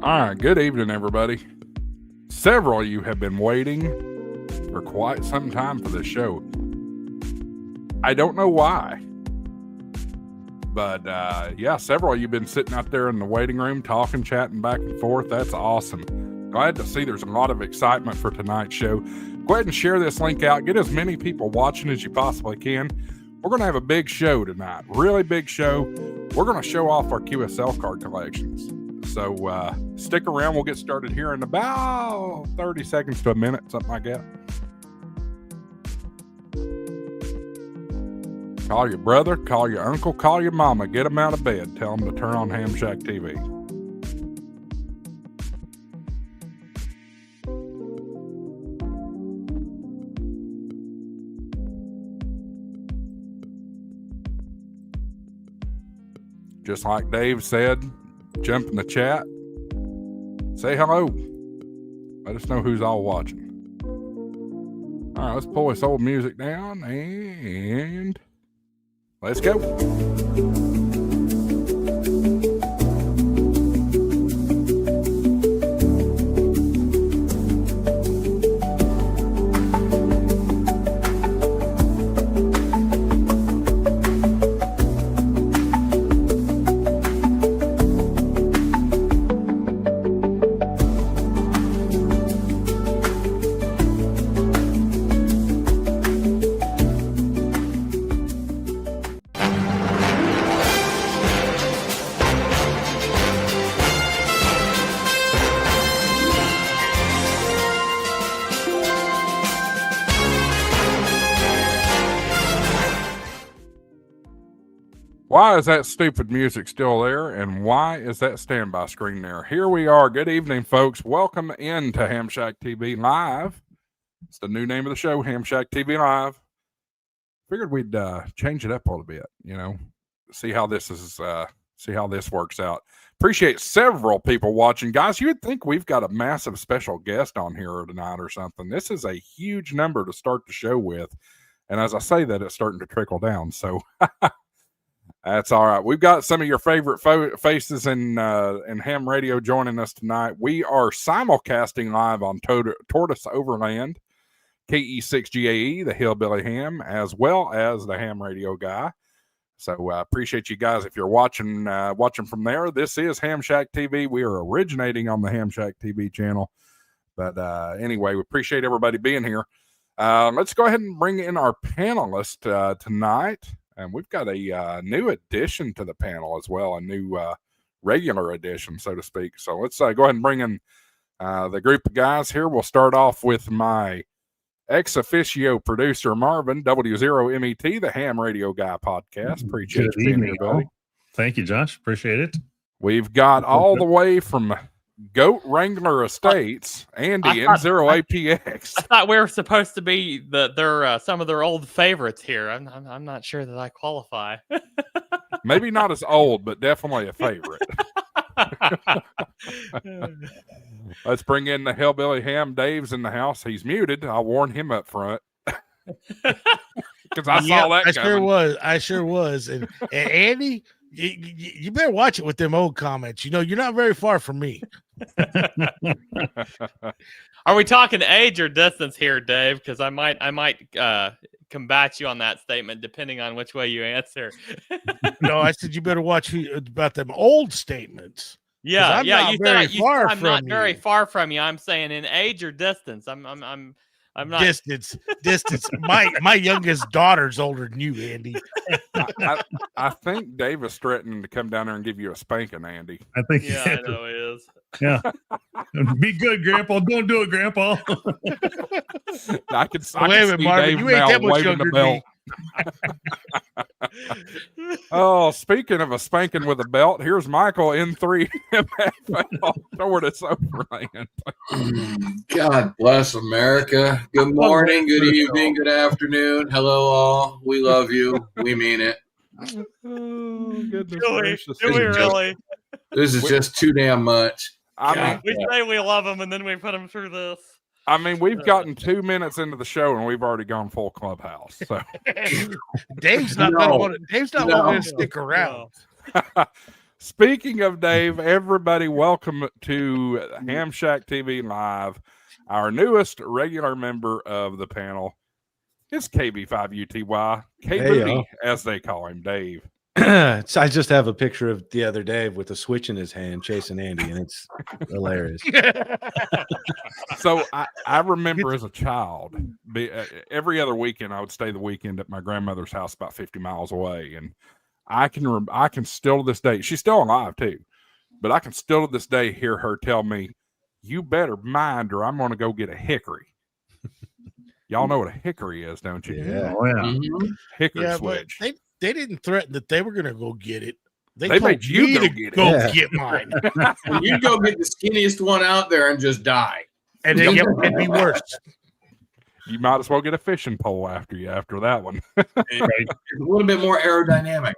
All right, good evening, everybody. Several of you have been waiting for quite some time for this show. I don't know why, but yeah, several of you have been sitting out there in the waiting room talking, chatting back and forth. That's awesome. Glad to see there's a lot of excitement for tonight's show. Go ahead and share this link out. Get as many people watching as you possibly can. We're going to have a big show tonight, really big show. We're going to show off our QSL card collections. So stick around. We'll get started here in about 30 seconds to a minute, something like that. Call your brother, call your uncle, call your mama. Get them out of bed. Tell them to turn on HamShackTV. Just like Dave said, jump in the chat. Say hello. Let us know who's all watching. All right, let's pull this old music down and let's go. Why is that stupid music still there? And why is that standby screen there? Here we are. Good evening, folks. Welcome into HamShackTV Live. It's the new name of the show, HamShackTV Live. Figured we'd change it up a little bit, you know, see how this works out. Appreciate several people watching. Guys, you would think we've got a massive special guest on here tonight or something. This is a huge number to start the show with. And as I say that, it's starting to trickle down. So that's all right. We've got some of your favorite faces in ham radio joining us tonight. We are simulcasting live on Tortoise Overland, KE6GAE, the Hillbilly Ham, as well as the Ham Radio Guy. So I appreciate you guys if you're watching from there. This is HamShackTV. We are originating on the HamShackTV channel. But anyway, we appreciate everybody being here. Let's go ahead and bring in our panelist tonight. And we've got a new addition to the panel as well, a new regular addition, so to speak. So let's go ahead and bring in the group of guys here. We'll start off with my ex officio producer, Marvin, W0MET, the Ham Radio Guy podcast. Appreciate you being here, buddy. Thank you, Josh. Appreciate it. We've got all the way from Goat Wrangler Estates, Andy, N0APX. I thought we were supposed to be some of their old favorites here. I'm not sure that I qualify. Maybe not as old, but definitely a favorite. Let's bring in the Hillbilly Ham. Dave's in the house. He's muted. I'll warn him up front. Because I saw that coming. I sure was. And Andy, you better watch it with them old comments. You know, you're not very far from me. Are we talking age or distance here, Dave? Because I might combat you on that statement depending on which way you answer. No, I said you better watch about them old statements. Yeah, I'm not very far from you. I'm saying in age or distance. I'm not distance. My youngest daughter's older than you, Andy. I think Dave is threatening to come down there and give you a spanking, Andy. I think I know he is. Yeah. Be good, Grandpa. Don't do it, Grandpa. I can see Marvin, Dave you ain't now that much waving the belt. Oh, speaking of a spanking with a belt, here's Michael N3 Tortoise Overland. God bless America. Good morning, good evening, good afternoon. Hello, all. We love you. We mean it. Oh, goodness gracious. Do we really? This is just too damn much. We say we love them, and then we put them through this. I mean, we've gotten 2 minutes into the show, and we've already gone full clubhouse. So Dave's not going to stick around. Speaking of Dave, everybody, welcome to HamShackTV Live. Our newest regular member of the panel is KB5UTY, K-Booty, as they call him, Dave. So I just have a picture of the other Dave with a switch in his hand chasing Andy, and it's hilarious. So I remember as a child, every other weekend I would stay the weekend at my grandmother's house about 50 miles away, and I can still to this day, she's still alive too, but I can still to this day hear her tell me, "You better mind or I'm going to go get a hickory." Y'all know what a hickory is, don't you? Yeah. Oh, yeah. Mhm. Hickory Yeah, switch. but they didn't threaten that they were going to go get it. They told made you me go to get it. Go Yeah. get mine, And you go get the skinniest one out there and just die. and then it'd be worse. You might as well get a fishing pole after that one. It's a little bit more aerodynamic.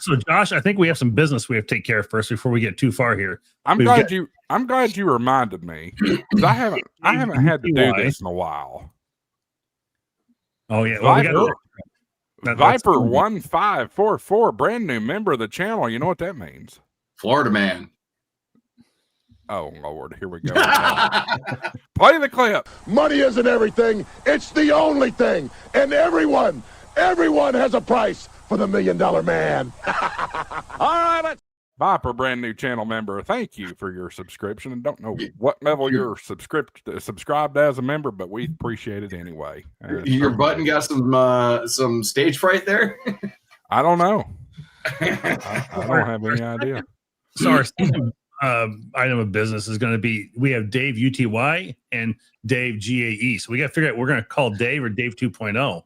So, Josh, I think we have some business we have to take care of first before we get too far here. I'm We've glad got- you reminded me, 'cause I haven't had to do this in a while. Oh, yeah. Well, we got Viper, that's Viper cool. 1544, brand new member of the channel. You know what that means? Florida man. Oh Lord, here we go. Play the clip. Money isn't everything. It's the only thing. And everyone has a price for the $1 Million Man. All right, let's. Viper, brand new channel member. Thank you for your subscription. And don't know what level you're subscribed as a member, but we appreciate it anyway. Your button got some stage fright there. I don't know. I don't have any idea. So our second item of business is going to be, we have Dave UTY and Dave GAE. So we got to figure out, we're going to call Dave or Dave 2.0.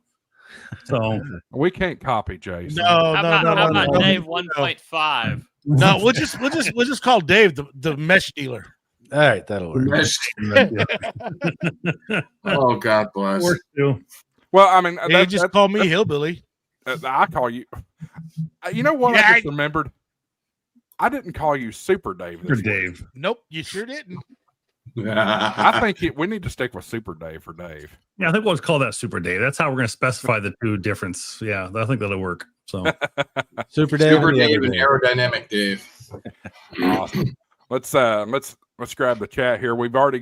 So We can't copy Jason. No, How about no. Dave 1.5? No, we'll just call Dave the mesh dealer. All right, that'll work. Oh, God bless. works too. Well, I mean, You just call me hillbilly. I call you. You know what? Yeah, I just remembered. I didn't call you Super Dave. For This week. Dave. Nope, you sure didn't. I think we need to stick with Super Dave for Dave. Yeah, I think we'll just call that Super Dave. That's how we're going to specify the two difference. Yeah, I think that'll work. So Super Dave. Super and the Dave other and Dave. aerodynamic Dave. Awesome. Let's grab the chat here. We got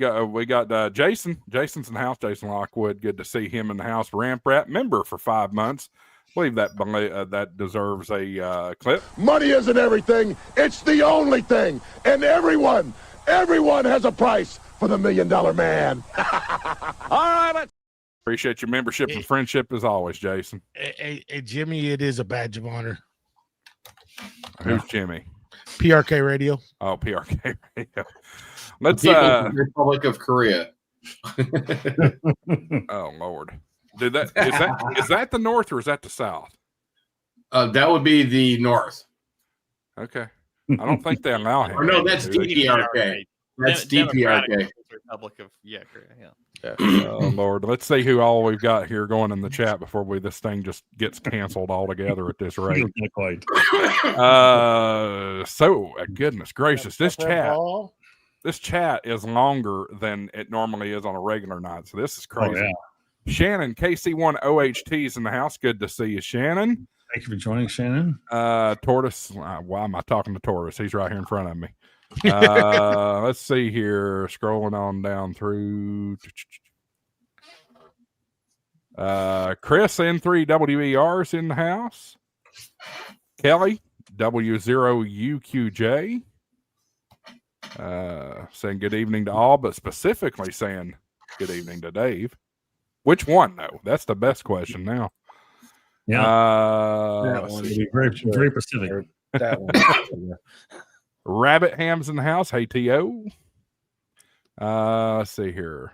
Jason. Jason's in the house. Jason Lockwood. Good to see him in the house. Ramp Rat member for 5 months. I believe that deserves a clip. Money isn't everything. It's the only thing. And everyone has a price for the $1 Million Man. All right, let's. Appreciate your membership and friendship as always, Jason. Hey, Jimmy, it is a badge of honor. Who's Jimmy? PRK Radio. Oh, PRK Radio. Let's People's Republic of Korea. oh Lord. Is that the north or is that the south? That would be the North. Okay. I don't think they allow him. Or no, that's do they? DPRK. That's Democratic DPRK. Republic of Korea. Oh Lord. Let's see who all we've got here going in the chat before this thing just gets canceled altogether at this rate. not quite. So goodness gracious, this chat is longer than it normally is on a regular night. So this is crazy. Oh, yeah. Shannon KC1 OHT's in the house. Good to see you, Shannon. Thank you for joining, Shannon. Tortoise. Why am I talking to Tortoise? He's right here in front of me. Let's see here. Scrolling on down through. Chris N3WER is in the house. Kelly W0UQJ saying good evening to all, but specifically saying good evening to Dave. Which one, though? That's the best question now. Yeah. That Let's one. see. Very specific. Or that one. Rabbit Ham's in the house. Hey, T.O. Let's see here.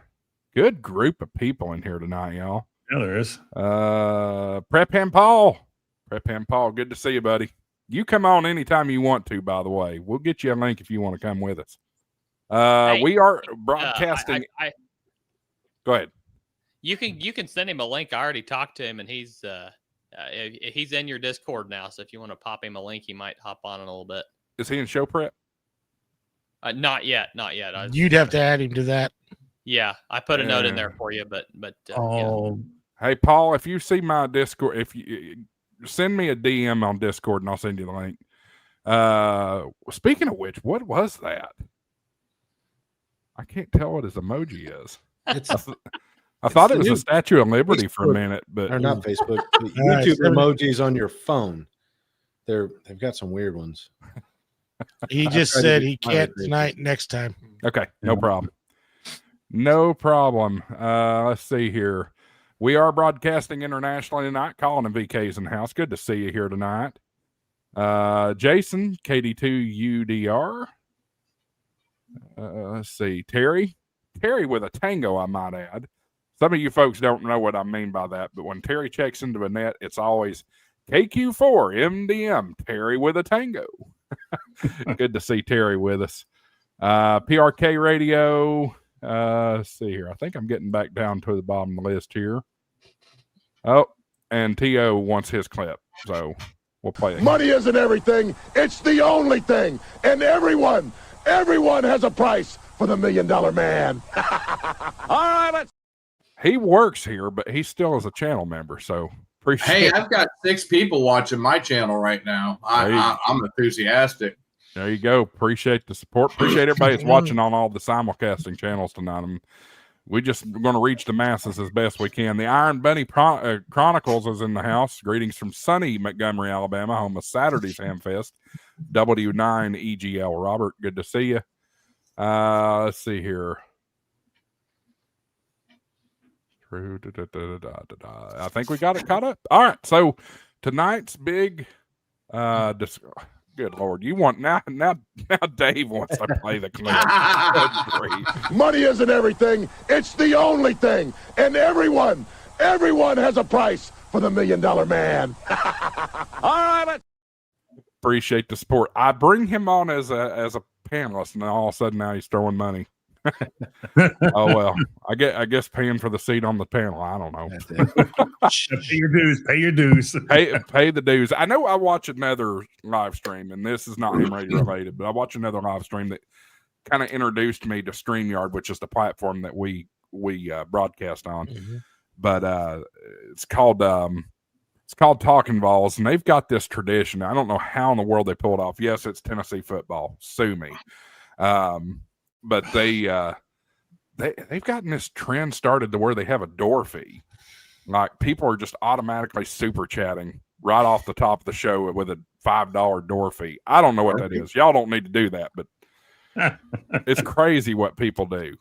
Good group of people in here tonight, y'all. Yeah, there is. Prep Ham Paul. Prep Ham Paul, good to see you, buddy. You come on anytime you want to, by the way. We'll get you a link if you want to come with us. Hey, we are broadcasting. Go ahead. You can send him a link. I already talked to him, and he's in your Discord now. So if you want to pop him a link, he might hop on in a little bit. Is he in show prep? Not yet. You'd have to add him to that. Yeah, I put a note in there for you, but yeah. Hey, Paul, if you see my Discord, if you send me a DM on Discord and I'll send you the link. Speaking of which, what was that? I can't tell what his emoji is. It's I thought it the was a new Statue of Liberty for a Facebook, minute, but or not Facebook, but right, YouTube 70 emojis on your phone. They've got some weird ones. He just tried to said do he smiley can't faces. tonight. Next time. okay, no Yeah. problem. No problem. Let's see here. We are broadcasting internationally tonight. Colin and VK's in the house. Good to see you here tonight. Jason, KD2UDR. Let's see. Terry with a tango, I might add. Some of you folks don't know what I mean by that, but when Terry checks into a net, it's always KQ4 MDM, Terry with a tango. Good to see Terry with us. PRK Radio. Let's see here. I think I'm getting back down to the bottom of the list here. Oh, and T.O. wants his clip, so we'll play it. Money isn't everything. It's the only thing. And everyone has a price for the $1 million man. All right, let's. He works here, but he still is a channel member, so appreciate Hey, it. I've got 6 people watching my channel right now. I'm enthusiastic. There you go. Appreciate the support. Appreciate everybody that's watching on all the simulcasting channels tonight. We just going to reach the masses as best we can. The Iron Bunny Chronicles is in the house. Greetings from sunny Montgomery, Alabama, home of Saturday's Hamfest. W9 EGL. Robert, good to see you. Let's see here. I think we got it caught up. All right. So tonight's big good Lord, you want now Dave wants to play the clip. Money isn't everything. It's the only thing. And everyone has a price for the $1 million man. All right, let's. Appreciate the support. I bring him on as a panelist, and all of a sudden now he's throwing money. Oh well, I guess paying for the seat on the panel. I don't know. Pay your dues. Pay your dues. Pay the dues. I know I watch another live stream, and this is not ham radio related, but I watch another live stream that kind of introduced me to StreamYard, which is the platform that we broadcast on. Mm-hmm. But it's called Talking Balls, and they've got this tradition. I don't know how in the world they pull it off. Yes, it's Tennessee football. Sue me. But they've gotten this trend started to where they have a door fee. Like people are just automatically super chatting right off the top of the show with a $5 door fee. I don't know what that is. Y'all don't need to do that, but it's crazy what people do.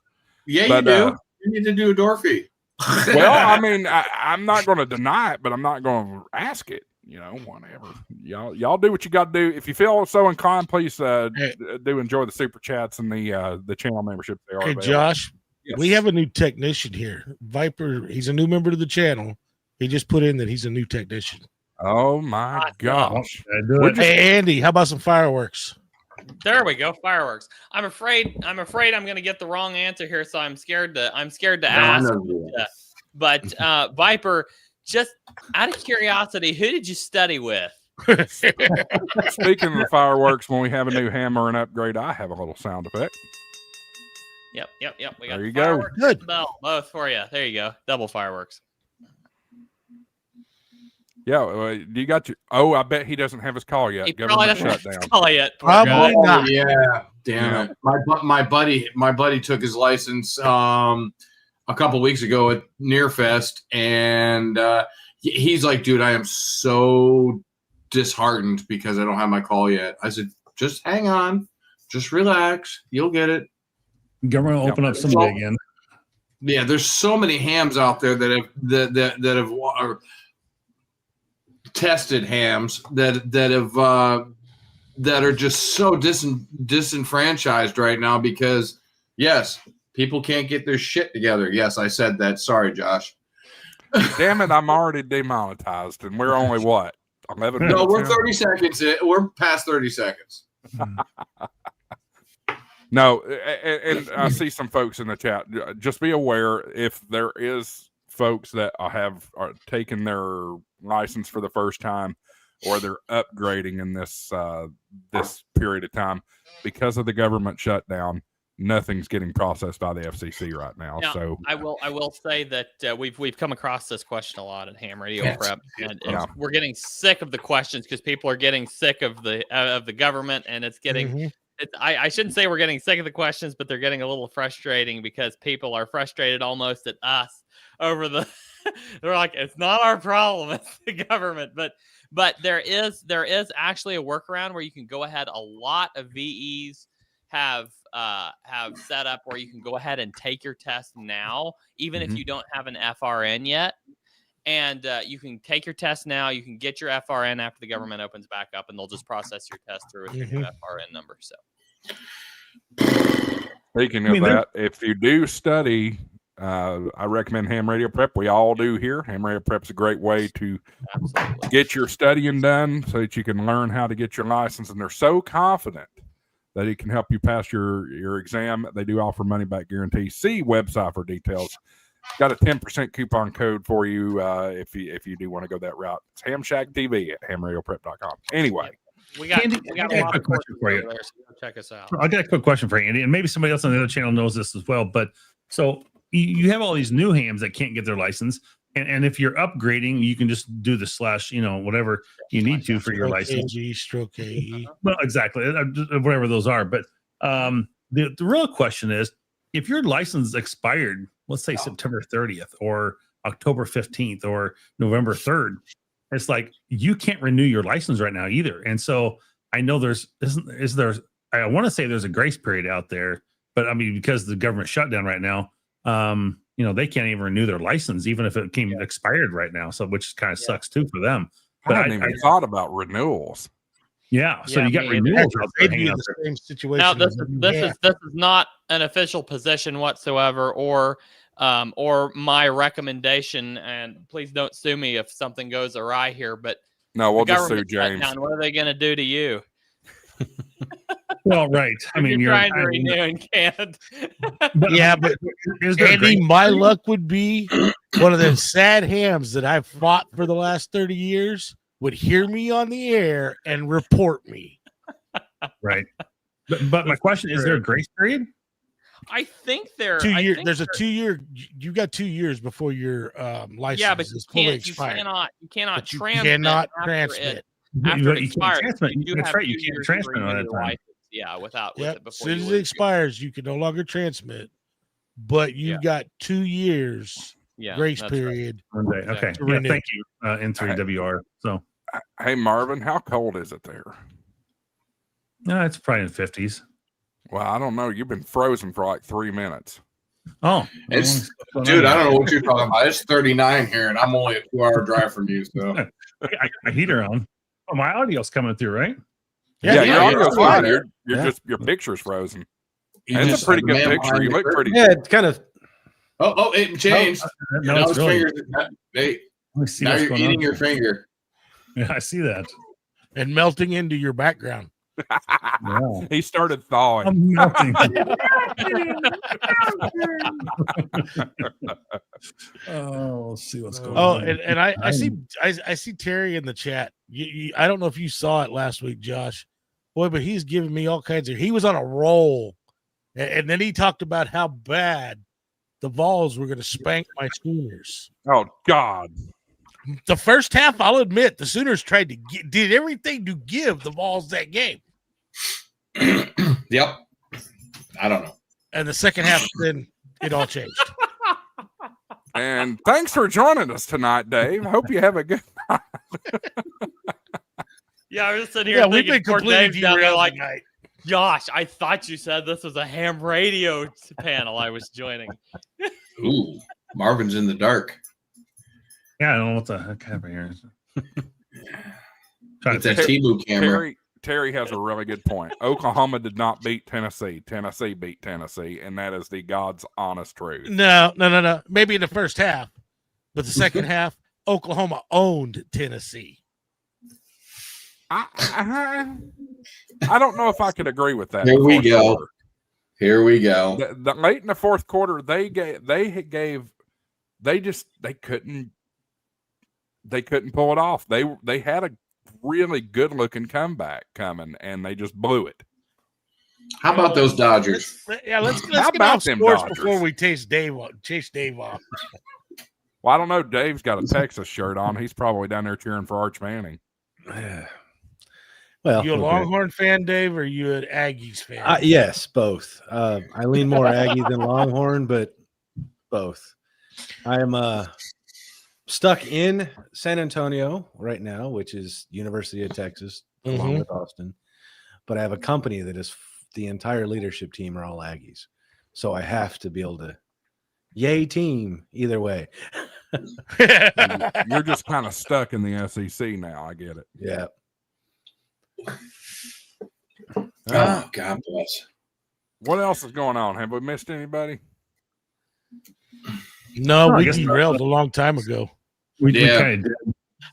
Yeah, But, you do. You need to do a door fee. Well, I mean, I'm not going to deny it, but I'm not going to ask it. You know, whatever. Y'all do what you got to do. If you feel so inclined, please do enjoy the super chats and the channel memberships. They are Hey, available. Josh, Yes. we have a new technician here. Viper, he's a new member to the channel. He just put in that he's a new technician. Oh my gosh! Hey, Andy, how about some fireworks? There we go, fireworks. I'm afraid I'm going to get the wrong answer here, so I'm scared to ask. But Viper, just out of curiosity, who did you study with? Speaking of the fireworks, when we have a new hammer and upgrade, I have a little sound effect. Yep. We got There you go. fireworks Good. and bell, both for you. There you go. Double fireworks. Yeah, you got your. Oh, I bet he doesn't have his call yet. He probably Government doesn't have shutdown. his call yet. Poor Probably guy. not. Yeah, damn it. My buddy took his license a couple weeks ago at Nearfest, and he's like, dude, I am so disheartened because I don't have my call yet. I said, just hang on, just relax, you'll get it. Government will open up someday again. Yeah, there's so many hams out there that have or tested hams that are just so disenfranchised right now because yes, people can't get their shit together. Yes, I said that. Sorry, Josh. Damn it! I'm already demonetized, and we're only what 11. No, we're minutes in? 30 seconds in. We're past 30 seconds. No, and I see some folks in the chat. Just be aware if there is folks that are taking their license for the first time, or they're upgrading in this period of time because of the government shutdown. nothing's getting processed by the FCC right now. Now, So I will say that we've come across this question a lot at Ham Radio Prep, and we're getting sick of the questions because people are getting sick of the government, and it's getting. I shouldn't say we're getting sick of the questions, but they're getting a little frustrating because people are frustrated almost at us over the. They're like, it's not our problem, it's the government. But there is actually a workaround where you can go ahead. A lot of VEs have set up where you can go ahead and take your test now, even if you don't have an FRN yet. And you can take your test now. You can get your FRN after the government opens back up, and they'll just process your test through with your new FRN number. So, speaking of that, if you do study, I recommend Ham Radio Prep. We all do here. Ham Radio Prep's a great way to get your studying done so that you can learn how to get your license. And they're so confident that it can help you pass your exam. They do offer money back guarantee. See website for details. Got a 10% coupon code for you if you do want to go that route. It's HamShackTV at hamradioprep.com. Anyway, we got Andy, a lot of question for you. there, so check us out. I got a quick question for you, Andy, and maybe somebody else on the other channel knows this as well. But so you have all these new hams that can't get their license, and if you're upgrading, you can just do the / whatever you need to for your license. Stroke AE. Well, exactly, whatever those are. But the real question is, if your license expired, let's say September 30th or October 15th or November 3rd, it's like you can't renew your license right now either. And so I know I want to say there's a grace period out there, but I mean, because the government shutdown right now, they can't even renew their license, even if it came expired right now. So, which kind of sucks too for them. But I hadn't even thought about renewals. Yeah. So you got renewals out there hanging out there. Same situation. Now, this is not an official position whatsoever, or my recommendation. And please don't sue me if something goes awry here. But no, we'll just sue government James. shutdown, what are they going to do to you? Well, right. I mean, you're trying to renew and can't. But Andy, my luck would be one of them sad hams that I've fought for the last 30 years would hear me on the air and report me. Right. But my question is, there a grace period? I think there 2 years. There's a 2 year. You got 2 years before your license. Yeah, but is you expired. cannot But you transmit. cannot after transmit. After it You expires, can't transmit. you That's have right. You 2 can't years transmit to on renew that your time. license. Yeah, without with Yep. it As before soon you as it lose expires, you can no longer transmit. But you got 2 years grace that's period. One day. Okay. To Yeah, renew. thank you, N3WR. So, Hey, Marvin, how cold is it there? no, it's probably in the 50s. Well, I don't know. You've been frozen for like 3 minutes. Oh, It's dude, I don't know what you're talking about. It's 39 here, and I'm only a 2-hour drive from you. So I got my heater on. Oh, my audio's coming through, right? Yeah, your audio's you're fine. fine. You're just your picture's frozen. You And just it's a pretty the good man picture. behind You the look curtain. pretty. Yeah, it's kind of. Oh, it changed. No, Now it's his really. fingers. Hey, Let me see now what's you're going eating on. your finger. Yeah, I see that. And melting into your background. Wow. He started thawing. I'm melting. Oh, let's see what's going Oh, on. and I see Terry in the chat. I don't know if you saw it last week, Josh. Boy, but he's giving me all kinds of. He was on a roll, and then he talked about how bad the Vols were going to spank my Sooners. Oh God! The first half, I'll admit, the Sooners tried to did everything to give the Vols that game. Yep. I don't know. And the second half, then it all changed. And thanks for joining us tonight, Dave. Hope you have a good. Yeah, I was just sitting here. Yeah, we've thinking been poor completely Dave's down there derailed like, tonight. Josh, I thought you said this was a ham radio panel I was joining. Ooh, Marvin's in the dark. Yeah, I don't know what the heck happened here. It's that T-Boo camera. Terry has a really good point. Oklahoma did not beat Tennessee. Tennessee beat Tennessee, and that is the God's honest truth. No. Maybe in the first half, but the second half, Oklahoma owned Tennessee. I don't know if I could agree with that. Here we Fourth go. quarter. Here we go. The late in the fourth quarter, they couldn't pull it off. They had a really good looking comeback coming, and they just blew it. How about those Dodgers? Let's How get about off them sports Dodgers? before we chase Dave off. Well, I don't know. Dave's got a Texas shirt on. He's probably down there cheering for Arch Manning. Well, You a okay. Longhorn fan, Dave, or you an Aggies fan? Yes, both. I lean more Aggie than Longhorn, but both. I am stuck in San Antonio right now, which is University of Texas, along with Austin. But I have a company that is the entire leadership team are all Aggies, so I have to be able to, yay team either way. You're just kind of stuck in the SEC now. I get it. Yeah. Oh, God bless. What else is going on? Have we missed anybody? No, I we guess derailed a long time ago. We Yeah. kind of did.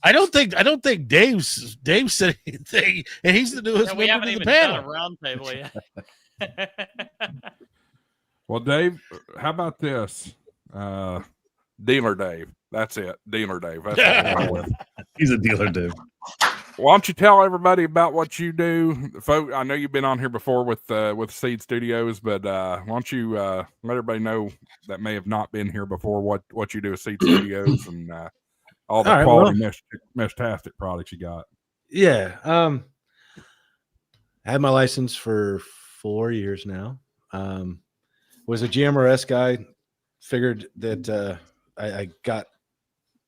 I don't think Dave said anything, and he's the newest Yeah, we member haven't of the even done a panel. round table yet. Well, Dave, how about this? Dealer Dave. That's it. Dealer Dave. That's what we're going with. He's a dealer, dude. Why don't you tell everybody about what you do, folks? I know you've been on here before with Seed Studios, but why don't you let everybody know that may have not been here before what you do with Seed Studios and all the All right, quality mesh-tastic products you got. Yeah. I had my license for 4 years now. Was a GMRS guy. Figured that I got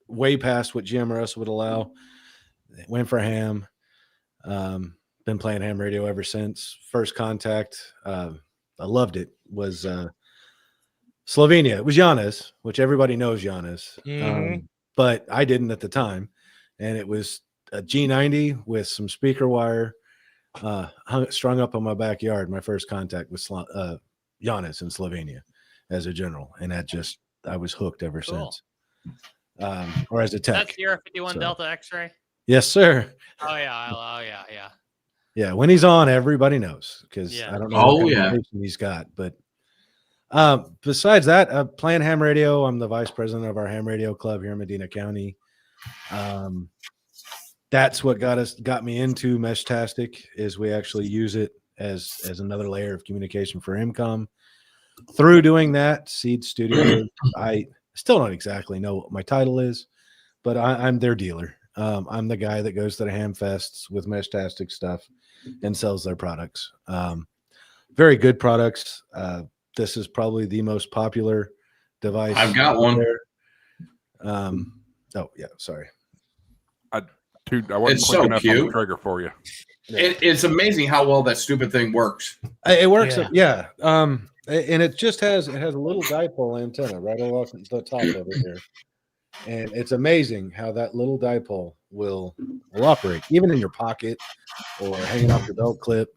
way past what GMRS would allow. Went for ham. Been playing ham radio ever since. First contact, I loved it, was Slovenia. It was Giannis, which everybody knows Giannis. But I didn't at the time. And it was a G90 with some speaker wire strung up on my backyard. My first contact with Giannis in Slovenia as a general. And I was hooked ever since. Or as a tech. That's Sierra 51 Delta X-ray. Yes, sir. Oh yeah. Yeah, when he's on, everybody knows because Yeah. I don't know what kind of station he's got. But besides that, playing ham radio. I'm the vice president of our ham radio club here in Medina County. That's what got me into Meshtastic. Is we actually use it as another layer of communication for IMCOM. Through doing that, Seed Studio, I still don't exactly know what my title is, but I'm their dealer. I'm the guy that goes to the ham fests with Meshtastic stuff and sells their products. Very good products. This is probably the most popular device. I've got one. Oh yeah, sorry. I wasn't It's quick so enough on cute. the trigger for you. It's amazing how well that stupid thing works. It works. Yeah. And it just has a little dipole antenna right along the top of it here. And it's amazing how that little dipole will operate, even in your pocket or hanging off your belt clip.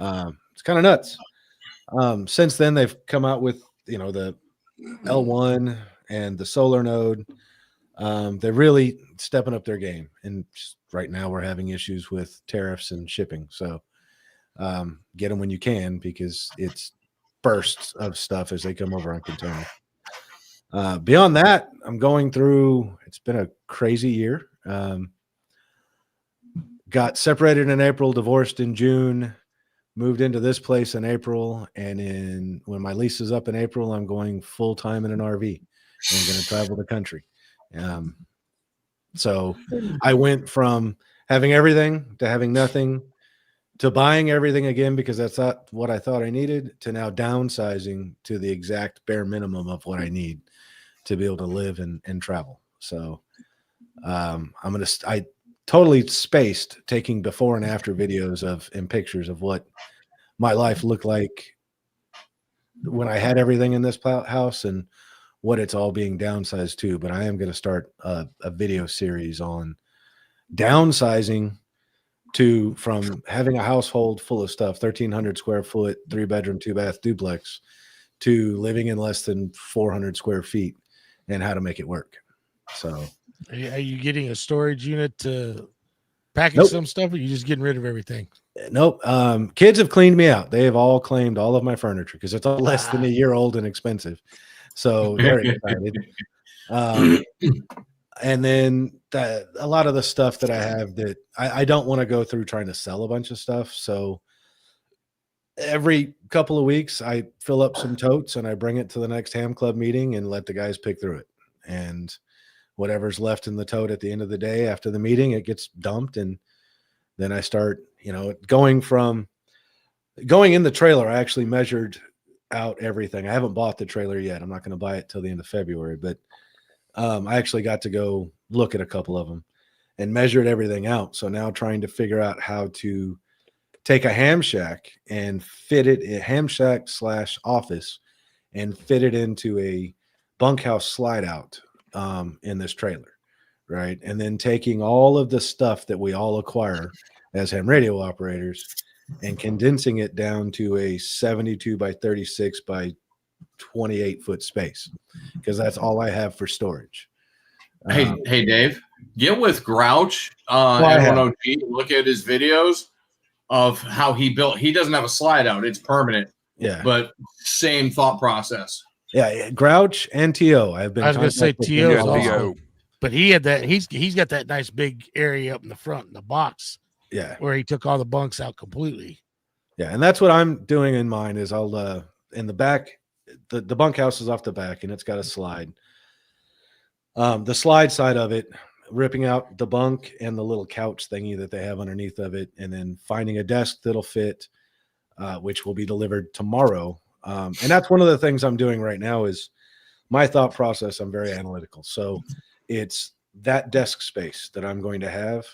It's kind of nuts. Since then, they've come out with the L1 and the solar node. They're really stepping up their game. And right now, we're having issues with tariffs and shipping. So get them when you can because it's bursts of stuff as they come over on container. Beyond that, I'm going through, it's been a crazy year. Got separated in April, divorced in June, moved into this place in April. And when my lease is up in April, I'm going full time in an RV and I'm going to travel the country. So I went from having everything to having nothing to buying everything again because that's not what I thought I needed to now downsizing to the exact bare minimum of what I need to be able to live and travel. So I totally spaced taking before and after videos and pictures of what my life looked like when I had everything in this house and what it's all being downsized to. But I am going to start a video series on downsizing from having a household full of stuff, 1,300 square foot, 3-bedroom, 2-bath duplex, to living in less than 400 square feet and how to make it work. So Are you getting a storage unit to package some stuff, or are you just getting rid of everything? Nope. Kids have cleaned me out. They have all claimed all of my furniture because it's all less than a year old and expensive. So they're excited. And then a lot of the stuff that I have that I don't want to go through trying to sell a bunch of stuff. So every couple of weeks, I fill up some totes and I bring it to the next ham club meeting and let the guys pick through it. And whatever's left in the tote at the end of the day after the meeting, it gets dumped. And then I start, going in the trailer. I actually measured out everything. I haven't bought the trailer yet. I'm not going to buy it till the end of February, but I actually got to go look at a couple of them and measured everything out. So now trying to figure out how to take a ham shack and fit it, a ham shack / office, and fit it into a bunkhouse slide out in this trailer, right? And then taking all of the stuff that we all acquire as ham radio operators and condensing it down to a 72 by 36 by 28 foot space, because that's all I have for storage. Hey, Dave, get with Grouch on M1OG and look at his videos of how he built. He doesn't have a slide out; it's permanent. Yeah, but same thought process. Yeah, Grouch and T.O. I've been. I was going to say T.O. is Yeah, also, but he had that. He's got that nice big area up in the front in the box. Yeah, where he took all the bunks out completely. Yeah, and that's what I'm doing in mine. Is I'll in the back, the bunkhouse is off the back, and it's got a slide. The slide side of it, ripping out the bunk and the little couch thingy that they have underneath of it, and then finding a desk that'll fit, which will be delivered tomorrow. And that's one of the things I'm doing right now is my thought process. I'm very analytical. So it's that desk space that I'm going to have.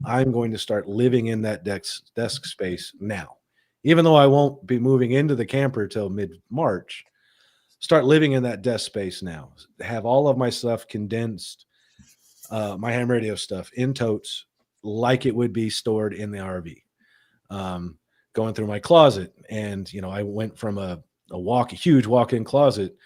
I'm going to start living in that desk space now. Even though I won't be moving into the camper till mid-March, start living in that desk space now. Have all of my stuff condensed, my ham radio stuff in totes like it would be stored in the RV. Going through my closet, and I went from a huge walk-in closet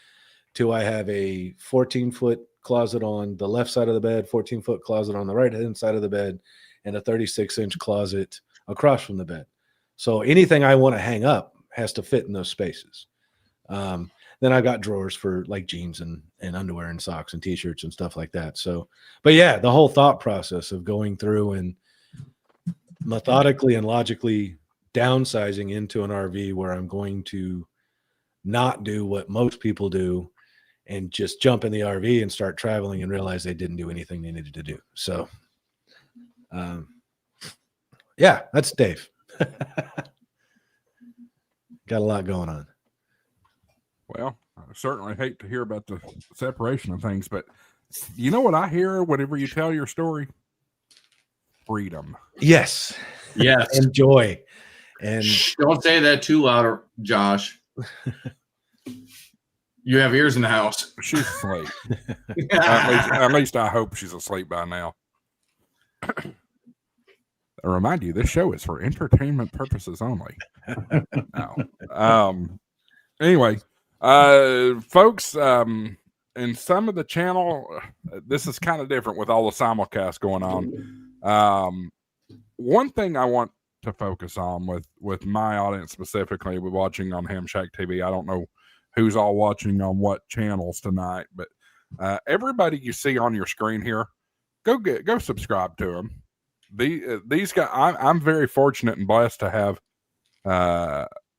to I have a 14-foot closet on the left side of the bed, 14-foot closet on the right-hand side of the bed, and a 36-inch closet across from the bed. So anything I want to hang up has to fit in those spaces. Then I've got drawers for like jeans and underwear and socks and t-shirts and stuff like that. So, but yeah, the whole thought process of going through and methodically and logically downsizing into an RV where I'm going to not do what most people do and just jump in the RV and start traveling and realize they didn't do anything they needed to do. So, yeah, that's Dave. Got a lot going on. Well, I certainly hate to hear about the separation of things, but you know what I hear whenever you tell your story? Freedom. Yes. Yes. Enjoy. And don't say that too loud, Josh. You have ears in the house. She's asleep. at least I hope she's asleep by now. I remind you, this show is for entertainment purposes only. No. Anyway, folks, in some of the channel, this is kind of different with all the simulcasts going on. One thing I want to focus on with my audience specifically, we're watching on HamShackTV. I don't know who's all watching on what channels tonight, but everybody you see on your screen here, go subscribe to them. These guys, I'm very fortunate and blessed to have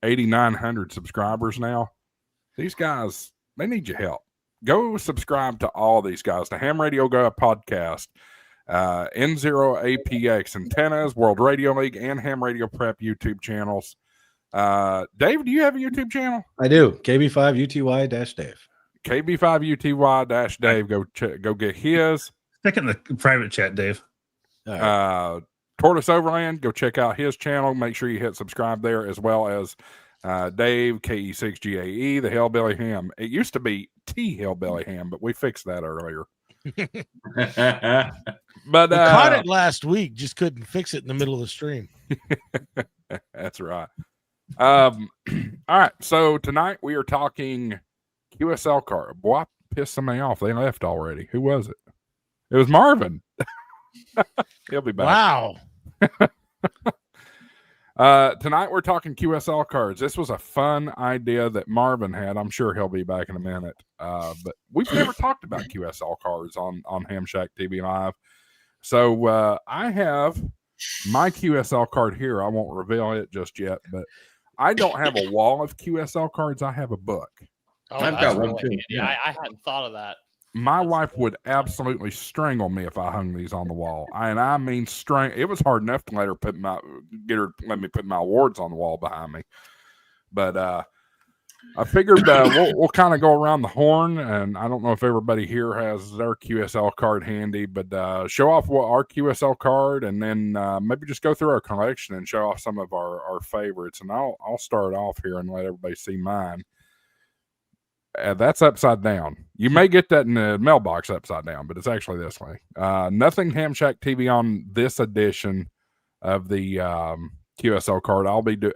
8,900 subscribers now. These guys, they need your help. Go subscribe to all these guys, the Ham Radio Guy podcast, N0APX Antennas, World Radio League, and Ham Radio Prep YouTube channels. Dave, do you have a YouTube channel? I do. KB5UTY-Dave. KB5UTY-Dave. Go get his. Stick it in the private chat, Dave. Right. Tortoise Overland, go check out his channel. Make sure you hit subscribe there, as well as Dave, KE6GAE, the Hellbilly Ham. It used to be T Hellbilly Ham, but we fixed that earlier. But we caught it last week, just couldn't fix it in the middle of the stream. That's right. All right, so tonight we are talking QSL card. Boy, I pissed somebody off. They left already. Who was it? It was Marvin. He'll be back. Wow. Tonight we're talking QSL cards. This was a fun idea that Marvin had. I'm sure he'll be back in a minute. But we've never talked about QSL cards on HamShackTV Live. So I have my QSL card here. I won't reveal it just yet, but I don't have a wall of QSL cards. I have a book. Oh, I've that's got one really too, handy. yeah. I hadn't thought of that. My wife would absolutely strangle me if I hung these on the wall. I mean, it was hard enough to let me put my awards on the wall behind me. But I figured we'll kind of go around the horn, and I don't know if everybody here has their QSL card handy, but show off our QSL card, and then maybe just go through our collection and show off some of our favorites. And I'll start off here and let everybody see mine. That's upside down. You may get that in the mailbox upside down, but it's actually this way. Nothing HamShackTV on this edition of the QSL card.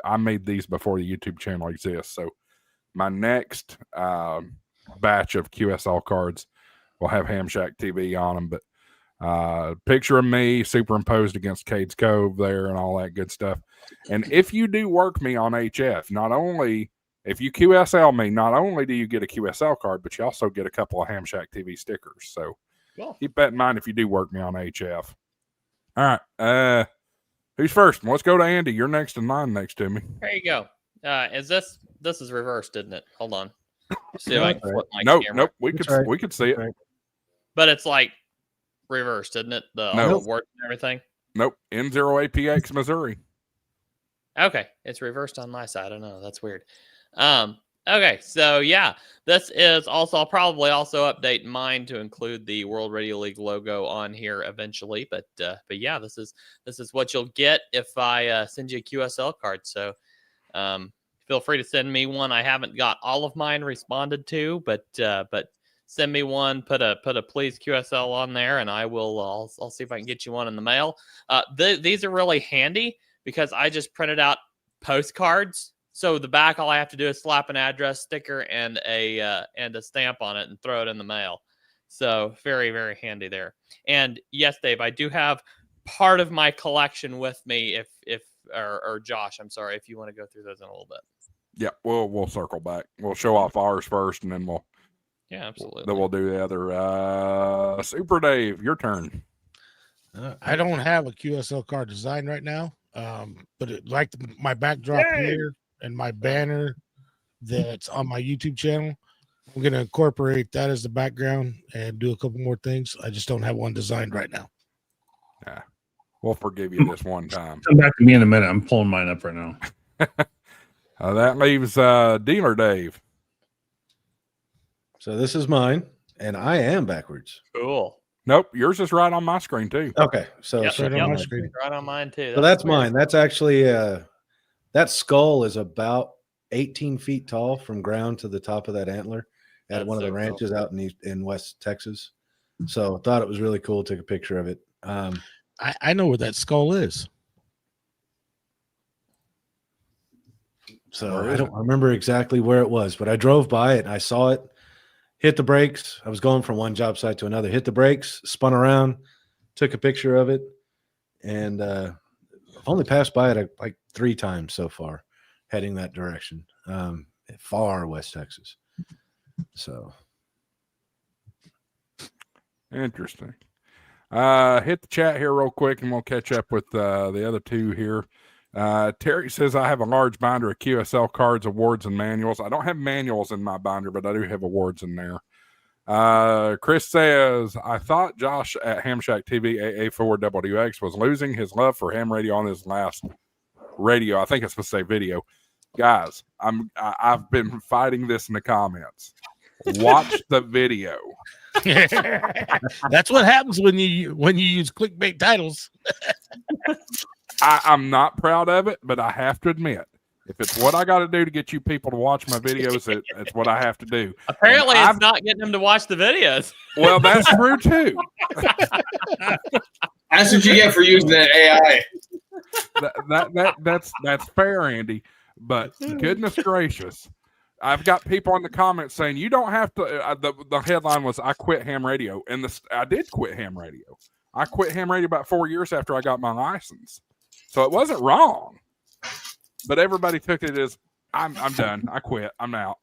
I made these before the YouTube channel exists, so my next batch of QSL cards will have HamShackTV on them. But picture of me superimposed against Cade's Cove there and all that good stuff. And if you do work me on HF, if you QSL me, not only do you get a QSL card, but you also get a couple of HamShackTV stickers. So keep that in mind if you do work me on HF. All right. Who's first? Let's go to Andy. You're next in line next to me. There you go. This is reversed, isn't it? Hold on. See if I can flip my Nope. camera. We could see it. Right. But it's like reversed, isn't it? The award and everything. Nope. N0APX Missouri. Okay, it's reversed on my side. I don't know. That's weird. Okay, so yeah, this is also, I'll probably also update mine to include the World Radio League logo on here eventually. But yeah, this is what you'll get if I send you a QSL card. So feel free to send me one. I haven't got all of mine responded to, but send me one. Put a please QSL on there, and I'll see if I can get you one in the mail. These are really handy because I just printed out postcards. So the back, all I have to do is slap an address sticker and a stamp on it and throw it in the mail. So very, very handy there. And yes, Dave, I do have part of my collection with me. Or Josh, I'm sorry, if you want to go through those in a little bit. Yeah, we'll circle back. We'll show off ours first, and then absolutely. Then we'll do the other. Super Dave, your turn. I don't have a QSL card design right now, but my backdrop here and my banner that's on my YouTube channel, I'm going to incorporate that as the background and do a couple more things. I just don't have one designed right now. Yeah, we'll forgive you this one time. Come back to me in a minute. I'm pulling mine up right now. That leaves Dealer Dave. So this is mine, and I am backwards. Cool. Nope, yours is right on my screen too. Okay, so Yep, right on my yep, screen. right on mine too. So that's mine. That's actually that skull is about 18 feet tall from ground to the top of that antler at That's one of so the ranches out in West Texas. So thought it was really cool. Took a picture of it. I know where that skull is. So I don't remember exactly where it was, but I drove by it and I saw it, hit the brakes. I was going from one job site to another, hit the brakes, spun around, took a picture of it, and I've only passed by it like 3 times so far, heading that direction, far West Texas. So interesting. Hit the chat here real quick, and we'll catch up with the other two here. Terry says, I have a large binder of QSL cards, awards, and manuals. I don't have manuals in my binder, but I do have awards in there. Chris says, I thought Josh at HamShackTV AA4WX was losing his love for ham radio on his last radio. I think it's supposed to say video. Guys, I've been fighting this in the comments. Watch the video. That's what happens when you use clickbait titles. I'm not proud of it, but I have to admit, if it's what I got to do to get you people to watch my videos, it's what I have to do. Apparently, it's not getting them to watch the videos. Well, that's true too. That's what you get for using that AI. That's fair, Andy. But goodness gracious, I've got people in the comments saying you don't have to. The headline was "I quit ham radio," and I did quit ham radio. I quit ham radio about 4 years after I got my license. So it wasn't wrong, but everybody took it as I'm done. I quit. I'm out.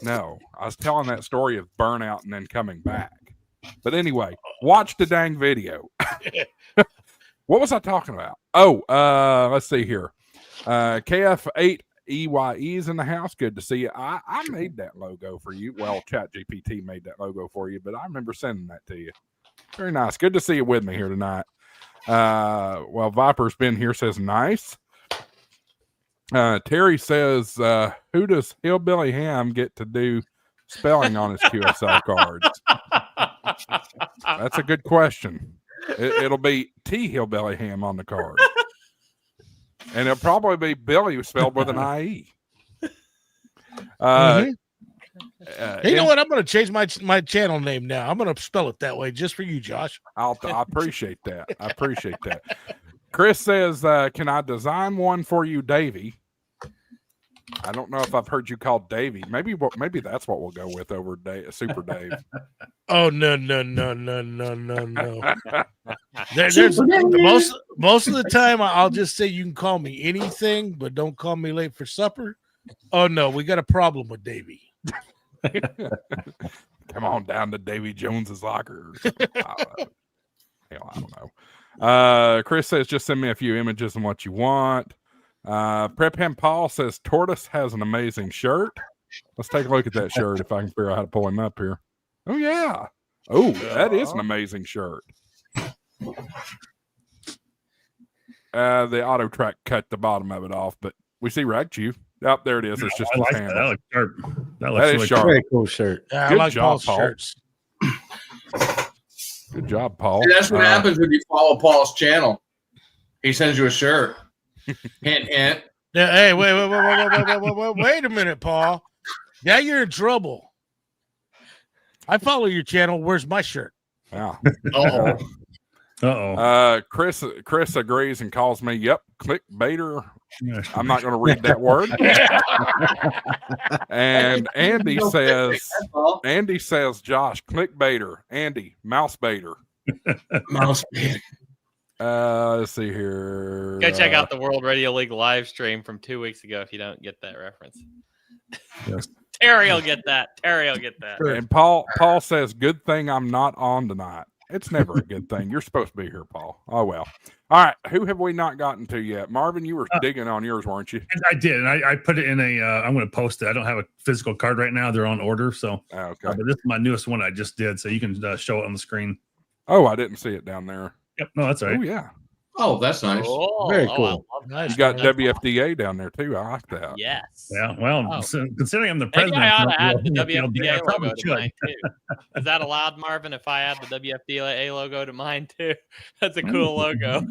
No, I was telling that story of burnout and then coming back. But anyway, watch the dang video. What was I talking about? Oh, let's see here. KF8 EYE's in the house. Good to see you. I made that logo for you. Well, ChatGPT made that logo for you, but I remember sending that to you. Very nice. Good to see you with me here tonight. Well, Viper's been here, says nice. Terry says, who does Hillbilly Ham get to do spelling on his QSL cards? That's a good question. It'll be T Hillbilly Ham on the card. And it'll probably be Billy spelled with an IE. Hey, you know what? I'm going to change my channel name now. I'm going to spell it that way just for you, Josh. I appreciate that. I appreciate that. Chris says, can I design one for you, Davey? I don't know if I've heard you called Davey. Maybe that's what we'll go with over Super Dave. Oh no. There's most of the time I'll just say you can call me anything, but don't call me late for supper. Oh no, we got a problem with Davey. Come on down to Davy Jones's locker. Hell, I don't know. Chris says, just send me a few images and what you want. Prep Him Paul says, Tortoise has an amazing shirt. Let's take a look at that shirt if I can figure out how to pull him up here. Oh, yeah. Oh, that is an amazing shirt. The auto track cut the bottom of it off, but we see Ragchew. Up there it is. It's just I like handle. that. That looks sharp. That That is looks sharp. Very cool shirt. Yeah, I Good like job, Paul's Paul. shirts. Good job, Paul. See, that's what happens when you follow Paul's channel. He sends you a shirt. Hint, hint. Yeah, hey, wait a minute, Paul. Now you're in trouble. I follow your channel. Where's my shirt? Yeah. Uh-oh. Chris agrees and calls me, yep, clickbaiter. I'm not going to read that word. And Andy says, Josh, clickbaiter. Andy, mouse baiter. Mouse baiter. Let's see here. Go check out the World Radio League live stream from 2 weeks ago if you don't get that reference. Yes. Terry will get that. And Paul says, good thing I'm not on tonight. It's never a good thing. You're supposed to be here, Paul. Oh, well. All right. Who have we not gotten to yet? Marvin, you were digging on yours, weren't you? I did. And I put it in I'm going to post it. I don't have a physical card right now. They're on order. So, Okay. but this is my newest one I just did. So you can show it on the screen. Oh, I didn't see it down there. Yep. No, that's all right. Oh, yeah. Oh, that's nice. Oh, Very I cool. love that. You got WFDA down there, too. I like that. Yes. Yeah. Well, Oh. considering I'm the Maybe president, I ought to add the I WFDA probably logo to should. mine too. Is that allowed, Marvin? If I add the WFDA logo to mine too, that's a cool logo.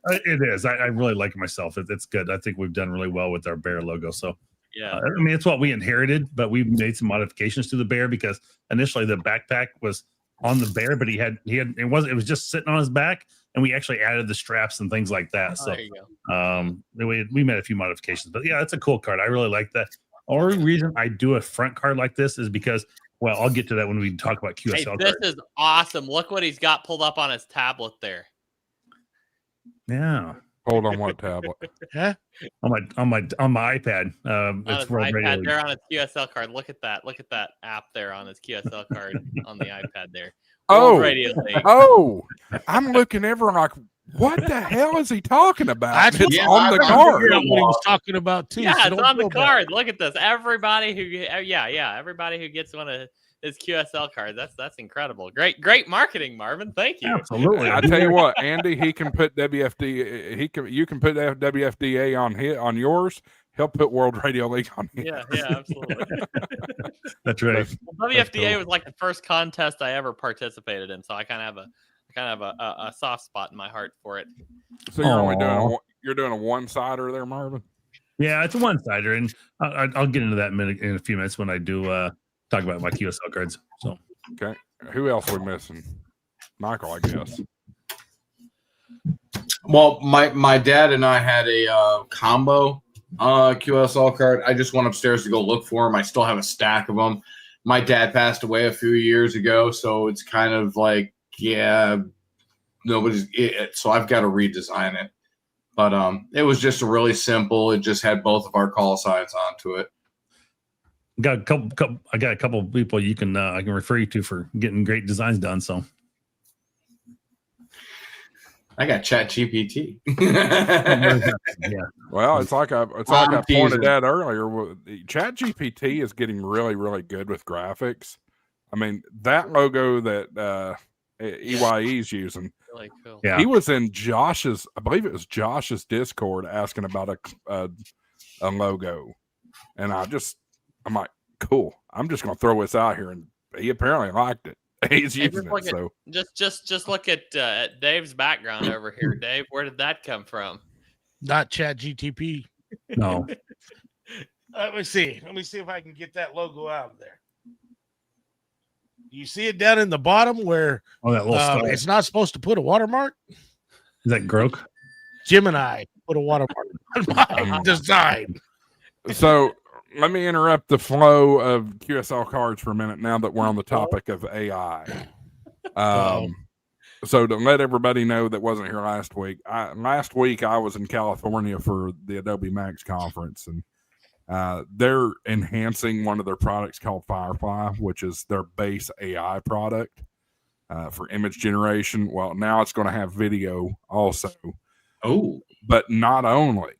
It is. I really like it myself. It's good. I think we've done really well with our bear logo. So Yeah. I mean, it's what we inherited, but we've made some modifications to the bear because initially the backpack was on the bear, but it was just sitting on his back, and we actually added the straps and things like that. Oh, So there you go. we made a few modifications, but yeah, it's a cool card. I really like that. Only reason I do a front card like this is because, well, I'll get to that when we talk about QSL Hey, cards. this is awesome. Look what he's got pulled up on his tablet there. Yeah. Hold on, what tablet? Huh? On my iPad. On It's his World Radio iPad League. there on his QSL card. Look at that. Look at that app there on his QSL card on the iPad there. Oh. World Radio League. Oh, I'm looking ever like, what the hell is he talking about? That's It's what- on the I card. Figure out what he was talking about too. Yeah, so it's don't on the feel bad. card. Look at this. Everybody who everybody who gets one of his QSL cards. That's incredible. Great marketing, Marvin. Thank you. Absolutely. I tell you what, Andy, he can put WFD. You can put WFDA on yours. He'll put World Radio League on his. Yeah, absolutely. That's right. Well, WFDA cool. was like the first contest I ever participated in, so I kind of have a soft spot in my heart for it. So you're only Aw. doing a one-sider there, Marvin. Yeah, it's a one-sider, and I'll get into that in a few minutes when I do talk about my QSL cards. So Okay. Who else we missing? Michael, I guess. Well, my dad and I had a combo QSL card. I just went upstairs to go look for them. I still have a stack of them. My dad passed away a few years ago, so it's kind of like, yeah, so I've got to redesign it. But it was just a really simple. It just had both of our call signs onto it. I got a couple of people I can refer you to for getting great designs done. So I got Chat GPT. Yeah. Well, it's like I pointed out earlier. Chat GPT is getting really, really good with graphics. I mean, that logo that EYE is using. Really cool. Yeah. He was in Josh's, I believe it was Josh's Discord, asking about a logo, and I'm like, cool. I'm just gonna throw this out here, and he apparently liked it. He's using it. So Just look at Dave's background over here, Dave. Where did that come from? Not Chat GTP. No. Let me see. Let me see if I can get that logo out of there. You see it down in the bottom where That little star. it's not supposed to put a watermark? Is that Grok? Gemini put a watermark on my design. So let me interrupt the flow of QSL cards for a minute now that we're on the topic of AI. So to let everybody know that wasn't here last week, last week I was in California for the Adobe Max conference, and they're enhancing one of their products called Firefly, which is their base AI product for image generation. Well, now it's going to have video also. Oh, but not only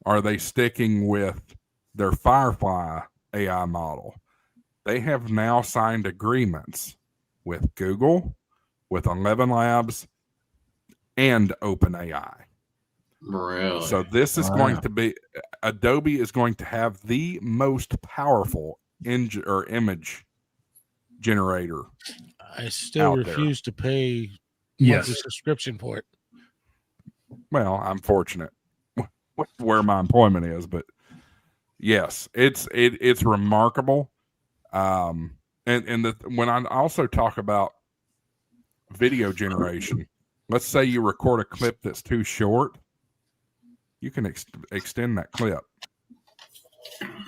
are they sticking with their Firefly AI model, they have now signed agreements with Google, with 11 Labs, and OpenAI. really? So this is going to be, Adobe is going to have the most powerful image generator. I still out there. refuse to pay Yes. monthly subscription for it. Well, I'm fortunate where my employment is, but yes, it's remarkable. When I also talk about video generation, let's say you record a clip that's too short, you can extend that clip.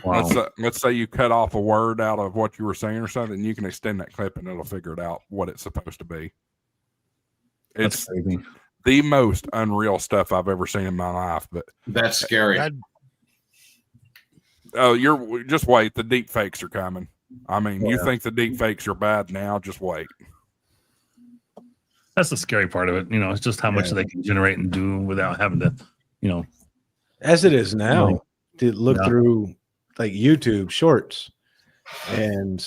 Wow. Let's say you cut off a word out of what you were saying or something, you can extend that clip and it'll figure it out what it's supposed to be. That's It's crazy. the most unreal stuff I've ever seen in my life. But That's scary. you're just wait. The deep fakes are coming. I mean, you Yeah. think the deep fakes are bad now? Just wait. That's the scary part of it. It's just how much they can generate and do without having to, As it is now, Really? to look Yeah. through like YouTube shorts, and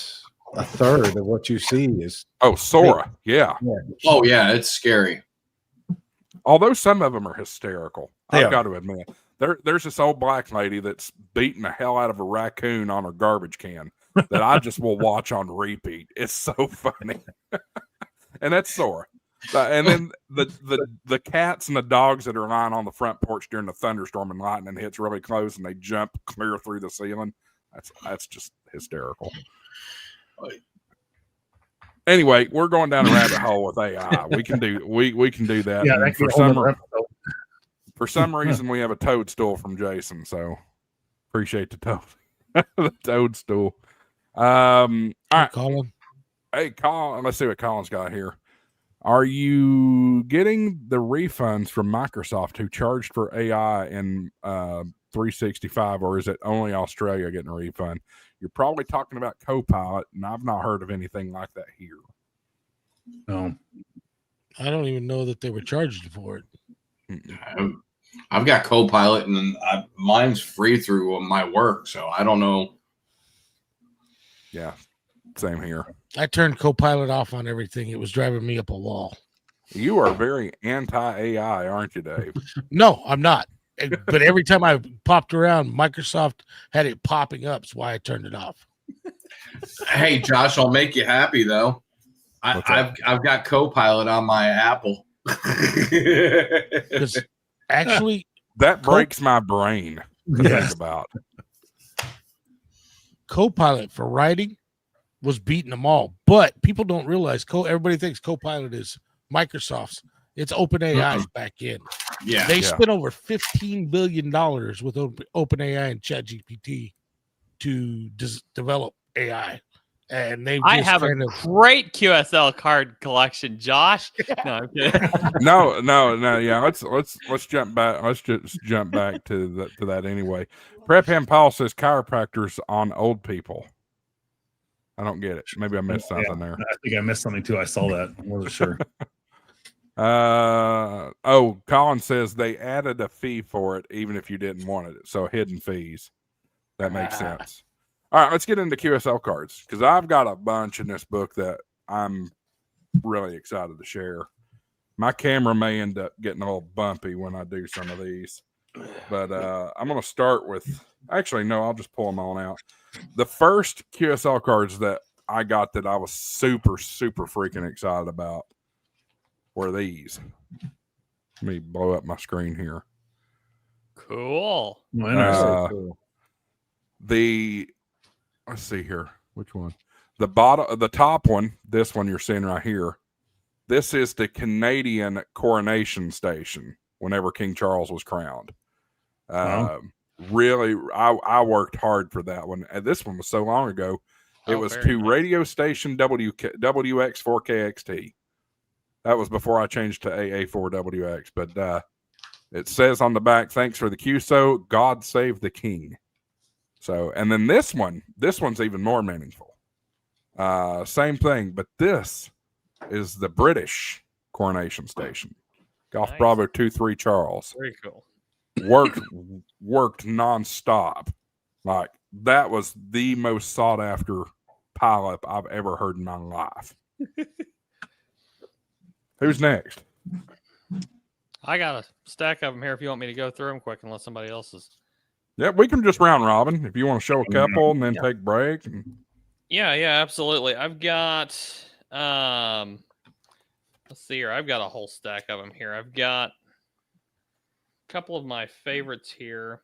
a third of what you see is Oh, Sora, yeah. Oh yeah, it's scary. Although some of them are hysterical, They I've are. got to admit. There's this old black lady that's beating the hell out of a raccoon on her garbage can that I just will watch on repeat. It's so funny, and that's Sora. And then the cats and the dogs that are lying on the front porch during the thunderstorm and lightning hits really close and they jump clear through the ceiling. That's just hysterical. Anyway, we're going down a rabbit hole with AI. We can do that. Yeah, And that could be a whole nother episode. for some reason, we have a toadstool from Jason, so appreciate the toadstool. All right, Colin. hey Colin, let's see what Colin's got here. Are you getting the refunds from Microsoft who charged for AI in 365, or is it only Australia getting a refund? You're probably talking about Copilot, and I've not heard of anything like that here. No. I don't even know that they were charging for it. I've got Copilot, and mine's free through my work, so I don't know. Yeah, same here. I turned Copilot off on everything. It was driving me up a wall. You are very anti-AI, aren't you, Dave? No, I'm not. But every time I popped around, Microsoft had it popping up. That's why I turned it off. Hey, Josh, I'll make you happy though. What's up? I've got Copilot on my Apple. Because actually, That breaks my brain to Yes. think about. Copilot for writing was beating them all. But people don't realize everybody thinks Copilot is Microsoft's. It's OpenAI's back end. Yeah. They spent over $15 billion with OpenAI and ChatGPT to develop AI. And they've I just have a kind of great QSL card collection, Josh. No, I'm kidding. No. Yeah, let's jump back. Let's just jump back to that anyway. Prep Ham Paul says chiropractors on old people. I don't get it. Maybe I missed something there. I think I missed something too. I saw that. I wasn't sure. Colin says they added a fee for it, even if you didn't want it. So hidden fees. That makes sense. All right, let's get into QSL cards because I've got a bunch in this book that I'm really excited to share. My camera may end up getting a little bumpy when I do some of these, but I'm going to start with. Actually, no, I'll just pull them on out. The first QSL cards that I got that I was super, super freaking excited about were these. Let me blow up my screen here. Cool. Cool. Let's see here. Which one? The top one, this one you're seeing right here. This is the Canadian coronation station whenever King Charles was crowned. Really, I worked hard for that one. And this one was so long ago. It was to nice. Radio station WX4KXT. That was before I changed to AA4WX. But it says on the back, thanks for the QSO, God save the king. So, and then this one's even more meaningful. Same thing, but this is the British coronation station. Golf nice. Bravo 23 Charles. Very cool. Worked nonstop. Like that was the most sought after pileup I've ever heard in my life. Who's next? I got a stack of them here if you want me to go through them quick, unless somebody else is. Yeah, we can just round robin if you want to show a couple and then take a break. Yeah, absolutely. I've got let's see here. I've got a whole stack of them here. I've got a couple of my favorites here.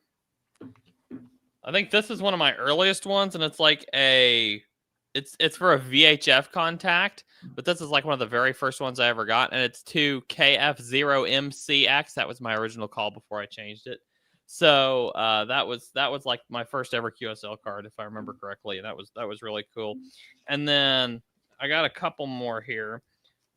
I think this is one of my earliest ones, and it's like it's for a VHF contact, but this is like one of the very first ones I ever got, and it's to KF0MCX. That was my original call before I changed it. So that was like my first ever QSL card, if I remember correctly. And that was really cool. And then I got a couple more here.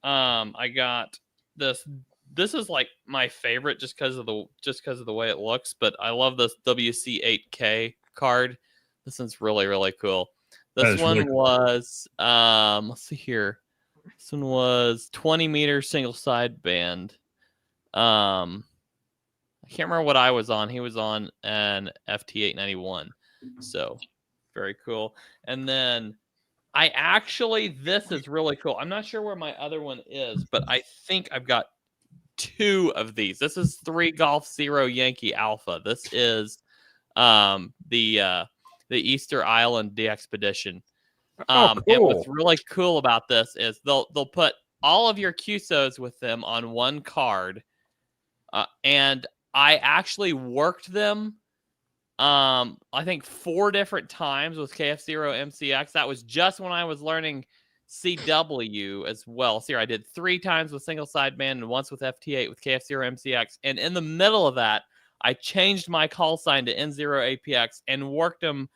I got this. This is like my favorite just because of the way it looks. But I love this WC8K card. This one's really, really cool. This one really cool. Was let's see here. This one was 20 meter single sideband. I can't remember what I was on. He was on an FT891. So very cool. And then this is really cool. I'm not sure where my other one is, but I think I've got 2 of these. This is 3 Golf Zero Yankee Alpha. This is the Easter Island DXpedition. Cool. And what's really cool about this is they'll put all of your QSOs with them on one card. And I actually worked them, I think 4 different times with KF0MCX. That was just when I was learning CW as well. So here I did 3 times with single sideband and once with FT8 with KF0MCX. And in the middle of that, I changed my call sign to N0APX and worked them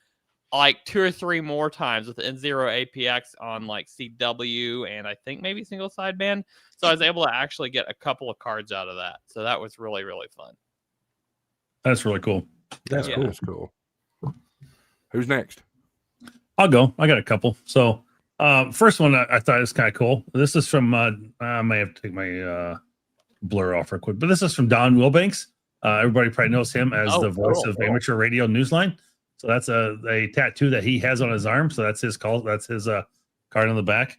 like 2 or 3 more times with N0APX on like CW and I think maybe single sideband. So I was able to actually get a couple of cards out of that. So that was really, really fun. That's really cool. That's cool. That's cool. Who's next? I'll go. I got a couple. So first one I thought is kind of cool. This is from I may have to take my blur off real quick, but this is from Don Wilbanks. Everybody probably knows him as the voice of Amateur Radio Newsline. So that's a tattoo that he has on his arm. So that's his call. That's his card on the back.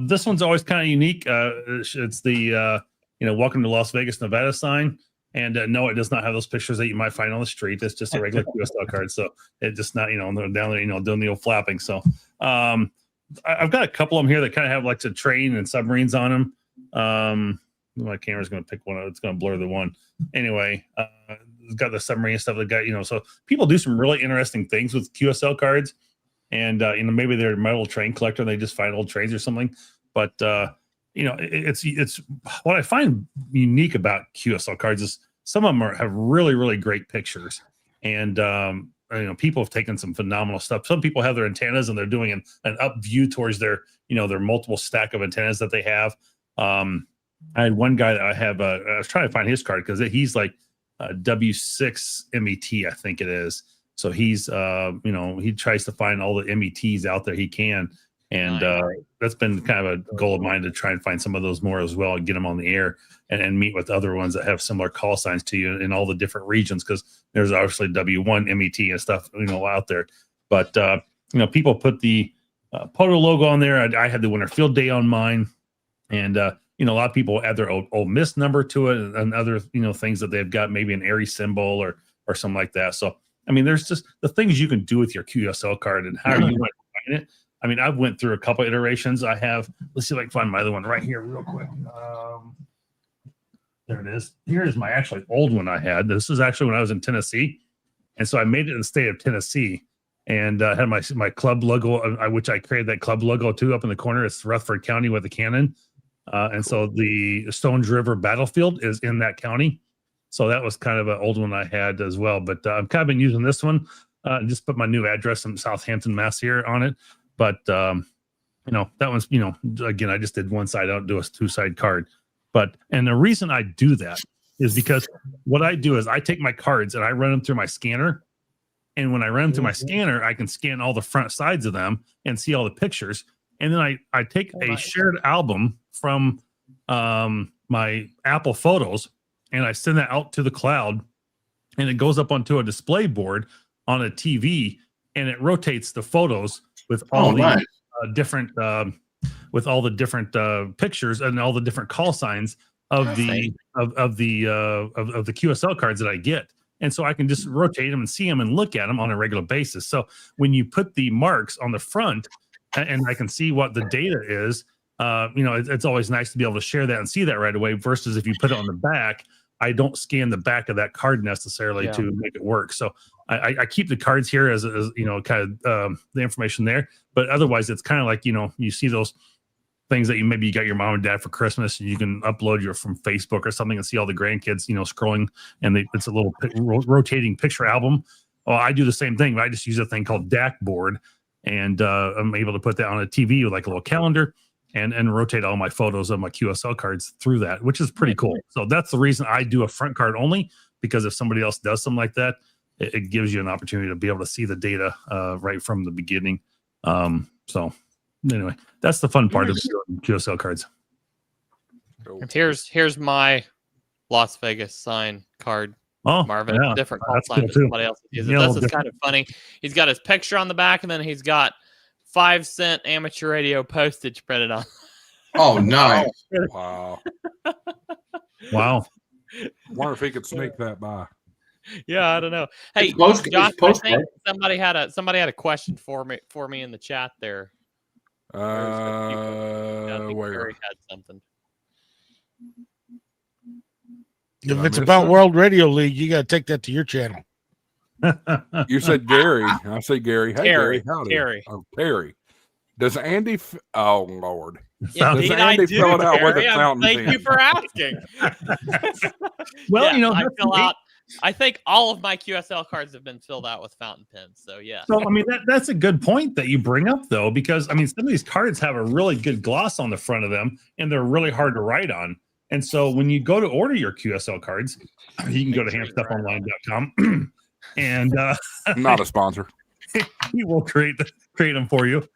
This one's always kind of unique. It's the welcome to Las Vegas, Nevada sign. And no, it does not have those pictures that you might find on the street. It's just a regular QSL card. So it just not, down there, doing the old flapping. So I've got a couple of them here that kind of have like a train and submarines on them. My camera's going to pick one. It's going to blur the one. Anyway, it's got the submarine stuff that got, so people do some really interesting things with QSL cards. And, maybe they're a metal train collector and they just find old trains or something. But, it's what I find unique about QSL cards is some of them have really, really great pictures. And, people have taken some phenomenal stuff. Some people have their antennas and they're doing an up view towards their multiple stack of antennas that they have. I had one guy that I was trying to find his card because he's like W6 MET, I think it is. So he's, he tries to find all the METs out there he can. And Nice. that's been kind of a goal of mine to try and find some of those more as well and get them on the air and meet with other ones that have similar call signs to you in all the different regions, because there's obviously W1, MET, and stuff out there. But people put the Poto logo on there. I had the Winter Field Day on mine, and a lot of people add their Ole Miss number to it and other things that they've got, maybe an Airy symbol or something like that. So I mean, there's just the things you can do with your QSL card and how you want to find it. I mean, I've went through a couple iterations. I have. Let's see if I can find my other one right here real quick. There it is. Here is my actually old one I had. This is actually when I was in Tennessee, and so I made it in the state of Tennessee, and had my club logo, which I created that club logo too up in the corner. It's Rutherford County with a cannon, and so the Stones River battlefield is in that county. So that was kind of an old one I had as well. But I've kind of been using this one. Just put my new address in Southampton, Mass here on it. But, that one's, again, I just did one side. I don't do a two-side card. And the reason I do that is because what I do is I take my cards and I run them through my scanner. And when I run them through my scanner, I can scan all the front sides of them and see all the pictures. And then I take a shared album from my Apple Photos and I send that out to the cloud, and it goes up onto a display board on a TV, and it rotates the photos with all the different pictures and all the different call signs of the QSL cards that I get. And so I can just rotate them and see them and look at them on a regular basis. So when you put the marks on the front and I can see what the data is, it's always nice to be able to share that and see that right away versus if you put it on the back. I don't scan the back of that card necessarily to make it work. So I keep the cards here as kind of the information there. But otherwise, it's kind of like, you see those things that you got your mom and dad for Christmas, and you can upload from Facebook or something and see all the grandkids, scrolling, and it's a little rotating picture album. Well, I do the same thing. I just use a thing called DAC board, and I'm able to put that on a TV with like a little calendar. And rotate all my photos of my QSL cards through that, which is pretty cool. So that's the reason I do a front card only, because if somebody else does something like that, it gives you an opportunity to be able to see the data right from the beginning. So anyway, that's the fun part of QSL cards. Here's my Las Vegas sign card. Oh, Marvin, yeah, different call that's sign. cool too. Somebody else uses it. This is kind of funny. He's got his picture on the back, and then he's got 5-cent amateur radio postage printed on. Oh, nice. Wow. Wow. Wonder if he could sneak that by. Yeah, I don't know. Hey, Josh, I think somebody had a question for me in the chat there. Where? Gary had something. If it's about World Radio League, you got to take that to your channel. You said Gary. I say Gary. Hey, Terry. Gary. Howdy. Terry. Oh, Terry. Does Andy? Oh, Lord. Indeed, Does Andy fill it out with a fountain Thank pen? you for asking. Well, Yeah, I think all of my QSL cards have been filled out with fountain pens. So yeah. So I mean, that's a good point that you bring up, though, because I mean, some of these cards have a really good gloss on the front of them, and they're really hard to write on. And so when you go to order your QSL cards, you can go to hamstuffonline.com and Not a sponsor. he will create them for you.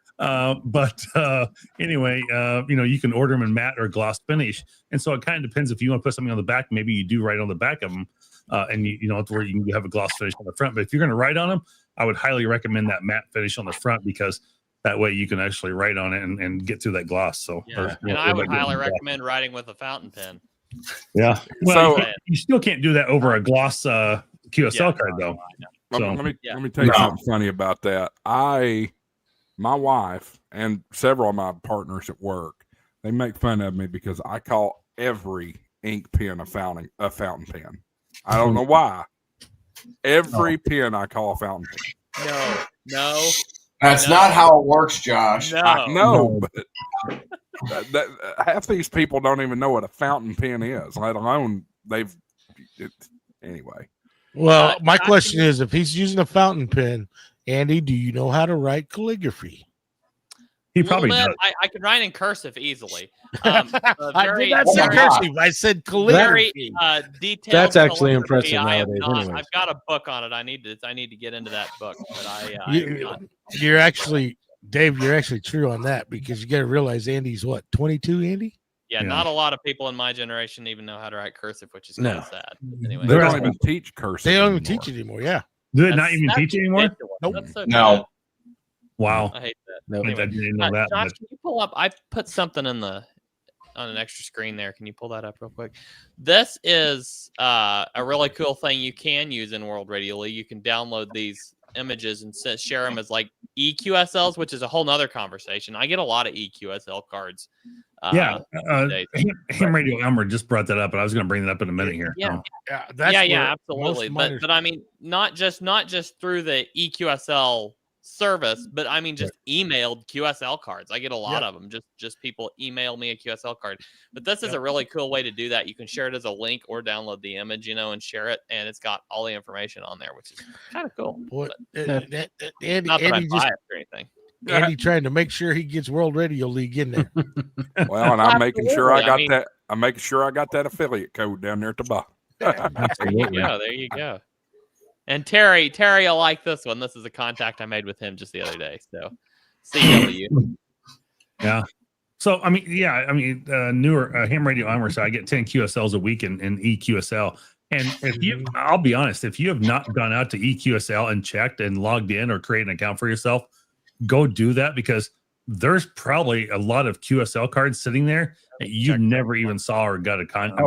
Anyway, you can order them in matte or gloss finish. And so it kind of depends if you want to put something on the back, maybe you do write on the back of them. And it's where you can have a gloss finish on the front. But if you're going to write on them, I would highly recommend that matte finish on the front, because that way you can actually write on it and get through that gloss. So, and I would highly recommend writing with a fountain pen. Yeah. Well, So- you still can't do that over a gloss QSL card, though. So, Let me tell you something funny about that. My wife and several of my partners at work, they make fun of me because I call every ink pen a fountain pen. I don't know why. Every pen I call a fountain pen. No. That's not how it works, Josh. No. But half these people don't even know what a fountain pen is, let alone anyway. Well, my question is, if he's using a fountain pen, Andy, do you know how to write calligraphy? he probably does. I could write in cursive easily. I did not say cursive. I said calligraphy. Very detailed. That's actually calligraphy. impressive I am nowadays not. anyways. I've got a book on it. I need to get into that book, but You're actually Dave, you're actually true on that because you got to realize Andy's what, 22, Andy? Yeah, Yeah. not a lot of people in my generation even know how to write cursive, which is kind No. of sad. But anyway, They They're don't asking- even teach cursive. They don't even anymore. teach it anymore. Yeah. Do they not even that's teach anymore? ridiculous. Nope. That's so No. sad. Wow. I hate that. No. I didn't know that. Josh, but- can you pull up? I put something on an extra screen there. Can you pull that up real quick? This is a really cool thing you can use in World Radio League. You can download these images and share them as like EQSLs, which is a whole nother conversation. I get a lot of EQSL cards. Yeah, today. Ham Radio Elmer just brought that up, and I was going to bring that up in a minute here. Yeah. Yeah. That's yeah, where absolutely. most minor- But I mean, not just through the EQSL service, but I mean just emailed QSL cards. I get a lot of them. Just people email me a QSL card. But this is a really cool way to do that. You can share it as a link or download the image, and share it, and it's got all the information on there, which is kind of cool. Boy, But Andy, not that Andy I'm just biased or anything. Andy trying to make sure he gets World Radio League in there. Well, and I'm making sure I Absolutely. got I mean- that. I'm making sure I got that affiliate code down there at the bottom. Absolutely. There you go. And Terry will like this one. This is a contact I made with him just the other day. So, CW. Yeah. So newer Ham Radio Elmer. So I get 10 QSLs a week in EQSL. And I'll be honest, if you have not gone out to EQSL and checked and logged in or created an account for yourself, go do that because there's probably a lot of QSL cards sitting there that you never even saw or got a contact.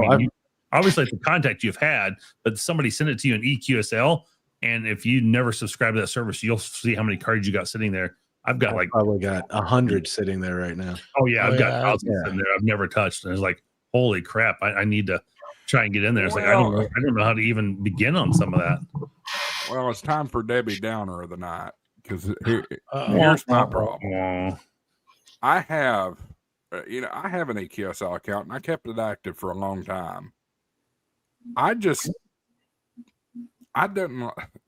Obviously, it's a contact you've had, but somebody sent it to you in EQSL. And if you never subscribe to that service, you'll see how many cards you got sitting there. I've got Probably got 100 sitting there right now. I've got thousands in there I've never touched. And it's like, holy crap, I need to try and get in there. It's like I don't know how to even begin on some of that. Well, it's time for Debbie Downer of the night because here's my problem. I have, I have an EQSL account and I kept it active for a long time. I didn't.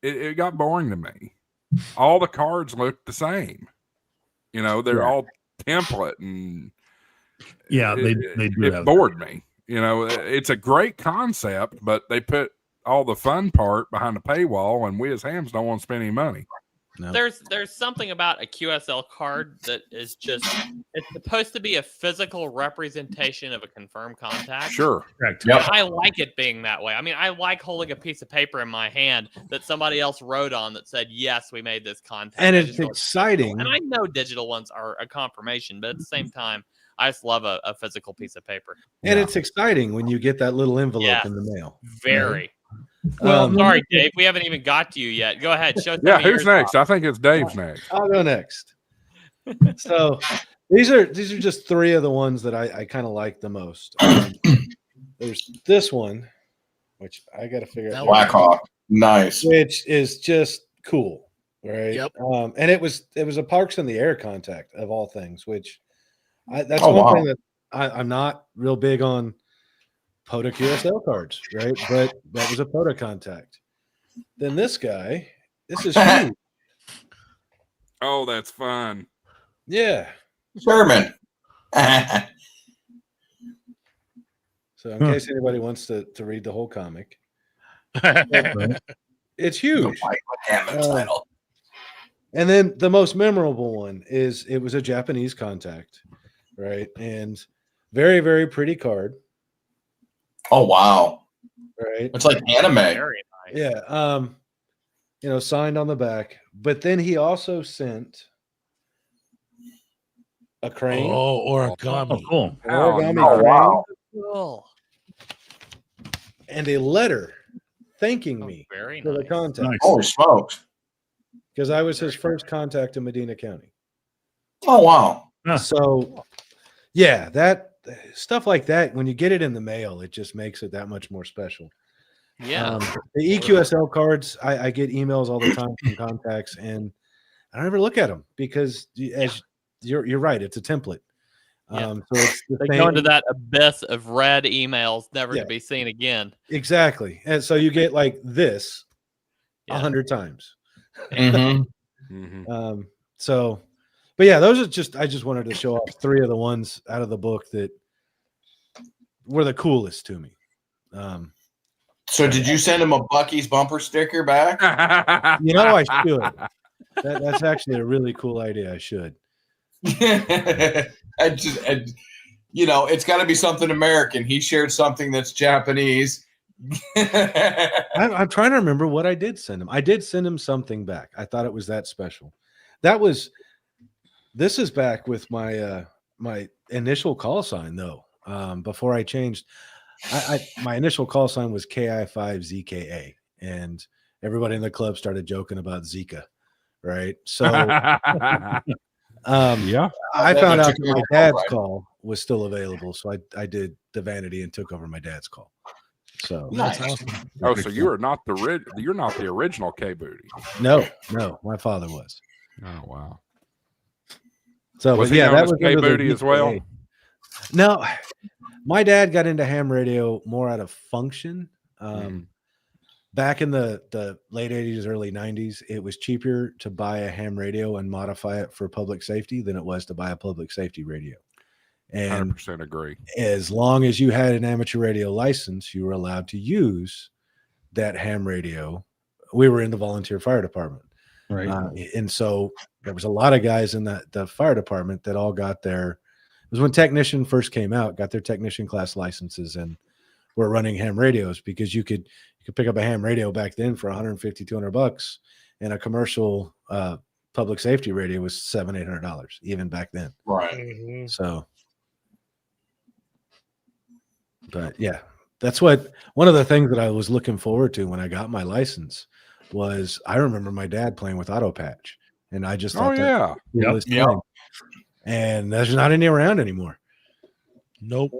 It got boring to me. All the cards look the same. They're all template and they do. It bored me. It's a great concept, but they put all the fun part behind the paywall, and we as hams don't want to spend any money. No. There's something about a QSL card that is just it's supposed to be a physical representation of a confirmed contact. Sure. Correct. Yep. I like it being that way. I mean, I like holding a piece of paper in my hand that somebody else wrote on that said, yes, we made this contact. And I it's just feel exciting. And I know digital ones are a confirmation, but at the same time, I just love a physical piece of paper. And it's exciting when you get that little envelope in the mail. Very. Well, Sorry, Dave. We haven't even got to you yet. Go ahead. Show Yeah, some of who's yours next? off. I think it's Dave's next. I'll go next. So these are just three of the ones that I kind of like the most. There's this one, which I got to figure out. Blackhawk. Nice. Which is just cool, right? Yep. And it was a Parks in the Air contact of all things, which that's Oh, one wow. thing that I'm not real big on POTA QSL cards, right? But that was a POTA contact. Then this guy, this is huge. Oh, that's fun. Yeah. Sherman. So in case anybody wants to read the whole comic, it's No huge. fight with Hammond title. And then the most memorable one is it was a Japanese contact, right? And very, very pretty card, Oh wow. right? It's like anime. Very nice. Yeah. Signed on the back. But then he also sent a crane, origami. Oh, cool. an origami Oh crane, wow. Cool. and a letter thanking me Very for the nice. contact Nice. Holy smokes. because I was his first contact in Medina County. Oh wow. Huh. So, yeah, that stuff like that, when you get it in the mail, it just makes it that much more special. Yeah. The EQSL cards, I get emails all the time from contacts, and I don't ever look at them because, as you're right, it's a template. Yeah. So it's the They go into same- that abyss of red emails never Yeah. to be seen again. Exactly, and so you get like this Yeah. 100 times. Mm-hmm. Mhm. So, but yeah, those are I just wanted to show off three of the ones out of the book that were the coolest to me. So did you send him a Bucky's bumper sticker back? I should. That's actually a really cool idea. I should. It's got to be something American. He shared something that's Japanese. I'm trying to remember what I did send him. I did send him something back. I thought it was that special. This is back with my my initial call sign though. Before I changed, my initial call sign was KI5ZKA, and everybody in the club started joking about Zika, right? So Yeah. I found out that my dad's call was still available, so I did the vanity and took over my dad's call. So Nice. That's awesome. Oh, so you're not the original K Booty. no, my father was. Oh wow. So Was but he yeah, known that as was K under the Booty as well? DKA. No, my dad got into ham radio more out of function. Back in the late 80s, early 90s, it was cheaper to buy a ham radio and modify it for public safety than it was to buy a public safety radio. And 100% agree. as long as you had an amateur radio license, you were allowed to use that ham radio. We were in the volunteer fire department. Right. And so there was a lot of guys in the fire department that all got it was when technician first came out, got their technician class licenses and were running ham radios, because you could pick up a ham radio back then for $150, $200, and a commercial public safety radio was $700-800 even back then. Right. So, but yeah, that's one of the things that I was looking forward to when I got my license was I remember my dad playing with auto patch, and I just thought that was the coolest thing. And there's not any around anymore. Nope.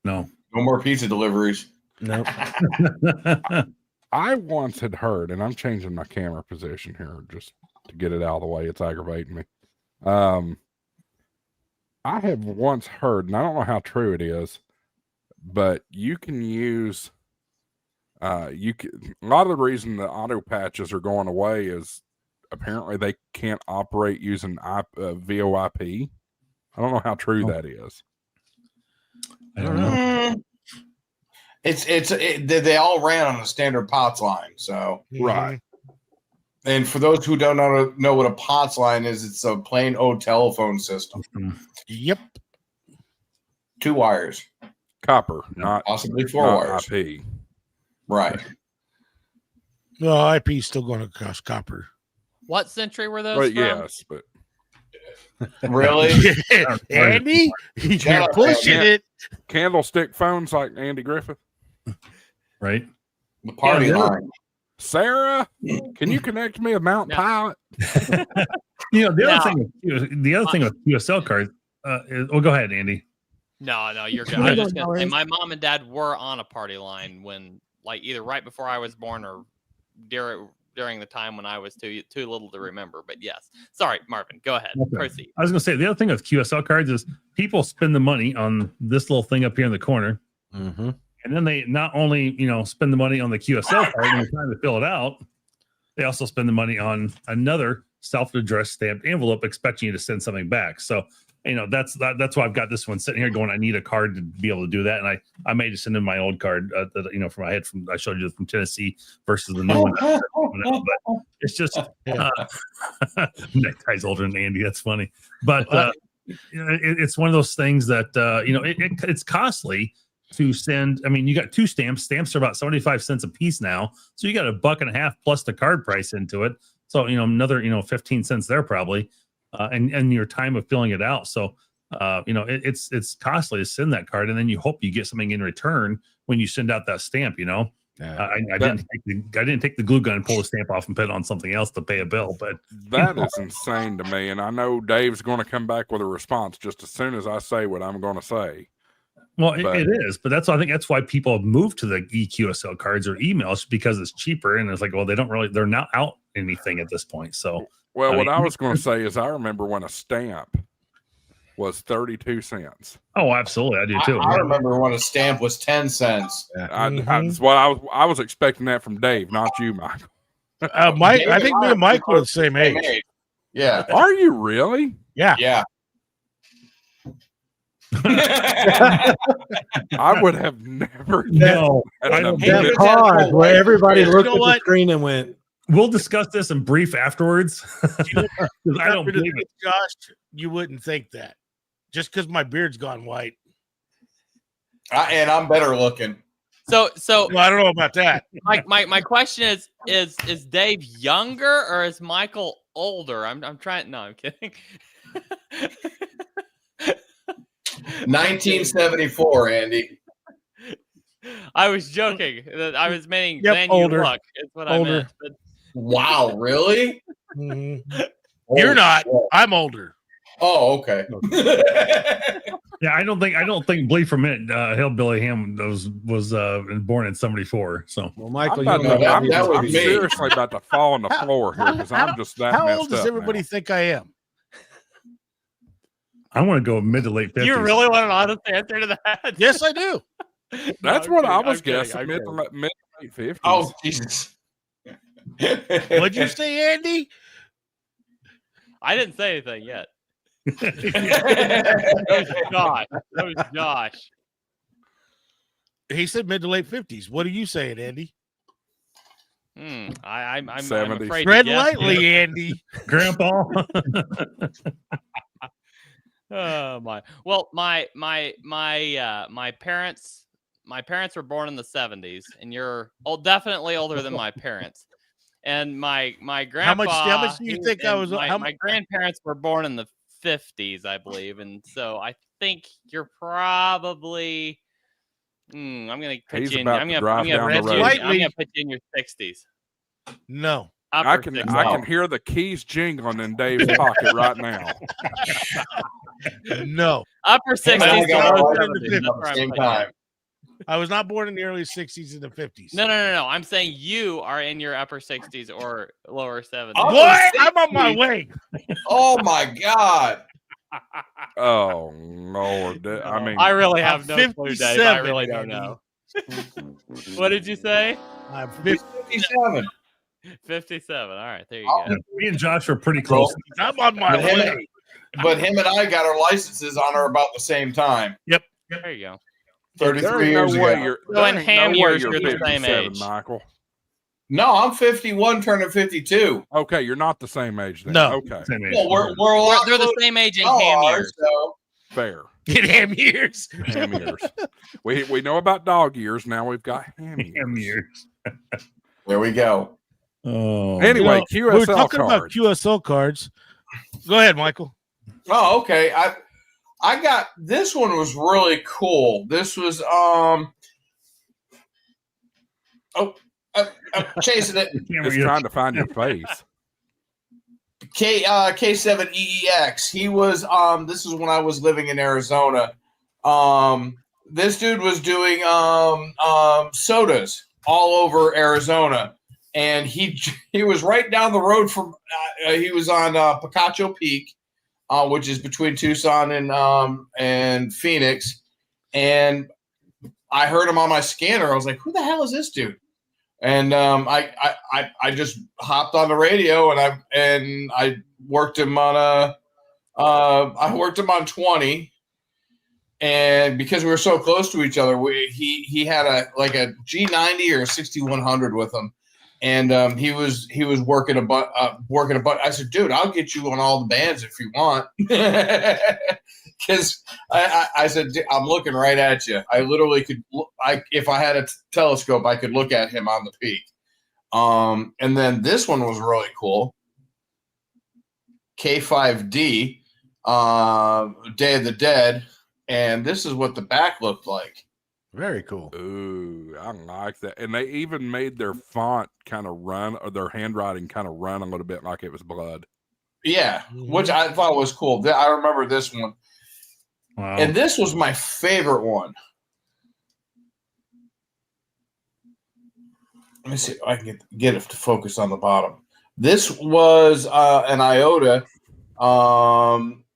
No. No more pizza deliveries. Nope. I once had heard, and I'm changing my camera position here just to get it out of the way. It's aggravating me. I have once heard, and I don't know how true it is, but you can use a lot of the reason the auto patches are going away is apparently they can't operate using VoIP. I don't know how true that is. I don't know. They all ran on a standard POTS line. So Right. And for those who don't know what a POTS line is, it's a plain old telephone system. Yep. 2 wires, Copper, not possibly 4 not wires. IP. Right. No, IP is still going to cost copper. What century were those But from? yes, but Really? Andy, you're Shut up, pushing Andy. it. candlestick phones like Andy Griffith. Right. The party Yeah, line. Sarah, can you connect me a Mount No. Pilot? The other thing with QSL cards. Go ahead, Andy. No, you're good. I was just gonna say my mom and dad were on a party line when, like, either right before I was born or during the time when I was too little to remember. But yes, sorry, Marvin, go ahead. Okay. Proceed. I was going to say the other thing with QSL cards is people spend the money on this little thing up here in the corner, Mm-hmm. and then they not only spend the money on the QSL card and they're trying to fill it out, they also spend the money on another self-addressed stamped envelope expecting you to send something back. So that's why I've got this one sitting here going, I need a card to be able to do that. And I may just send in my old card that I showed you from Tennessee versus the new one. But it's just that guy's older than Andy. That's funny. But it's one of those things that it's costly to send. I mean, you got 2 stamps. Stamps are about 75 cents a piece now. So you got $1.50 plus the card price into it. So another 15 cents there probably. And your time of filling it out. So, it's costly to send that card, and then you hope you get something in return when you send out that stamp. Yeah. I didn't take the glue gun and pull the stamp off and put it on something else to pay a bill. But That is insane to me. And I know Dave's going to come back with a response just as soon as I say what I'm going to say. well, it is. But I think that's why people have moved to the EQSL cards or emails, because it's cheaper, and it's like, well, they're not out anything at this point. So. Well, what I was going to say is I remember when a stamp was 32 cents. Oh, absolutely. I do too. I remember when a stamp was 10 cents. That's what I was expecting that from Dave, not you, Michael. Mike, I think me and Mike were the same age. Yeah. Are you really? Yeah. Yeah. I would have never. No, That's I an don't amazing- That pause where everybody You looked know at the what? screen and went, We'll discuss this in brief afterwards. I don't believe it. Josh, you wouldn't think that. Just because my beard's gone white. And I'm better looking. So Well, I don't know about that. my question is Dave younger or is Michael older? I'm trying. No, I'm kidding. 1974, Andy. I was joking. I was meaning Yep, then older. you look. Is what Older. I meant. But Wow, really? Mhm. You're not. I'm older. Oh, okay. Yeah, I don't think believe for a minute Hillbilly Ham was born in 74. So Well, Michael, I'm, you know that- that that was I'm me. seriously about to fall on the floor here because I'm just that How messed old does up everybody now. think I am? I want to go mid to late 50s. you really want an honest answer to that? Yes, I do. That's No, what I'm I kidding, was I'm kidding, guessing. I'm Mid kidding. to late 50s. Oh, Jesus. What'd you say, Andy? I didn't say anything yet. That was Josh. That was Josh. He said mid to late 50s. What are you saying, Andy? I'm 70s. afraid to Tread guess. lightly, Andy. Grandpa. Oh my. Well, my parents were born in the 70s, and you're definitely older than my parents. And my grandpa. How much do you think I was? My grandparents were born in the 50s, I believe, and so I think you're probably. I'm gonna put He's you in. about I'm to gonna, drive I'm gonna down the put you- road. I'm gonna put you in your 60s. No. I Upper can 60s. I can hear the keys jingling in Dave's pocket right now. No. Upper 60s. I to got low our 70s. licenses at That's the where I'm same putting you. time. I was not born in the early 60s and the 50s. No. I'm saying you are in your upper 60s or lower 70s. Oh, Boy, I'm on my 60s? way. Oh, my God. Oh Lord! I mean, I really have I'm no clue, Dave. I 57, really don't Andy. know. What did you say? I'm He's 50. 57. 57. All right, there you Oh. go. Me and Josh are pretty close. I'm on my way. But him and I got our licenses on her about the same time. There you go. 33 there ain't years no way ago. you're. So there in ain't ham no way years, you're you're the same 57, age. Michael. No, I'm 51, turning 52. Okay, you're not the same age then. No. Okay, Same age. Well, we're a lot They're the closer same age in than ham y'all are, years. so- fair. In ham years. Ham years. We know about dog years. Now we've got ham years. Damn years. There we go. Oh, Anyway, You know, we were QSL talking about cards. QSL cards. Go ahead, Michael. Oh, okay. I got this one was really cool. This was I'm chasing it. Just trying to find your face. K7EEX. He was this is when I was living in Arizona. This dude was doing sodas all over Arizona, and he was right down the road from he was on Picacho Peak, which is between Tucson and Phoenix, and I heard him on my scanner. I was like, who the hell is this dude? And I just hopped on the radio and I worked him on I worked him on 20, and because we were so close to each other, he had a G90 or a 6100 with him, and he was working a butt. I said, dude, I'll get you on all the bands if you want. Because I said, I'm looking right at you. I literally could, if I had a telescope, I could look at him on the peak. And then this one was really cool. K5D, Day of the Dead, and this is what the back looked like. Very cool. Ooh, I like that. And they even made their font kind of run, or their handwriting kind of run a little bit like it was blood. Yeah, which I thought was cool. I remember this one. wow. And this was my favorite one. Let me see if I can get it to focus on the bottom. This was an iota, Rakonga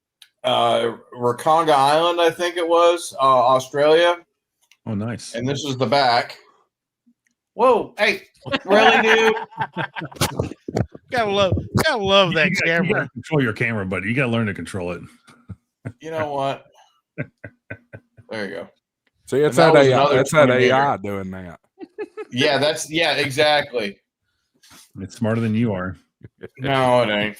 Island, I think it was, Australia. Oh, nice. And this was the back. Whoa, hey, really, dude? Gotta love that You camera. gotta control your camera, buddy. You got to learn to control it. You know what? There you go. See, it's And that that was AI. another That's that 20 AI doing that. Yeah, exactly. It's smarter than you are. No, it ain't.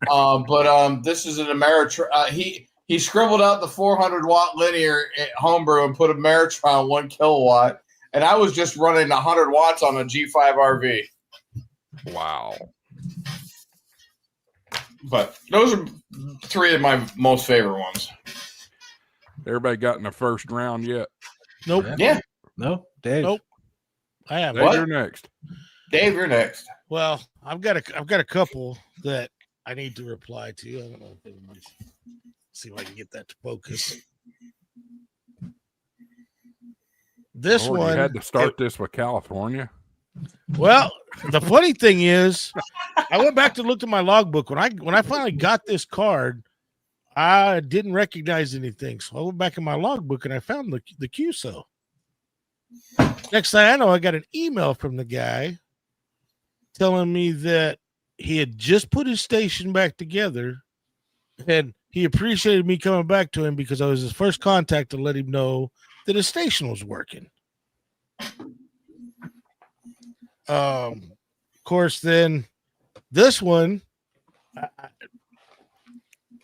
But this is an Ameritron. He scribbled out the 400 watt linear homebrew and put Ameritron 1 kilowatt, and I was just running 100 watts on a G5 RV. Wow. But those are 3 of my most favorite ones. Everybody got in the first round yet? Nope. Yeah. No, Dave. Nope. I have. Dave, you're next. Dave, you're next. Well, I've got a couple that I need to reply to. I don't know if anybody's, see if I can get that to focus. This Lord, one you had to start this with California. Well, the funny thing is, I went back to look at my logbook when I finally got this card. I didn't recognize anything, so I went back in my logbook and I found the QSL. Next thing I know, I got an email from the guy telling me that he had just put his station back together, and he appreciated me coming back to him because I was his first contact to let him know that his station was working. Of course, then this one,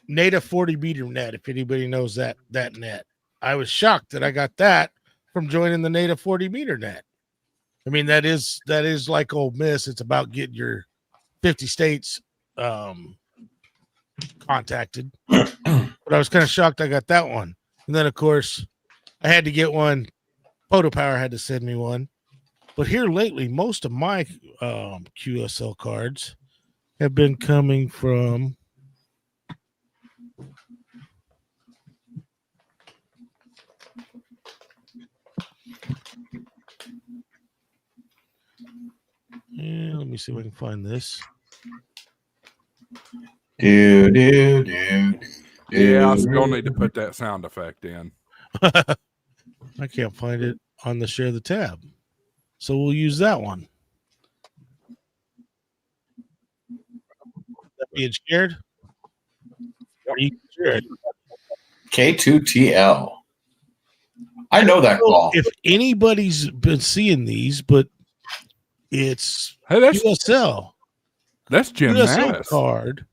native 40 meter net. If anybody knows that net, I was shocked that I got that from joining the native 40 meter net. I mean, that is like Ole Miss. It's about getting your 50 states contacted. But I was kind of shocked I got that one. And then, of course, I had to get one. Photo Power had to send me one. But here lately, most of my QSL cards have been coming from let me see if I can find this. Yeah, I still need to put that sound effect in. I can't find it on the share the tab. So we'll use that one. That being shared? Are you shared? K2TL. I know that call. If anybody's been seeing these, but it's Hey, that's QSL. Jim QSL Mattis. card.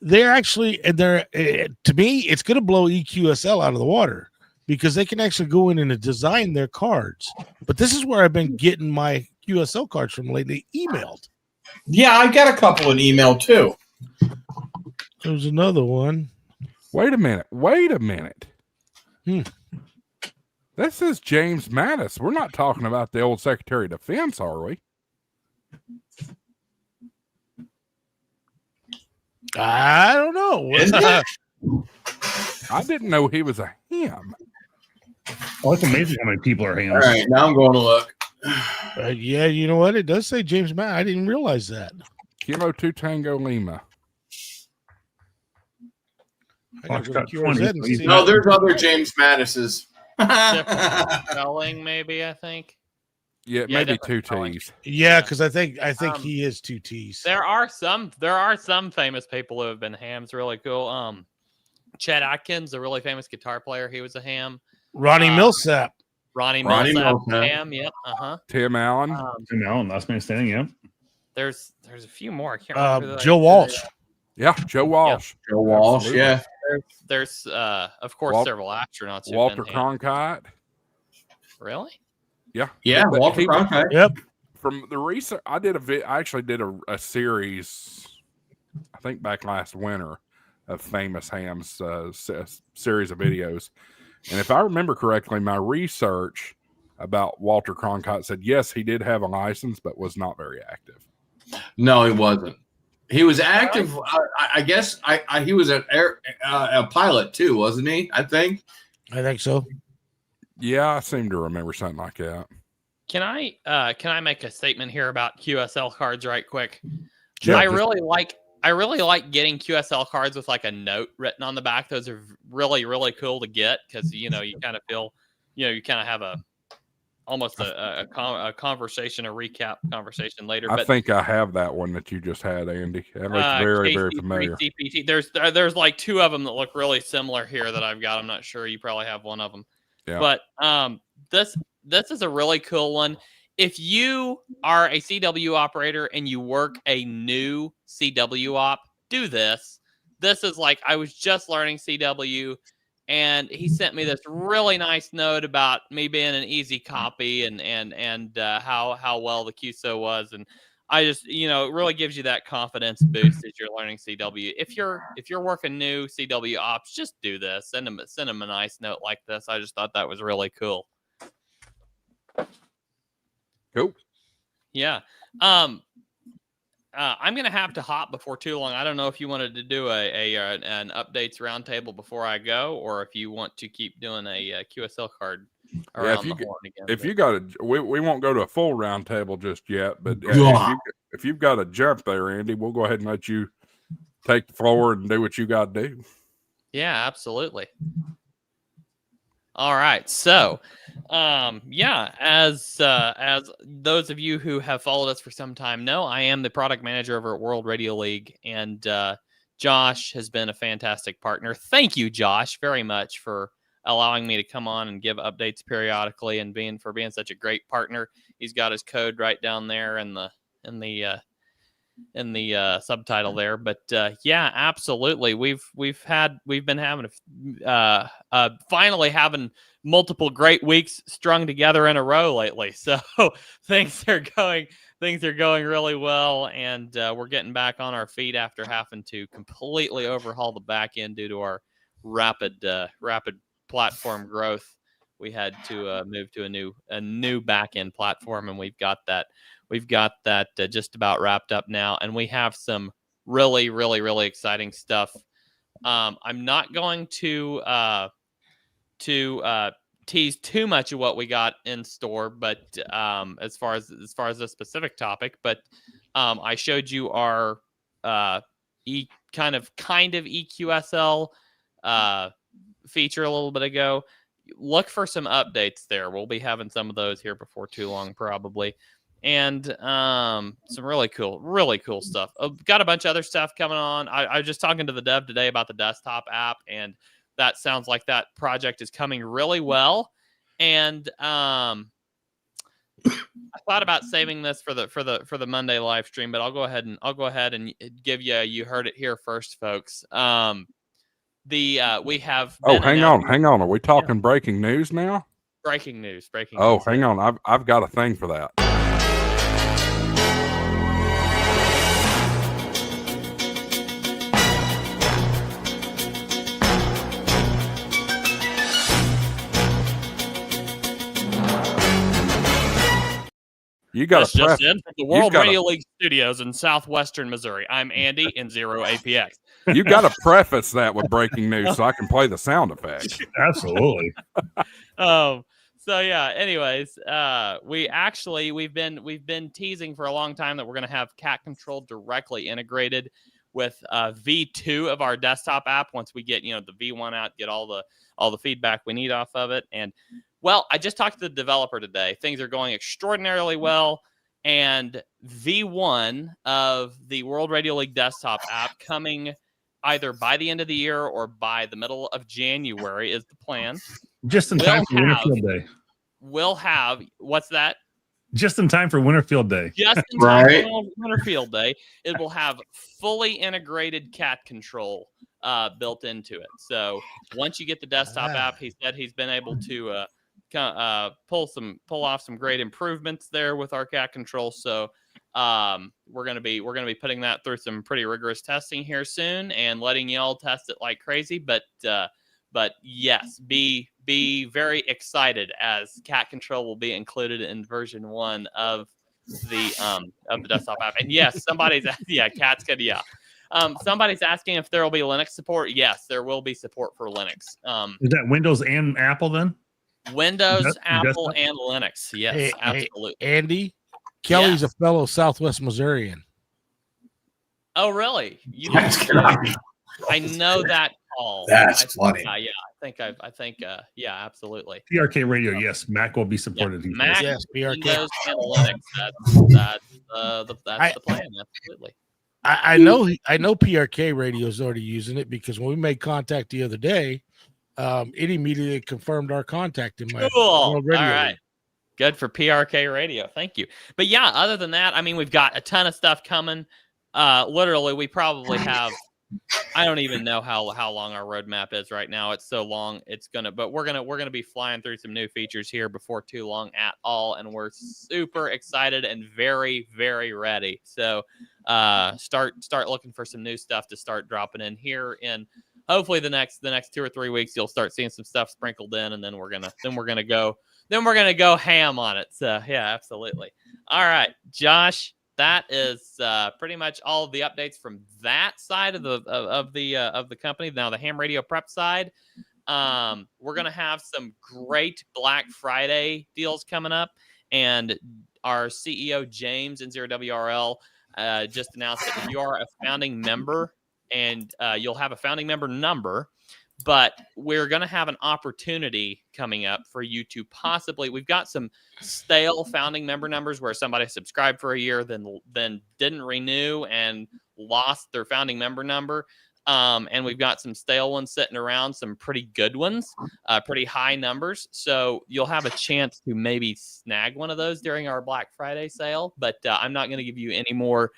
They're actually, and they're to me, it's going to blow EQSL out of the water because they can actually go in and design their cards. But this is where I've been getting my QSL cards from lately, emailed. Yeah, I got a couple in email too. There's another one. Wait a minute. This is James Mattis. We're not talking about the old Secretary of Defense, are we? I don't know. I didn't know he was a ham. Well, it's amazing how many people are hams. All right, now I'm going to look. Yeah, you know what? It does say James Matt. I didn't realize that. Kilo 2 Tango Lima. I gotta go Foxtrot to QRZ and 20. see. No, there's other James Mattises. Different spelling, maybe. I think Yeah, Yeah, maybe different 2 spelling. T's. Yeah, because I think he is 2 T's. there are some famous people who have been hams. Really cool. Chet Atkins, a really famous guitar player, he was a ham. Ronnie Millsap. Ronnie Ronnie Millsap, Millsap. ham. Yep. Tim Allen. Tim Allen, last man standing. Yeah. There's a few more. I can't remember. who Joe Walsh. Yeah, Joe Walsh. Joe Walsh, Absolutely. yeah. There's of course several astronauts. who've Walter been ham. Cronkite. Really? Yeah. Yeah, But Walter he- Cronkite. Yep. From the research, I actually did a series, I think back last winter, of famous hams, series of videos. And if I remember correctly, my research about Walter Cronkite said, yes, he did have a license, but was not very active. No, he wasn't. He was active. I guess he was a pilot too, wasn't he? I think. I think so. Yeah, I seem to remember something like that. Can I make a statement here about QSL cards right quick? Sure, I just- really like getting QSL cards with like a note written on the back. Those are really, really cool to get because you kind of feel, you kind of have almost a conversation, a recap conversation later. I But think I have that one that you just had, Andy. It looks very, very KC3 familiar. CPT. There's like 2 of them that look really similar here that I've got. I'm not sure. You probably have one of them. Yeah. But this is a really cool one. if you are a CW operator and you work a new CW op, do this. This is like, I was just learning CW, and he sent me this really nice note about me being an easy copy and how well the QSO was. And I just, it really gives you that confidence boost as you're learning CW. If you're working new CW ops, just do this. Send them a nice note like this. I just thought that was really cool. Cool. Yeah. I'm gonna have to hop before too long. I don't know if you wanted to do an updates roundtable before I go, or if you want to keep doing a QSL card around the horn again. If you got we won't go to a full roundtable just yet, but if you've got a jump there, Andy, we'll go ahead and let you take the floor and do what you got to do. Yeah, absolutely. All right. So, as those of you who have followed us for some time know, I am the product manager over at World Radio League, and Josh has been a fantastic partner. Thank you, Josh, very much for allowing me to come on and give updates periodically, and being such a great partner. He's got his code right down there in the subtitle there. But yeah, absolutely, we've been having finally having multiple great weeks strung together in a row lately, so things are going really well, and we're getting back on our feet after having to completely overhaul the back end due to our rapid platform growth. We had to move to a new back end platform, and we've got that just about wrapped up now, and we have some really, really, really exciting stuff. I'm not going to tease too much of what we got in store, but as far as this specific topic, but I showed you our kind of EQSL feature a little bit ago. Look for some updates there. We'll be having some of those here before too long, probably. And some really cool stuff. I've got a bunch of other stuff coming on. I was just talking to the dev today about the desktop app, and that sounds like that project is coming really well. And I thought about saving this for the Monday live stream, but I'll go ahead and give you heard it here first, folks. We have hang on. Are we talking breaking news now? Breaking news. Oh, hang on. I've got a thing for that. You got to just in from the World Radio League studios in southwestern Missouri. I'm Andy in Zero APX. You got to preface that with breaking news so I can play the sound effects. Absolutely. So yeah. Anyways, we've been teasing for a long time that we're going to have cat control directly integrated with V2 of our desktop app. Once we get the V1 out, get all the feedback we need off of it. And well, I just talked to the developer today. Things are going extraordinarily well, and V1 of the World Radio League desktop app coming either by the end of the year or by the middle of January is the plan. Just in time for Winterfield Day. We'll have, what's that? Just in time for Winterfield Day. Just in time for Winterfield Day. It will have fully integrated cat control built into it. So once you get the desktop app, he said he's been able to pull off some great improvements there with our cat control. So we're gonna be putting that through some pretty rigorous testing here soon and letting y'all test it like crazy. But yes, be very excited, as cat control will be included in version 1 of the desktop app. And yes, somebody's asking if there will be Linux support. Yes, there will be support for Linux. Is that Windows and Apple then? Windows, Apple, and Linux. Yes, absolutely. Hey, Andy, Kelly's a fellow Southwest Missourian. Oh, really? I know that call. That's funny. I think, absolutely. PRK Radio, yes. Mac will be supported. Yeah, Mac, yes, PRK. Windows, and Linux. That's the plan. Absolutely. I know PRK Radio is already using it, because when we made contact the other day, it immediately confirmed our contact in my cool. World Radio. All right. Good for PRK radio. Thank you. But yeah, other than that, I mean, we've got a ton of stuff coming. Literally, we probably have. I don't even know how long our roadmap is right now. It's so long. But we're gonna be flying through some new features here before too long at all, and we're super excited and very, very ready. So, start looking for some new stuff to start dropping in here in hopefully the next 2 or 3 weeks. You'll start seeing some stuff sprinkled in, and then we're gonna go ham on it. So yeah, absolutely. All right, Josh. That is pretty much all of the updates from that side of the company. Now the ham radio prep side, we're gonna have some great Black Friday deals coming up, and our CEO James N0WRL just announced that if you are a founding member, and you'll have a founding member number. But we're going to have an opportunity coming up for you to possibly. We've got some stale founding member numbers where somebody subscribed for a year, then didn't renew and lost their founding member number. And we've got some stale ones sitting around, some pretty good ones, pretty high numbers. So you'll have a chance to maybe snag one of those during our Black Friday sale. But I'm not going to give you any more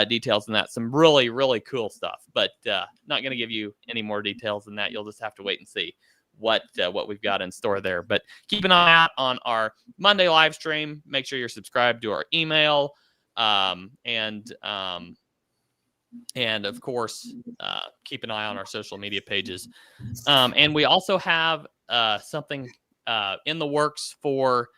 details than that. Some really, really cool stuff, but not going to give you any more details than that. You'll just have to wait and see what we've got in store there. But keep an eye out on our Monday live stream. Make sure you're subscribed to our email, and of course, keep an eye on our social media pages. And we also have something in the works for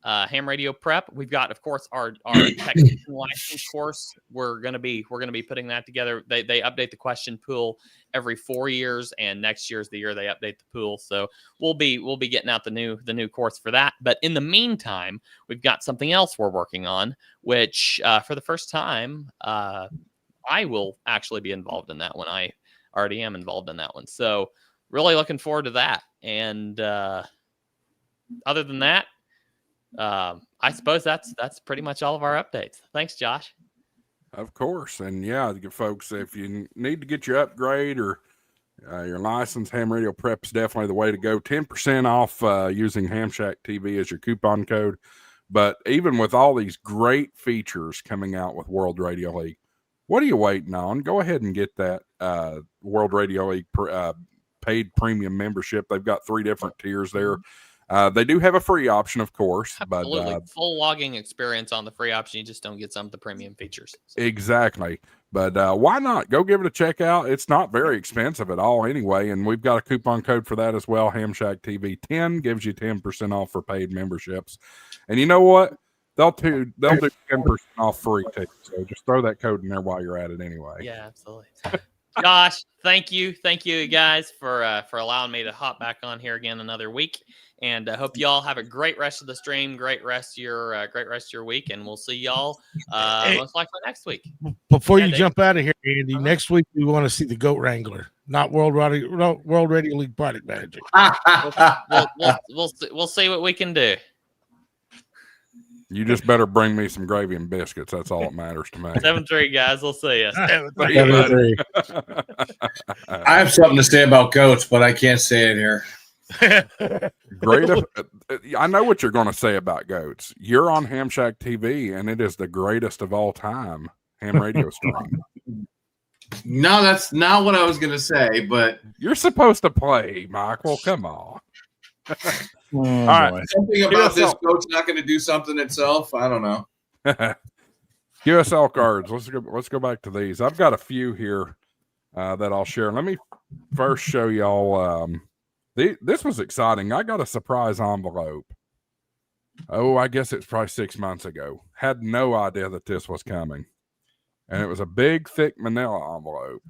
ham radio prep. We've got, of course, our technician license course. We're gonna be putting that together. They update the question pool every 4 years, and next year's the year they update the pool. So we'll be getting out the new course for that. But in the meantime, we've got something else we're working on, which for the first time, I will actually be involved in that one. I already am involved in that one. So really looking forward to that. And other than that, I suppose that's pretty much all of our updates. Thanks, Josh. Of course. And yeah, folks, if you need to get your upgrade or your license, Ham Radio Prep is definitely the way to go. 10% off using HamShackTV as your coupon code. But even with all these great features coming out with World Radio League, what are you waiting on? Go ahead and get that World Radio League paid premium membership. They've got 3 different tiers there. They do have a free option, of course. Absolutely. But full logging experience on the free option. You just don't get some of the premium features. So. Exactly. But why not? Go give it a check out. It's not very expensive at all anyway. And we've got a coupon code for that as well. HamShackTV 10 gives you 10% off for paid memberships. And you know what? They'll do 10% off free too. So just throw that code in there while you're at it anyway. Yeah, absolutely. Josh, thank you guys for allowing me to hop back on here again another week. And I hope you all have a great rest of the stream, great rest of your week, and we'll see y'all most likely next week. Before you jump out of here, Andy, next week we want to see the Goat Wrangler, not World Radio League product manager. We'll see what we can do. You just better bring me some gravy and biscuits. That's all that matters to me. 7-3, guys. We'll see you. 7-3. I have something to say about goats, but I can't say it here. Great. I know what you're going to say about goats. You're on HamShackTV, and it is the greatest of all time ham radio stream. No, that's not what I was going to say, but you're supposed to play, Michael. Come on. All right. Something about this goat's not going to do something itself. I don't know. QSL cards. Let's go back to these. I've got a few here that I'll share. Let me first show y'all. This was exciting. I got a surprise envelope. Oh, I guess it's probably 6 months ago. Had no idea that this was coming. And it was a big, thick manila envelope.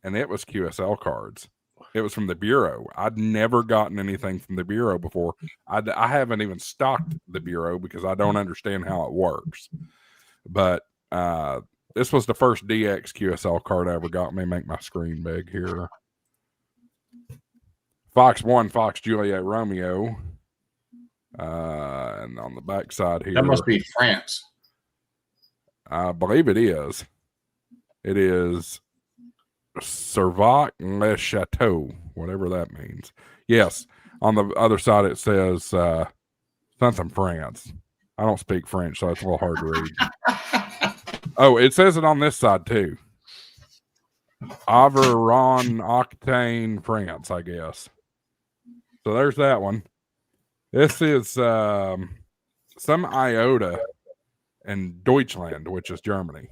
And it was QSL cards. It was from the Bureau. I'd never gotten anything from the Bureau before. I haven't even stocked the Bureau because I don't understand how it works. But this was the first DX QSL card I ever got. Let me make my screen big here. Fox 1, Fox Juliet Romeo. And on the back side here. That must be France. I believe it is. It is Servac Le Chateau, whatever that means. Yes. On the other side, it says something France. I don't speak French, so it's a little hard to read. Oh, it says it on this side too. Aveyron Octane, France, I guess. So there's that one. This is some iota in Deutschland, which is Germany.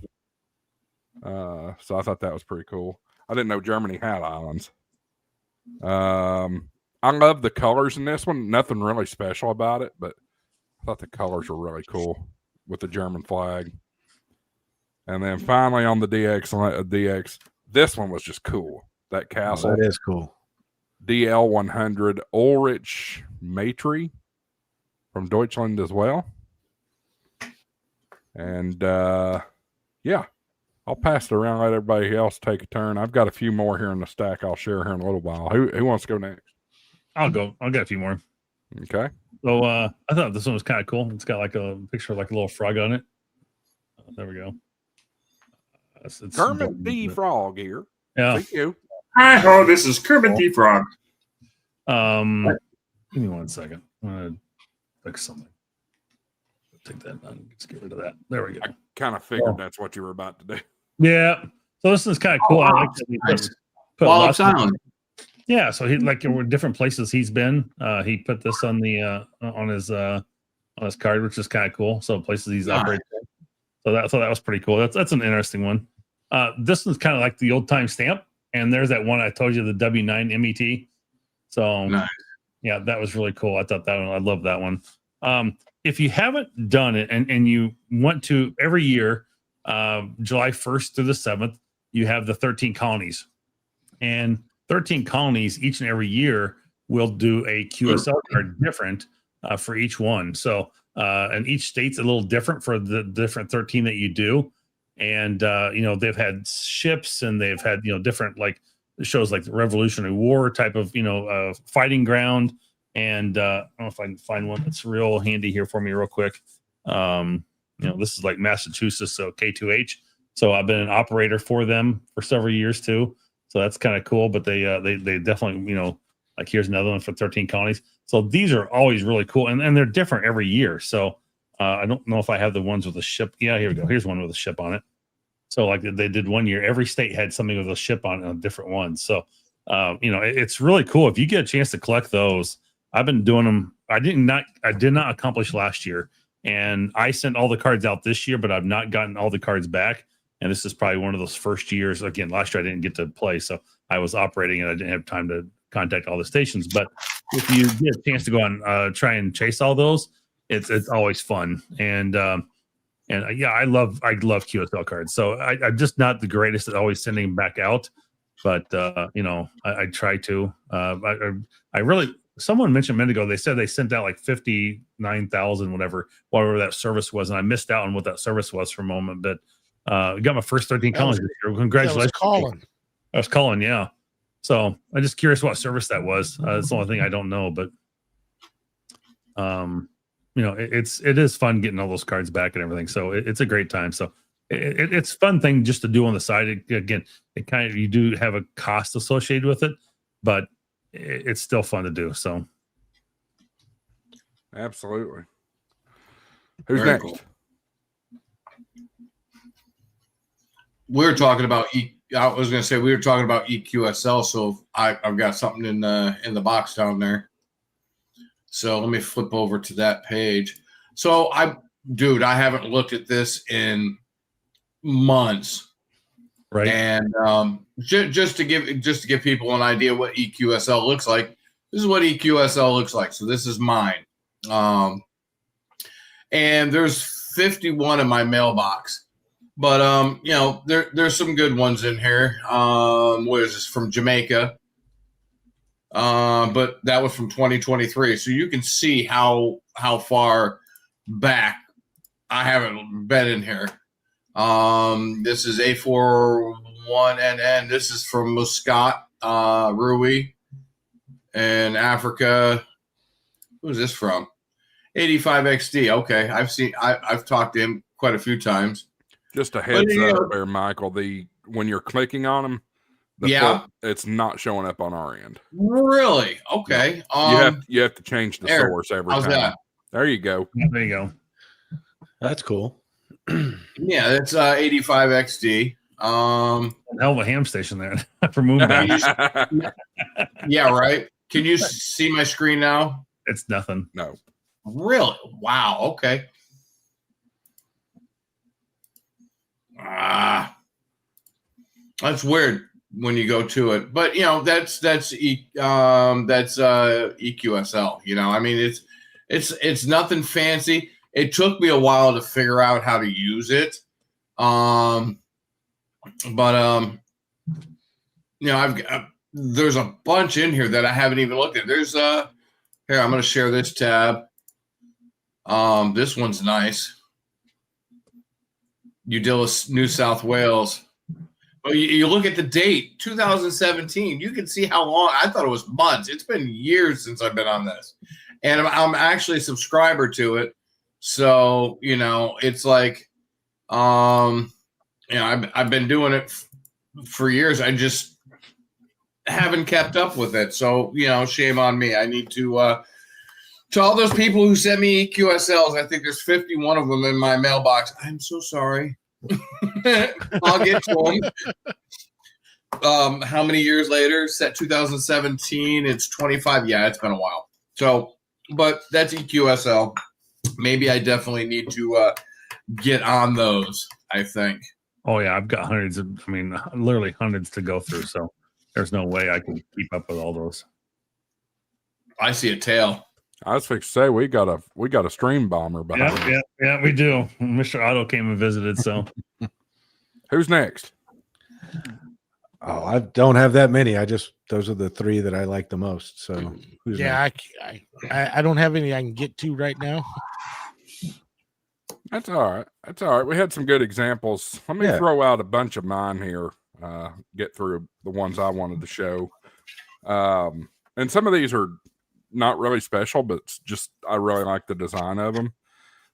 So I thought that was pretty cool. I didn't know Germany had islands. I love the colors in this one. Nothing really special about it, but I thought the colors were really cool with the German flag. And then finally on the DX, this one was just cool. That castle. That is cool. DL100 Ulrich Matry from Deutschland as well. And yeah, I'll pass it around, let everybody else take a turn. I've got a few more here in the stack I'll share here in a little while. Who wants to go next? I'll go. I'll get a few more. Okay. So I thought this one was kind of cool. It's got like a picture of like a little frog on it. There we go. It's Kermit the Frog here. Yeah. Thank you. Hi ho, this is Kermit the Frog. Give me 1 second. I'm gonna fix something. Take that down. Let's get rid of that. There we go. I kind of figured that's what you were about to do. Yeah. So this is kind of cool. I like that he Nice. put Wall of lots of- sound. Yeah, so he like there were different places he's been. He put this on the on his card, which is kind of cool. So places he's Nice. operated. So that was pretty cool. That's an interesting one. This one's kind of like the old time stamp, and there's that one I told you, the W9 MET. So Nice. yeah, that was really cool. I thought that one, I love that one. If you haven't done it and you want to, every year, July 1st through the 7th, you have the 13 colonies, and 13 colonies each and every year will do a QSL card different for each one. So, and each state's a little different for the different 13 that you do. And, they've had ships and they've had, different like shows like the Revolutionary War type of, fighting ground. And I don't know if I can find one that's real handy here for me real quick. This is like Massachusetts, so K2H. So I've been an operator for them for several years too. So that's kind of cool, but they definitely, like here's another one for 13 colonies. So these are always really cool, and they're different every year. So I don't know if I have the ones with a ship. Yeah, here we go. Here's one with a ship on it. So like they did one year, every state had something with a ship on it on different ones. So it's really cool. If you get a chance to collect those, I've been doing them. I did not accomplish last year, and I sent all the cards out this year, but I've not gotten all the cards back. And this is probably one of those first years. Again, last year I didn't get to play, so I was operating and I didn't have time to contact all the stations. But if you get a chance to go on, try and chase all those, it's always fun. And yeah, I love QSL cards. So I'm just not the greatest at always sending them back out, but I try to. I really. Someone mentioned a minute ago, they said they sent out like 59,000, whatever that service was, and I missed out on what that service was for a moment, but. I got my first 13 colonies this year. Congratulations. I was calling, yeah. So I'm just curious what service that was. That's the only thing I don't know, but it is fun getting all those cards back and everything. So it's a great time. So it's a fun thing just to do on the side. Again, you do have a cost associated with it, but it's still fun to do. So absolutely. Who's Very next? cool. We were talking about I was going to say we were talking about EQSL, so I've got something in the box down there. So let me flip over to that page. So I haven't looked at this in months, right? And just to give people an idea what EQSL looks like, this is what EQSL looks like. So this is mine, and there's 51 in my mailbox. But there's some good ones in here. What is this, from Jamaica? But that was from 2023. So you can see how far back I haven't been in here. This is A41NN. This is from Muscat, Rui in Africa. Who's this from? 85XD. Okay, I've talked to him quite a few times. Just a heads up there, Michael. When you're clicking on them, it's not showing up on our end. Really? Okay. You have to change the source every time. How's that? There you go. There you go. That's cool. Yeah, that's 85 XD. Hell of a ham station there for Moonbag. Yeah, right. Can you see my screen now? It's nothing. No. Really? Wow. Okay. That's weird when you go to it, but you know that's EQSL. You know, I mean it's nothing fancy. It took me a while to figure out how to use it, but you know there's a bunch in here that I haven't even looked at. There's here I'm going to share this tab. This one's nice. Udilis, New South Wales. But you look at the date, 2017. You can see how long. I thought it was months. It's been years since I've been on this, and I'm actually a subscriber to it. So you know, it's like, you know, I've been doing it for years. I just haven't kept up with it. So you know, shame on me. I need to all those people who sent me QSLs. I think there's 51 of them in my mailbox. I'm so sorry. I'll get to them. How many years later? Set 2017. It's 25. Yeah, it's been a while. So, but that's EQSL. Maybe I definitely need to get on those. I think. Oh yeah, I've got hundreds of. I mean, literally hundreds to go through. So there's no way I can keep up with all those. I see a tail. I was fixed to say we got a stream bomber behind us. Yeah, we do. Mr. Otto came and visited. So, who's next? Oh, I don't have that many. Those are the three that I like the most. So, yeah, I don't have any I can get to right now. That's all right. That's all right. We had some good examples. Let me throw out a bunch of mine here. Get through the ones I wanted to show. And some of these are not really special, but it's just I really like the design of them.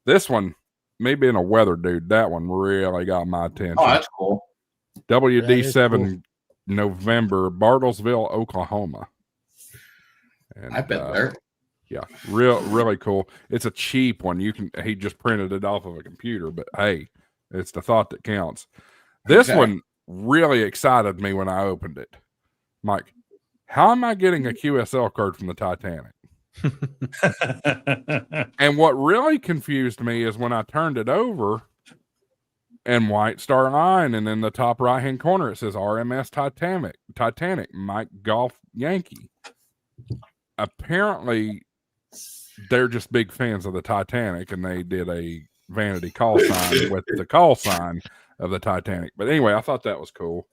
This one, me being a weather dude, that one really got my attention. Oh, that's cool. WD7 cool. November, Bartlesville, Oklahoma. And, I've been there. Yeah, really cool. It's a cheap one. He just printed it off of a computer, but hey, it's the thought that counts. This one really excited me when I opened it. Mike, how am I getting a QSL card from the Titanic? And what really confused me is when I turned it over and White Star Line, and in the top right hand corner it says RMS Titanic, Mike Golf Yankee. Apparently they're just big fans of the Titanic, and they did a vanity call sign with the call sign of the Titanic. But anyway, I thought that was cool.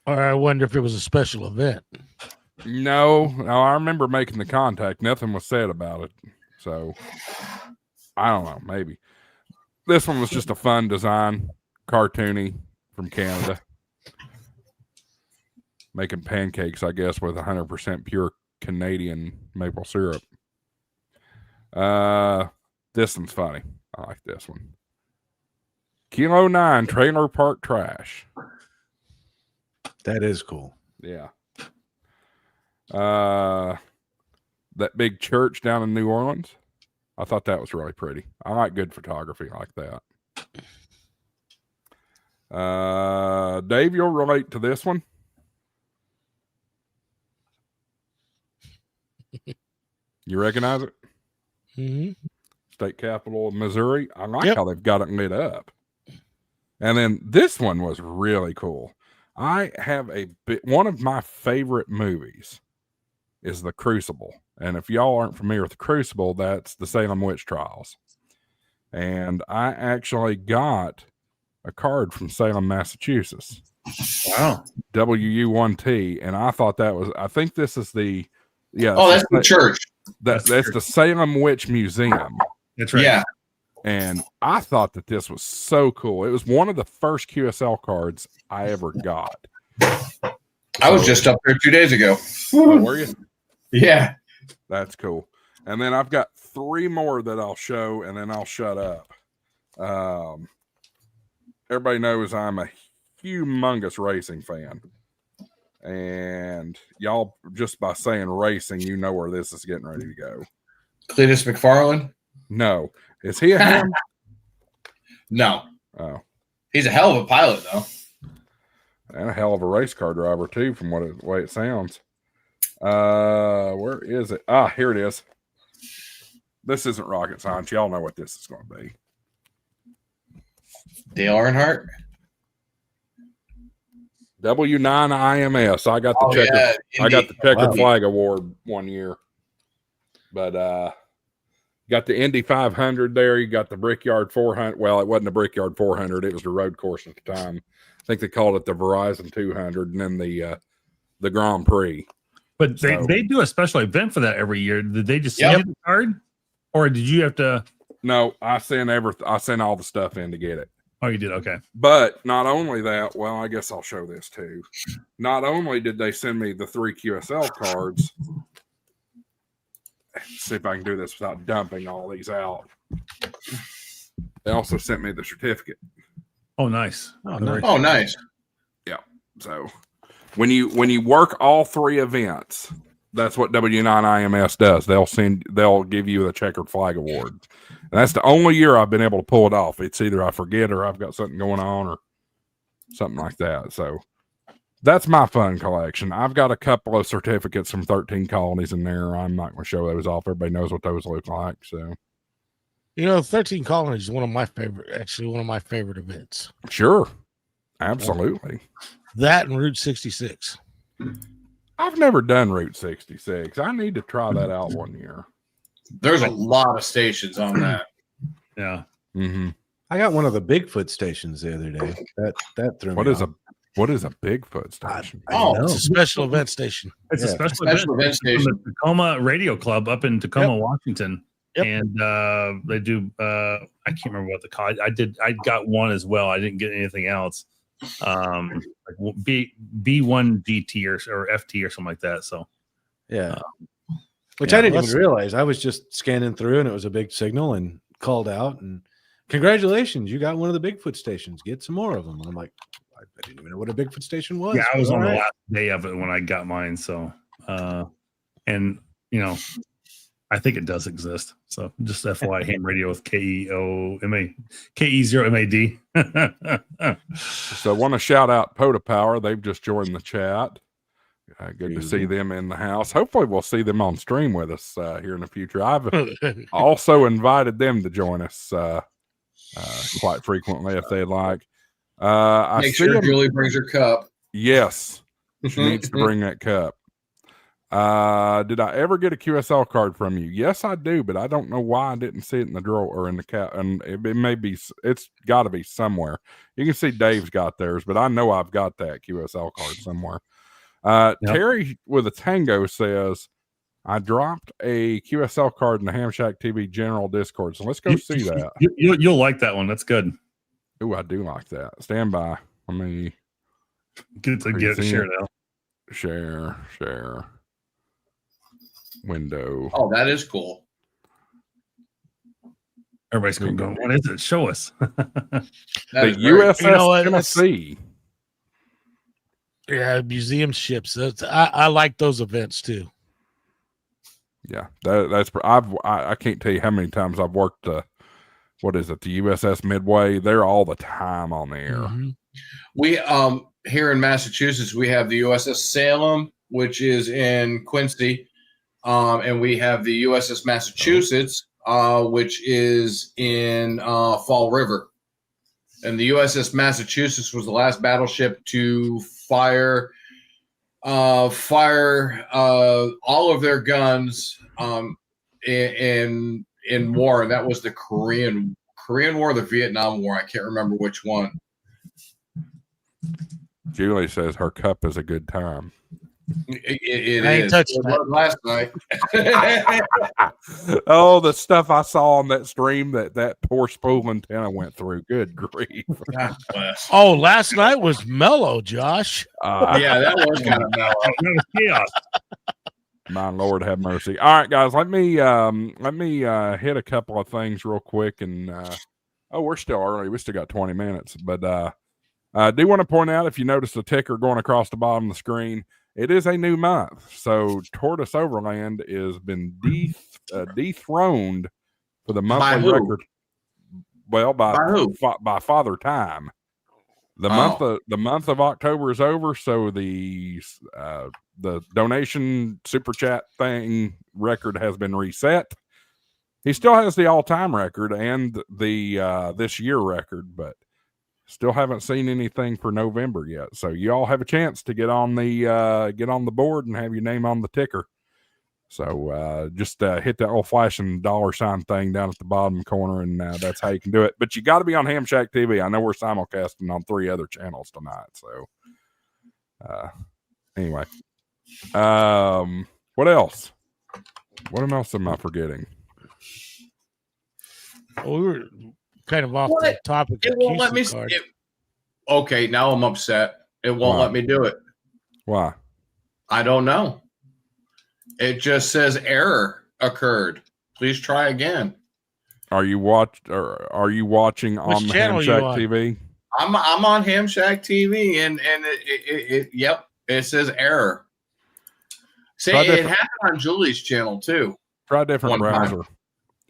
Or I wonder if it was a special event. No, I remember making the contact. Nothing was said about it. So I don't know, maybe. This one was just a fun design, cartoony from Canada. Making pancakes, I guess, with 100% pure Canadian maple syrup. This one's funny. I like this one. Kilo 9 trailer park trash. That is cool. Yeah. That big church down in New Orleans. I thought that was really pretty. I like good photography like that. Dave, you'll relate to this one. You recognize it? Mm-hmm. State capital of Missouri. I like how they've got it lit up. And then this one was really cool. I have one of my favorite movies is The Crucible. And if y'all aren't familiar with The Crucible, that's the Salem Witch Trials. And I actually got a card from Salem, Massachusetts. Wow. WU1T. And I thought I think this is the, that's the church. That's the Salem Witch Museum. That's right. Yeah. And I thought that this was so cool. It was one of the first QSL cards I ever got. I was just up there 2 days ago. Oh, were you? Yeah. That's cool. And then I've got 3 more that I'll show, and then I'll shut up. Everybody knows I'm a humongous racing fan. And y'all, just by saying racing, you know where this is getting ready to go. Cletus McFarland? No. Is he a ham? No. Oh. He's a hell of a pilot, though. And a hell of a race car driver, too, from the way it sounds. Where is it? Ah, here it is. This isn't rocket science. Y'all know what this is going to be. Dale Earnhardt? W9 IMS. I got the checkered flag award one year. But got the Indy 500 there. You got the Brickyard 400. Well, it wasn't the Brickyard 400. It was the road course at the time. I think they called it the Verizon 200 and then the Grand Prix. But they do a special event for that every year. Did they just send you the card? Or did you have to? No, I sent all the stuff in to get it. Oh, you did? Okay. But not only that, well, I guess I'll show this too. Not only did they send me the 3 QSL cards, see if I can do this without dumping all these out. They also sent me the certificate. Oh, nice. Oh, nice. Oh, nice. Yeah. So when you work all 3 events, that's what W9 IMS does. They'll give you the checkered flag award. And that's the only year I've been able to pull it off. It's either I forget or I've got something going on or something like that. So that's my fun collection. I've got a couple of certificates from 13 colonies in there. I'm not going to show those off. Everybody knows what those look like. So, 13 colonies is one of my favorite events. Sure. Absolutely. That and Route 66. I've never done Route 66. I need to try that out one year. There's a lot of stations on that. Yeah. Mm-hmm. I got one of the Bigfoot stations the other day. That threw me off. What is a Bigfoot station? It's a special event station. It's a special event station. From the Tacoma Radio Club up in Tacoma, Washington. Yep. And they do I can't remember what the call. I got one as well. I didn't get anything else. Like B1 GT or FT or something like that. So yeah. Which I didn't even realize. I was just scanning through and it was a big signal and called out and congratulations, you got one of the Bigfoot stations. Get some more of them. And I'm like, I didn't even know what a Bigfoot station was. Yeah, I was on the last day of it when I got mine. So and I think it does exist. So just FYI, ham radio with KE0MAD. So I want to shout out Pota Power. They've just joined the chat. Good to see them in the house. Hopefully we'll see them on stream with us here in the future. I've also invited them to join us quite frequently if they'd like. Make sure Julie brings her cup. Yes, she needs to bring that cup. Did I ever get a QSL card from you? Yes, I do, but I don't know why I didn't see it in the drawer or in the cat. And it's got to be somewhere. You can see Dave's got theirs, but I know I've got that QSL card somewhere. Terry with a Tango says, I dropped a QSL card in the HamShackTV general Discord. So let's go see that. You'll like that one. That's good. Oh, I do like that. Stand by. Let me get it shared out. Share. Window. Oh, that is cool. Everybody's going, what is it? Show us. The USS Tennessee. Yeah, museum ships. I like those events too. Yeah, I can't tell you how many times I've worked. What is it? The USS Midway. They're all the time on the air. Mm-hmm. We here in Massachusetts, we have the USS Salem, which is in Quincy, and we have the USS Massachusetts, which is in Fall River. And the USS Massachusetts was the last battleship to fire all of their guns in war, and that was the Korean War, the Vietnam War. I can't remember which one. Julie says her cup is a good time. It is. Touched it last night. Oh, the stuff I saw on that stream that poor spool antenna went through. Good grief. Oh, last night was mellow, Josh. Yeah, that was kind of mellow. Chaos. My Lord have mercy. All right, guys, let me hit a couple of things real quick. And we're still early. We still got 20 minutes. But I do want to point out, if you notice the ticker going across the bottom of the screen, it is a new month. So Tortoise Overland has been dethroned for the By monthly who? record. Well, by who? by Father Time. The month of October is over, so the donation super chat thing record has been reset. He still has the all-time record and the this year record, but still haven't seen anything for November yet. So you all have a chance to get on the board and have your name on the ticker. So just hit that old flashing $ thing down at the bottom corner, and that's how you can do it. But you got to be on HamShackTV. I know we're simulcasting on 3 other channels tonight. So anyway, what else? What else am I forgetting? Well, we were kind of off What? the topic. It of won't let me. QC cards. Okay, now I'm upset. It won't Why? let me do it. Why? I don't know. It just says error occurred. Please try again. Are you watching on the channel are you on? HamShackTV? I'm on HamShackTV, and yep, it says error. See, Try it different- happened on Julie's channel too. Try a different One time. browser.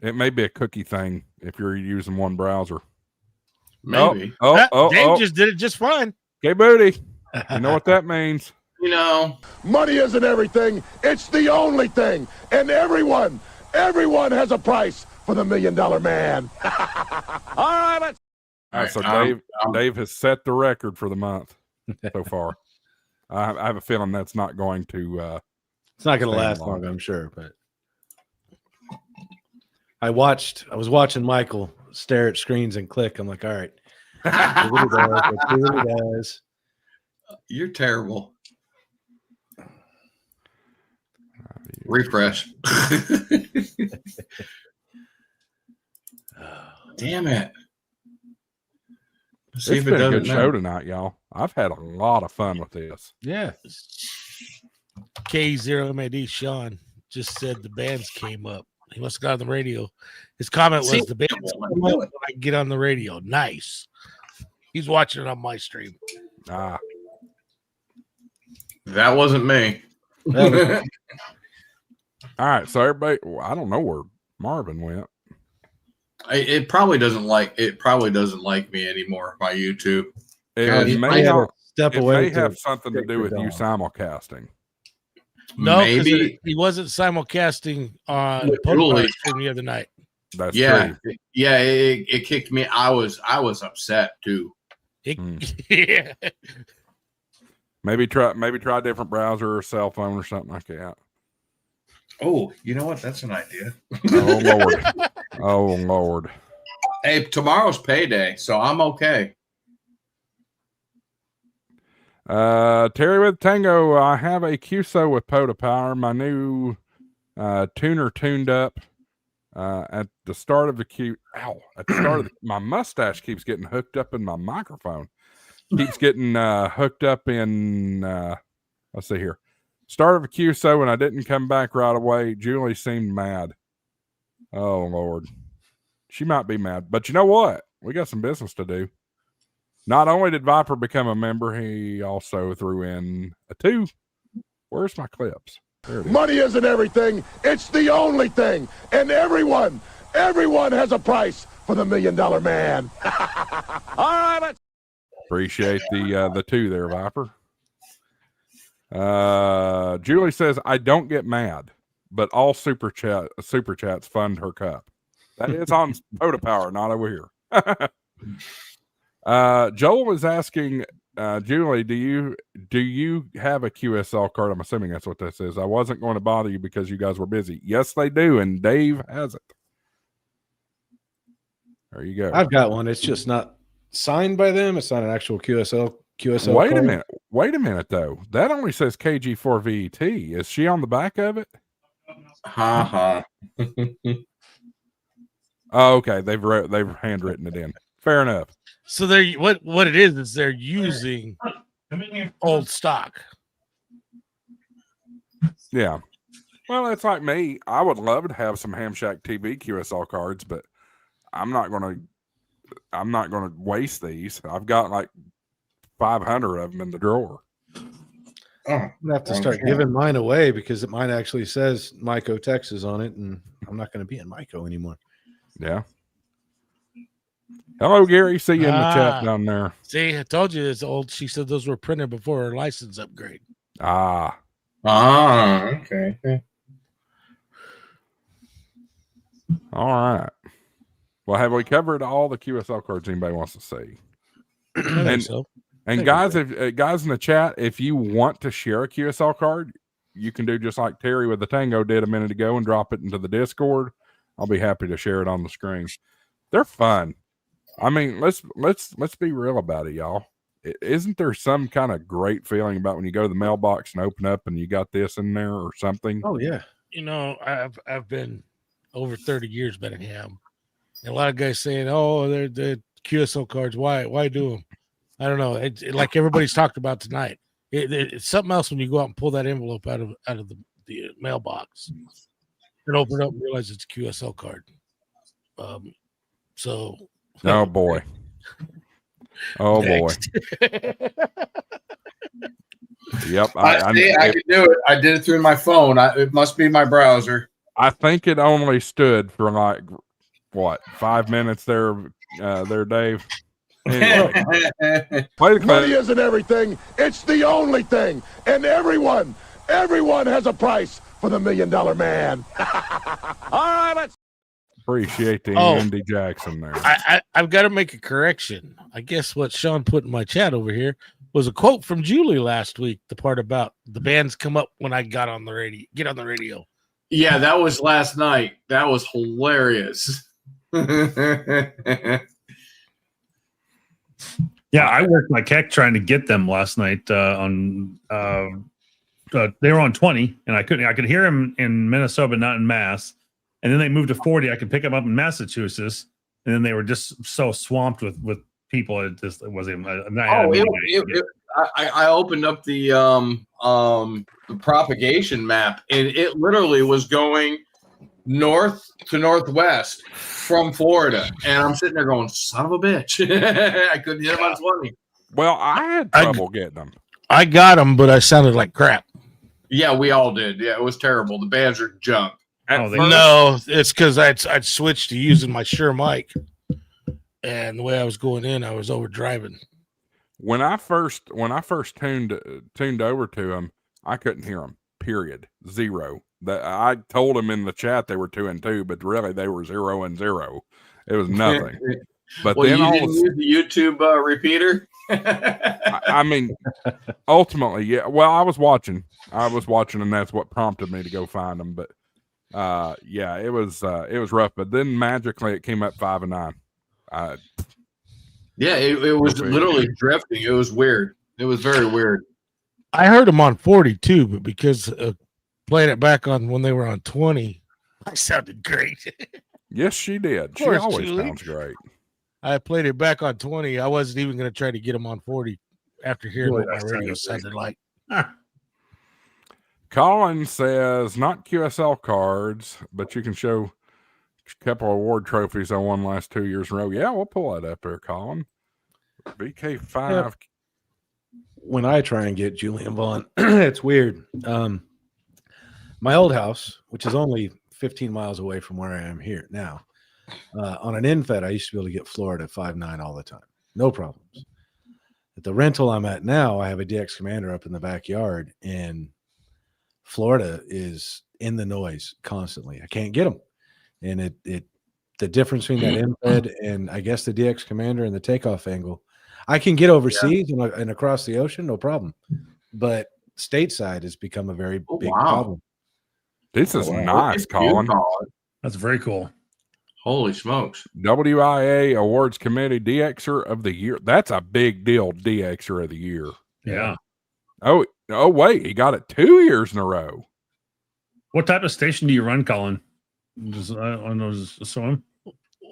It may be a cookie thing if you're using one browser. Maybe. Dave just did it just fine. Okay, booty. You know what that means. You know, Money isn't everything. It's the only thing. And everyone has a price for the $1 Million Man. All right, let's. All right, so I'm- Dave has set the record for the month so far. I have a feeling that's not going to. It's not going to Staying last long. long, I'm sure. But I was watching Michael stare at screens and click. I'm like, all right, let's see what he does. You're terrible. Refresh. Damn it. Let's see It's if it been a does good it show now. tonight, y'all. I've had a lot of fun with this. Yeah. K0MAD Sean just said the bands came up. He must have got on the radio. His comment See, was the bands it won't come let me up do it. when I get on the radio. Nice. He's watching it on my stream. That wasn't me. All right, so everybody, I don't know where Marvin went. It probably doesn't like me anymore. My YouTube. It He may might not. Step It away. may to have something to take do your with you dog. simulcasting. No, because Maybe. he wasn't simulcasting on With Pokemon Julie. stream the other night. That's Yeah, true. yeah. It kicked me. I was upset too. Yeah. Maybe try a different browser or cell phone or something like that. Oh, you know what? That's an idea. Oh Lord. Oh Lord. Hey, tomorrow's payday, so I'm okay. Terry with Tango, I have a QSO with Pota Power. My new tuner tuned up at the start of the my mustache keeps getting hooked up in my microphone. Keeps getting hooked up in let's see here. Start of a QSO and I didn't come back right away. Julie seemed mad. Oh Lord. She might be mad. But you know what? We got some business to do. Not only did Viper become a member, he also threw in a 2. Where's my clips? There it is. Money isn't everything. It's the only thing. And everyone has a price for the $1 Million Man. All right, let's. Appreciate the 2 there, Viper. Julie says, I don't get mad, but all super chats fund her cup. That is on Pota Power, not over here. Joel was asking Julie, do you have a QSL card? I'm assuming that's what this is. I wasn't going to bother you because you guys were busy. Yes, they do, and Dave has it. There you go. I've got one. It's just not signed by them. It's not an actual QSL. Wait a card. minute. Wait a minute, though. That only says KG4VET. Is she on the back of it? Ha ha. Oh, okay. They've handwritten it in. Fair enough. So they're what it is they're using old stock. Yeah. Well, it's like me. I would love to have some HamShackTV QSL cards, but I'm not gonna waste these. I've got like 500 of them in the drawer. Oh, I'm gonna have to start giving mine away because mine actually says Myco Texas on it, and I'm not going to be in Myco anymore. Yeah. Hello, Gary. See you in the Ah. chat down there. See, I told you it's old. She said those were printed before her license upgrade. Ah. Okay. All right. Well, have we covered all the QSL cards anybody wants to see? I think And- so. And guys, if guys in the chat, if you want to share a QSL card, you can do just like Terry with the Tango did a minute ago and drop it into the Discord. I'll be happy to share it on the screen. They're fun. I mean, let's be real about it, y'all. Isn't there some kind of great feeling about when you go to the mailbox and open up and you got this in there or something? Oh yeah. You know, I've been over 30 years been in ham. And a lot of guys saying, "Oh, they're QSL cards. Why do them?" I don't know. Like everybody's talked about tonight. It's something else when you go out and pull that envelope out of the mailbox and open it up and realize it's a QSL card. So. Oh boy. Oh boy. Yep. I can do it. I did it through my phone. It must be my browser. I think it only stood for like what 5 minutes there, Dave. Anyway, play the clip. Money isn't everything. It's the only thing. And everyone has a price for the $1 million man. All right, let's. Appreciate the Oh. Andy Jackson there. I've got to make a correction. I guess what Sean put in my chat over here was a quote from Julie last week. The part about the bands come up when I got on the radio. Get on the radio. Yeah, that was last night. That was hilarious. Yeah, I worked like heck trying to get them last night on they were on 20 and I could hear them in Minnesota, but not in Mass. And then they moved to 40. I could pick them up in Massachusetts. And then they were just so swamped with people. It wasn't. I opened up the propagation map and it literally was going north to northwest from Florida. And I'm sitting there going, son of a bitch. I couldn't hit them on 20. Well, I had trouble getting them. I got them, but I sounded like crap. Yeah, we all did. Yeah, it was terrible. The bands are junk. No, it's because I'd switched to using my Shure mic, and the way I was going in, I was overdriving. When I first tuned over to them, I couldn't hear them. Period. Zero. That I told them in the chat they were 2 and 2, but really they were 0 and 0. It was nothing. But well, then you all didn't use the YouTube repeater. I mean, ultimately, yeah. Well, I was watching, and that's what prompted me to go find them. But yeah, it was rough. But then magically, it came up 5 and 9. Yeah, it was literally drifting. It was weird. It was very weird. I heard them on 42, but because playing it back on when they were on 20, I sounded great. Yes, she did. She course, always Julie. sounds great. I played it back on 20. I wasn't even going to try to get them on 40 after hearing what my radio sounded like. Colin says, not QSL cards, but you can show a couple of award trophies I won last 2 years in a row. Yeah, we'll pull that up there, Colin. VK5. Yep. When I try and get Julian Vaughn, it's weird. My old house, which is only 15 miles away from where I am here now, on an infed, I used to be able to get Florida 5.9 all the time. No problems. At the rental I'm at now, I have a DX Commander up in the backyard, and Florida is in the noise constantly. I can't get them. And the difference between that infed and I guess the DX Commander and the takeoff angle, I can get overseas and across the ocean, no problem. But stateside has become a very big problem. This is nice, Colin. That's very cool. Holy smokes. WIA Awards Committee DXer of the Year. That's a big deal, DXer of the Year. Yeah. Oh, wait. He got it 2 years in a row. What type of station do you run, Colin? On those swim?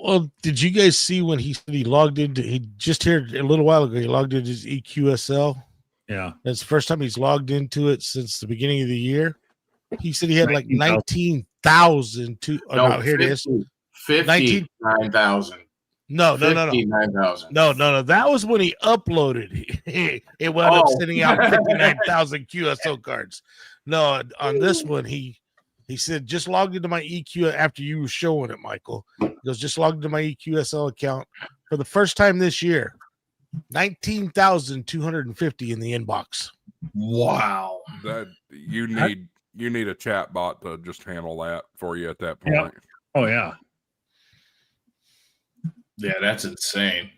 Well, did you guys see when he said he logged into, he just here a little while ago, he logged into his EQSL? Yeah. That's the first time he's logged into it since the beginning of the year. He said he had like 19,000 to, here it is. 59,000. No. 59,000. No. That was when he uploaded. It wound up sending out 59,000 QSO cards. No, on this one, he He said, just logged into my EQ after you were showing it, Michael. He goes, just logged into my QSL account for the first time this year. 19,250 in the inbox. Wow. That you need a chat bot to just handle that for you at that point. Yeah. Oh yeah. Yeah, that's insane.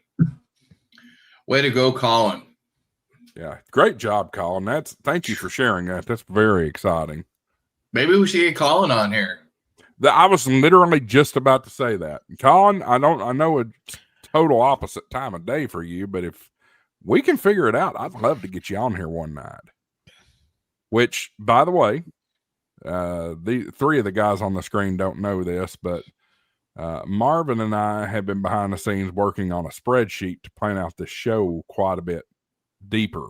Way to go, Colin. Yeah, great job, Colin. Thank you for sharing that. That's very exciting. Maybe we should get Colin on here. I was literally just about to say that, Colin. I know a total opposite time of day for you, but if we can figure it out, I'd love to get you on here one night. Which, by the way, the three of the guys on the screen don't know this, but Marvin and I have been behind the scenes working on a spreadsheet to plan out the show quite a bit deeper.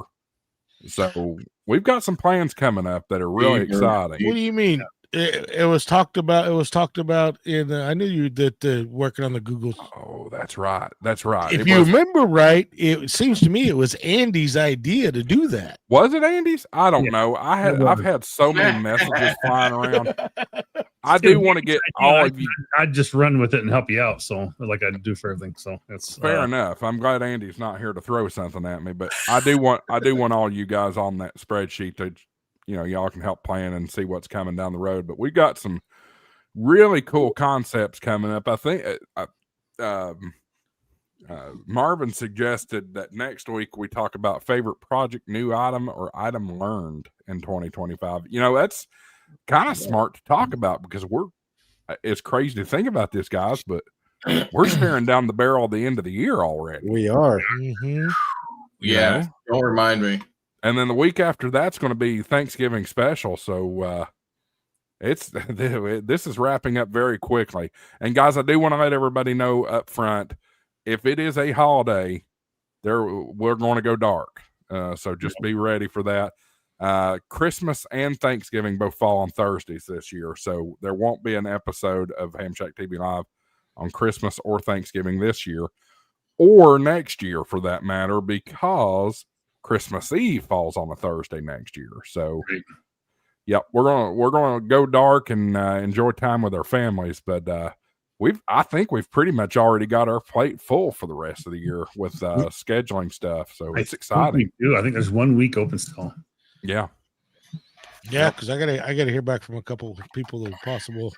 So we've got some plans coming up that are really exciting. What do you mean? It was talked about. It was talked about in. I knew you that working on the Google. Oh, that's right. That's right. If you remember right, it seems to me it was Andy's idea to do that. Was it Andy's? I don't know. I've had so many messages flying around. I do want to get all of you. I'd just run with it and help you out. So like I do for everything. So that's fair enough. I'm glad Andy's not here to throw something at me, but I do want all you guys on that spreadsheet to, y'all can help plan and see what's coming down the road. But we got some really cool concepts coming up. I think Marvin suggested that next week we talk about favorite project, new item, or item learned in 2025. That's kind of smart to talk about because it's crazy to think about this, guys, but we're staring down the barrel at the end of the year already. We are. Mm-hmm. Yeah. Don't remind me. And then the week after that's going to be Thanksgiving special. So this is wrapping up very quickly. And guys, I do want to let everybody know up front, if it is a holiday, we're going to go dark. So just be ready for that. Christmas and Thanksgiving both fall on Thursdays this year. So there won't be an episode of HamShackTV Live on Christmas or Thanksgiving this year or next year for that matter, because Christmas Eve falls on a Thursday next year. So, yep, we're gonna go dark and enjoy time with our families. But I think we've pretty much already got our plate full for the rest of the year with scheduling stuff. So it's exciting. I think there's 1 week open still. Yeah, because I gotta hear back from a couple of people that are possible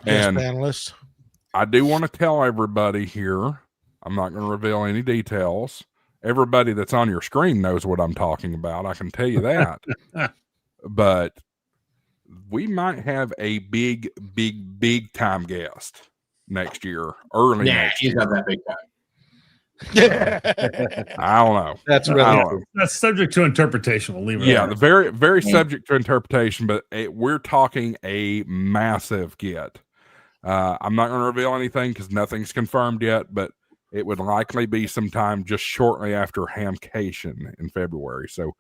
guest panelists. I do want to tell everybody here. I'm not going to reveal any details. Everybody that's on your screen knows what I'm talking about. I can tell you that. But we might have a big time guest next year. Next he's year. not that big time. I don't know. That's subject to interpretation. We'll leave it. Yeah, the very subject to interpretation. But we're talking a massive get. I'm not going to reveal anything because nothing's confirmed yet. But it would likely be sometime just shortly after Hamcation in February. So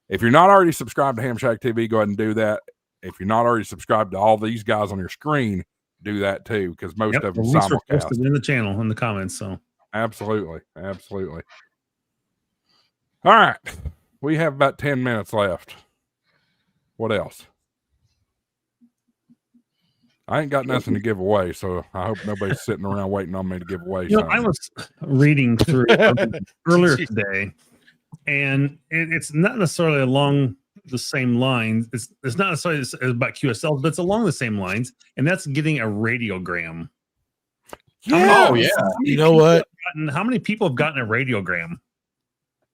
if you're not already subscribed to HamShackTV, go ahead and do that. If you're not already subscribed to all these guys on your screen, do that too, because most of them simulcast in the channel in the comments. So absolutely. All right. We have about 10 minutes left. What else? I ain't got nothing to give away, so I hope nobody's sitting around waiting on me to give away something. I was reading through earlier today, and it's not necessarily along the same lines. It's not necessarily about QSL, but it's along the same lines, and that's getting a radiogram. Yeah. Oh, yeah. You know what? How many people have gotten a radiogram?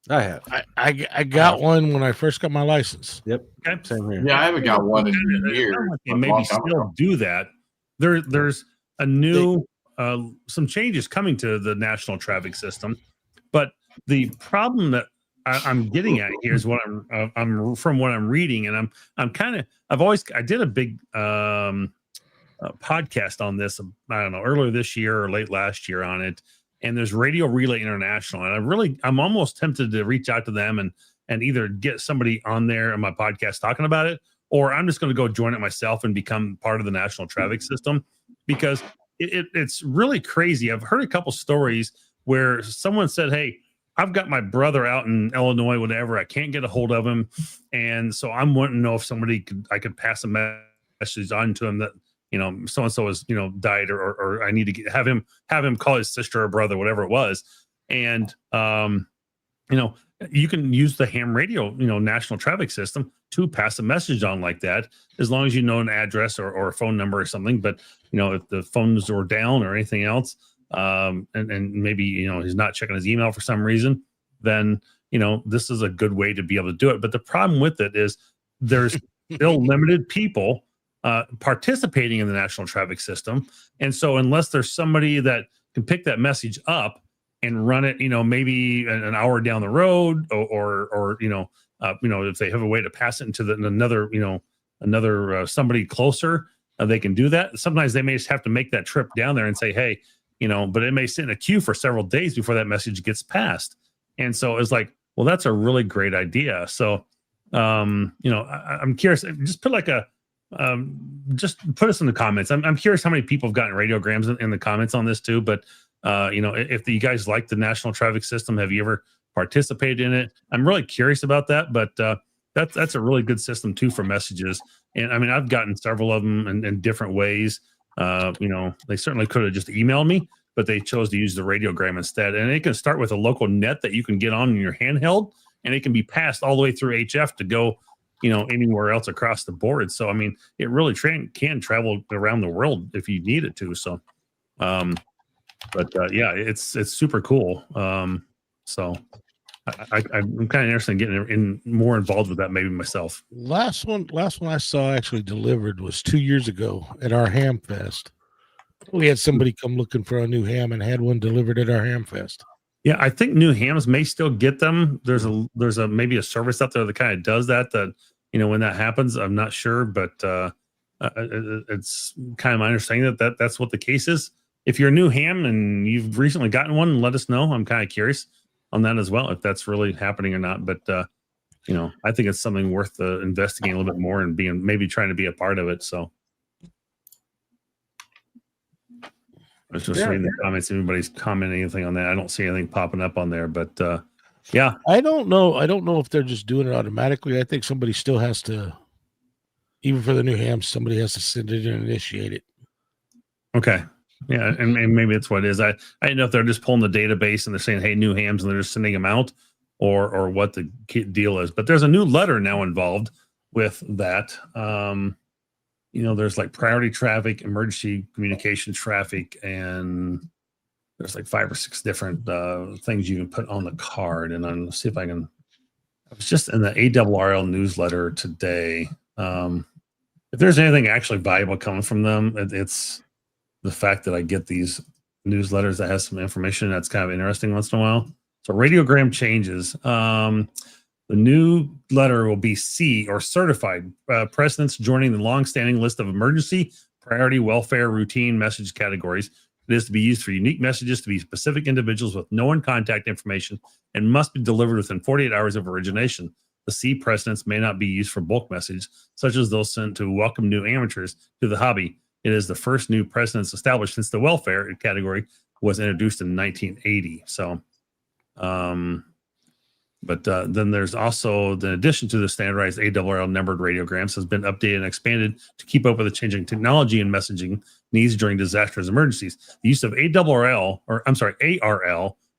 I have. I got one when I first got my license. Yep. Okay. Same here. Yeah, I haven't got one in years. They maybe still do that. There's a new some changes coming to the national traffic system, but the problem that I'm getting at here is what I'm from what I'm reading, and I did a big podcast on this. I don't know, earlier this year or late last year on it. And there's Radio Relay International, and I'm almost tempted to reach out to them and either get somebody on there on my podcast talking about it, or I'm just going to go join it myself and become part of the national traffic system, because it's really crazy. I've heard a couple stories where someone said, "Hey, I've got my brother out in Illinois, whatever. I can't get a hold of him, and so I'm wanting to know if I could pass a message onto him that, so and so is, died, or I need to have him call his sister or brother, whatever it was. And you can use the ham radio, national traffic system to pass a message on like that, as long as you know an address or a phone number or something. But if the phones are down or anything else, and maybe he's not checking his email for some reason, then this is a good way to be able to do it. But the problem with it is there's still limited people participating in the national traffic system, and so unless there's somebody that can pick that message up and run it, maybe an hour down the road, or if they have a way to pass it into another somebody closer, they can do that. Sometimes they may just have to make that trip down there and say, hey, but it may sit in a queue for several days before that message gets passed. And so it's like, well, that's a really great idea. So, I'm curious. Just put just put us in the comments. I'm curious how many people have gotten radiograms in the comments on this too. But if you guys like the national traffic system, have you ever participated in it? I'm really curious about that. But that's a really good system too for messages. And I mean, I've gotten several of them in different ways. They certainly could have just emailed me, but they chose to use the radiogram instead. And it can start with a local net that you can get on in your handheld, and it can be passed all the way through HF to go, anywhere else across the board. So, I mean, it really can travel around the world if you need it to. So, yeah, it's super cool. So I'm kind of interested in getting more involved with that, maybe myself. Last one I saw actually delivered was 2 years ago at our Ham Fest. We had somebody come looking for a new ham and had one delivered at our Ham Fest. Yeah, I think new hams may still get them. There's a maybe a service out there that kind of does that. When that happens, I'm not sure, but it's kind of my understanding that's what the case is. If you're a new ham and you've recently gotten one, let us know. I'm kind of curious on that as well, if that's really happening or not. But I think it's something worth investigating a little bit more and maybe trying to be a part of it. So. I was just reading the comments. Everybody's commenting anything on that. I don't see anything popping up on there, but yeah. I don't know if they're just doing it automatically. I think somebody still has to, even for the new hams, somebody has to send it in and initiate it. Okay. Yeah, and maybe that's what it is. I didn't know if they're just pulling the database and they're saying, hey, new hams, and they're just sending them out, or what the deal is. But there's a new letter now involved with that. There's like priority traffic, emergency communication traffic, and there's like 5 or 6 different things you can put on the card. And I'm see if I can. I was just in the ARRL newsletter today. If there's anything actually valuable coming from them, it's the fact that I get these newsletters that has some information that's kind of interesting once in a while. So radiogram changes. The new letter will be C, or certified precedents, joining the long-standing list of emergency, priority, welfare, routine message categories. It is to be used for unique messages to be specific individuals with known contact information and must be delivered within 48 hours of origination. The C precedents may not be used for bulk messages, such as those sent to welcome new amateurs to the hobby. It is the first new precedents established since the welfare category was introduced in 1980. So, but then there's also, in addition to the standardized ARRL numbered radiograms, has been updated and expanded to keep up with the changing technology and messaging needs during disasters and emergencies. The use of ARRL,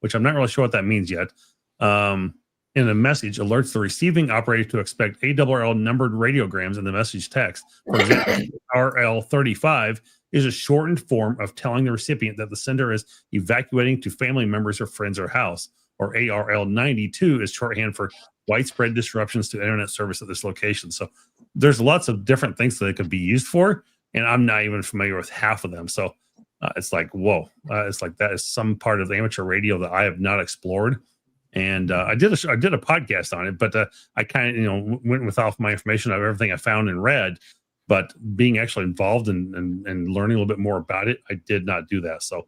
which I'm not really sure what that means yet, in a message alerts the receiving operator to expect ARRL numbered radiograms in the message text. For example, RL35 is a shortened form of telling the recipient that the sender is evacuating to family members or friends or house. Or ARL92 is shorthand for widespread disruptions to internet service at this location. So there's lots of different things that it could be used for, and I'm not even familiar with half of them. So it's like, whoa, it's like that is some part of the amateur radio that I have not explored. And I did a podcast on it, but I kind of went with off my information of everything I found and read. But being actually involved and learning a little bit more about it, I did not do that. So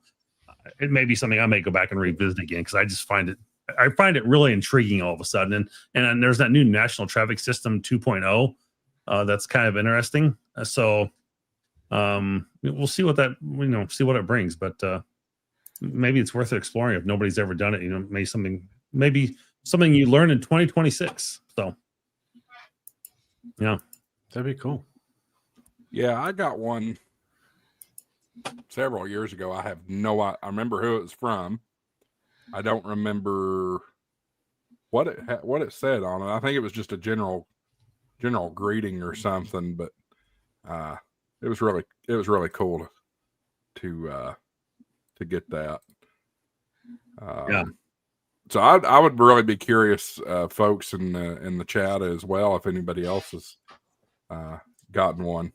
it may be something I may go back and revisit again, because I just find it really intriguing all of a sudden. And there's that new National Traffic System 2.0 that's kind of interesting. So we'll see what that see what it brings. But maybe it's worth exploring if nobody's ever done it. Maybe something you learn in 2026. So yeah, that'd be cool. Yeah, I got one several years ago. I have no I remember who it was from. I don't remember what it said on it. I think it was just a general greeting or something, but it was really cool to get that. Yeah. So I would really be curious, folks in the chat as well, if anybody else has gotten one.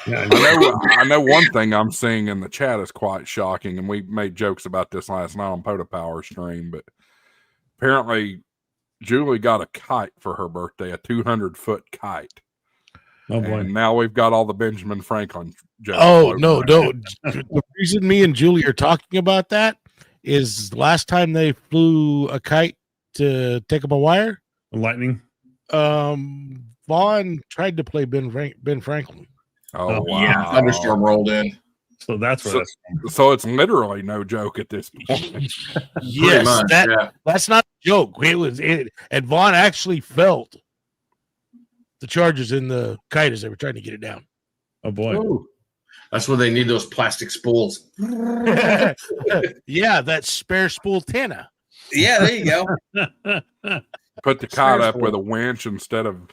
Yeah, I know one thing I'm seeing in the chat is quite shocking, and we made jokes about this last night on Pota Power stream, but apparently Julie got a kite for her birthday, a 200-foot kite. oh boy. And now we've got all the Benjamin Franklin jokes. Oh, no. The reason me and Julie are talking about that is last time they flew a kite to take up a wire, Lightning. Vaughn tried to play Ben Franklin. Oh, wow. Yeah, thunderstorm rolled in. So that's where that's from. So it's literally no joke at this point. Yes, much, yeah. that's not a joke. And Vaughn actually felt the charges in the kite as they were trying to get it down. Oh boy. Ooh. That's where they need those plastic spools. Yeah, that spare spool Tana. Yeah, there you go. Put the kite up with a winch instead of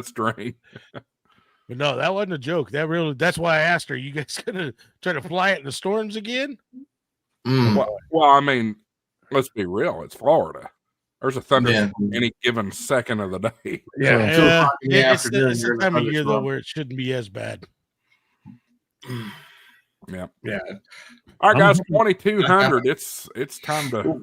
string. But no, that wasn't a joke. That's why I asked her, you guys gonna try to fly it in the storms again? Well, I mean, let's be real. It's Florida. There's a thunderstorm any given second of the day. Yeah, it's afternoon, the you're in a time of year though thunderstorm. where it shouldn't be as bad. Yeah. Yeah. All right, guys, 2200. It's time to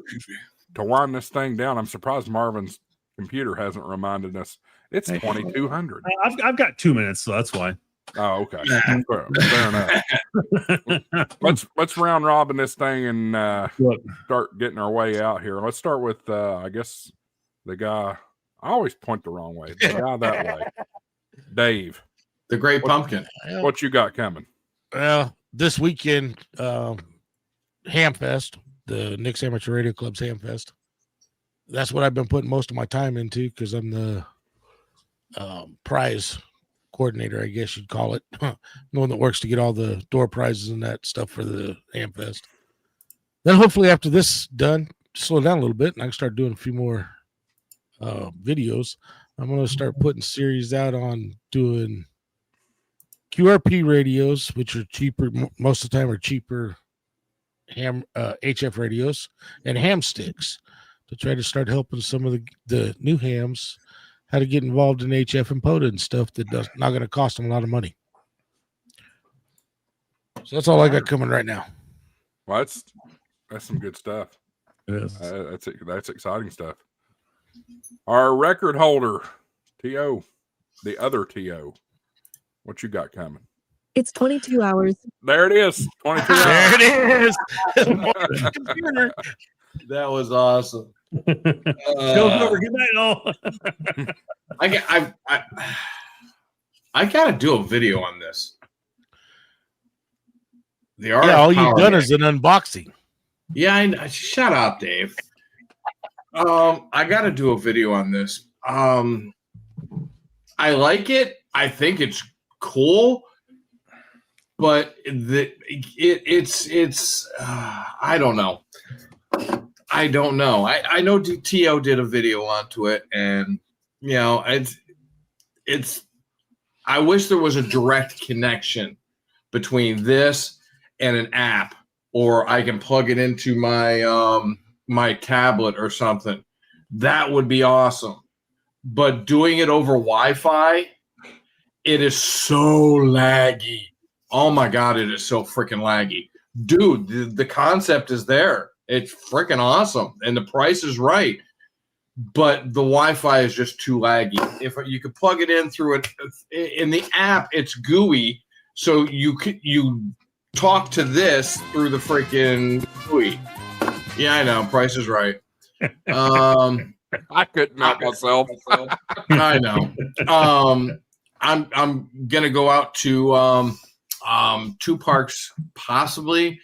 wind this thing down. I'm surprised Marvin's computer hasn't reminded us. It's 2200. I've got 2 minutes, so that's why. Oh, okay. Fair enough. Let's round robin this thing and start getting our way out here. Let's start with I guess the guy. I always point the wrong way. The guy that way. Dave. The Great Pumpkin. What you got coming? Well, this weekend, Hamfest, the Nick's Amateur Radio Club's Hamfest. That's what I've been putting most of my time into because I'm the prize coordinator, I guess you'd call it. The one that works to get all the door prizes and that stuff for the Hamfest. Then hopefully after this done, slow down a little bit and I can start doing a few more videos. I'm going to start putting series out on doing QRP radios, which are cheaper. Most of the time are cheaper HF radios and ham sticks to try to start helping some of the new hams how to get involved in HF and POTA and stuff that does not going to cost them a lot of money. So that's all I got coming right now. Well, that's some good stuff. It is. That's exciting stuff. Our record holder, TO, the other TO. What you got coming? It's 22 hours. There it is. 22 hours. There it is. That was awesome. Show's over. Good night, all. I gotta do a video on this. All you've done is an unboxing. Yeah, shut up, Dave. I gotta do a video on this. I like it. I think it's cool, but it's I don't know. I know TO did a video onto it, and it's. I wish there was a direct connection between this and an app, or I can plug it into my my tablet or something. That would be awesome. But doing it over Wi-Fi, it is so laggy. Oh my God, it is so freaking laggy. Dude, the concept is there. It's freaking awesome. And the price is right. But the Wi-Fi is just too laggy. If you could plug it in through it in the app, it's GUI. So you talk to this through the freaking GUI. Yeah, I know. Price is right. I couldn't help myself. I know. I'm gonna go out to two parks possibly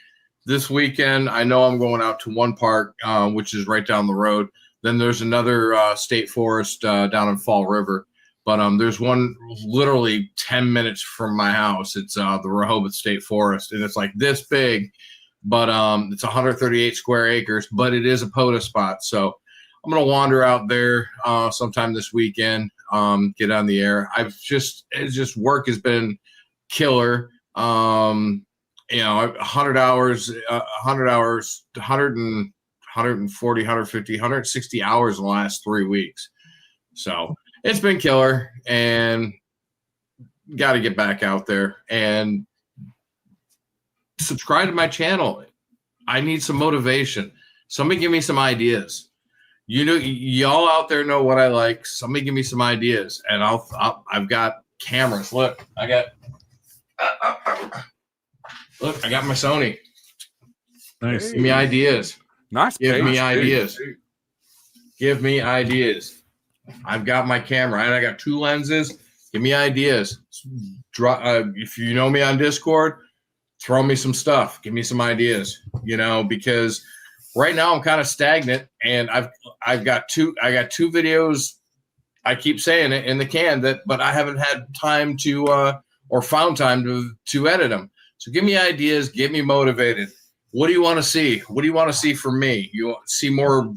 this weekend. I know I'm going out to one park, which is right down the road. Then there's another state forest down in Fall River. But there's one literally 10 minutes from my house. It's the Rehoboth State Forest, and it's like this big, but it's 138 square acres, but it is a POTA spot. So I'm gonna wander out there sometime this weekend, get on the air. Work has been killer. 100 hours, 140, 150, 160 hours in the last 3 weeks. So it's been killer, and got to get back out there and subscribe to my channel. I need some motivation. Somebody give me some ideas. Y'all out there know what I like. Somebody give me some ideas, and I've got cameras. Look, I got my Sony. Nice. Give me ideas. Nice. Give me ideas. Give me ideas. I've got my camera, and I got 2 lenses. Give me ideas. If you know me on Discord, throw me some stuff. Give me some ideas. Because right now I'm kind of stagnant, and I've got two videos. I keep saying it in the can but I haven't had time to or found time to edit them. So give me ideas. Get me motivated. What do you want to see? What do you want to see from me? You want to see more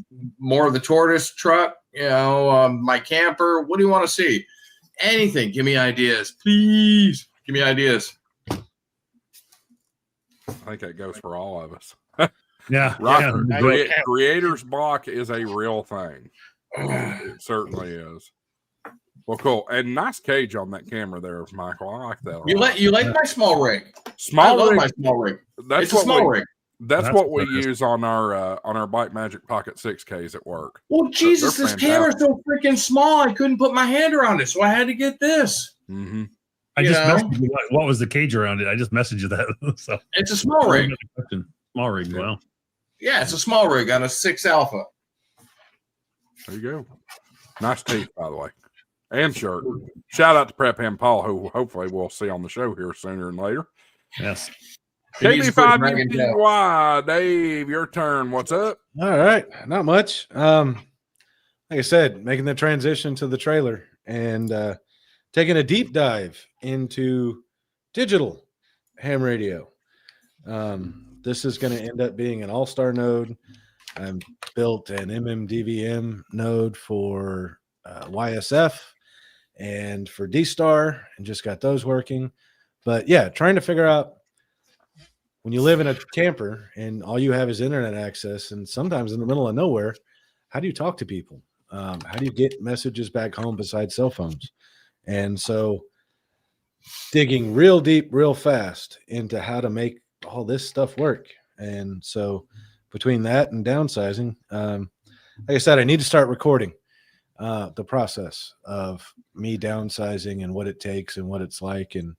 of the tortoise truck? My camper. What do you want to see? Anything. Give me ideas, please. Give me ideas. I think that goes for all of us. Yeah. Rocker, Yeah. creator's block is a real thing. It certainly is. Well, cool. And nice cage on that camera there, Michael. I like that. You like my small rig? I Small love rig. my small rig. That's It's a small rig. That's That's what we what it is. use on our Bike Magic Pocket 6Ks at work. Well, Jesus, They're this camera's so freaking small. I couldn't put my hand around it, so I had to get this. Mm-hmm. I just messaged you what was the cage around it. I just messaged you that. So It's a small rig. Small rig. Wow. Yeah, it's a small rig on a 6 Alpha. There you go. Nice teeth, by the way. And shirt. Shout out to Prep Ham Paul, who hopefully we'll see on the show here sooner than later. Yes. He needs to put his dragon tail. KB5UTY. Dave, your turn. What's up? All right, not much. Like I said, making the transition to the trailer and taking a deep dive into digital ham radio. This is going to end up being an all-star node. I built an MMDVM node for YSF and for D-Star, and just got those working. But yeah, trying to figure out, when you live in a camper and all you have is internet access, and sometimes in the middle of nowhere, how do you talk to people? How do you get messages back home besides cell phones? And so digging real deep, real fast into how to make all this stuff work. And so between that and downsizing, like I said, I need to start recording the process of me downsizing and what it takes and what it's like, and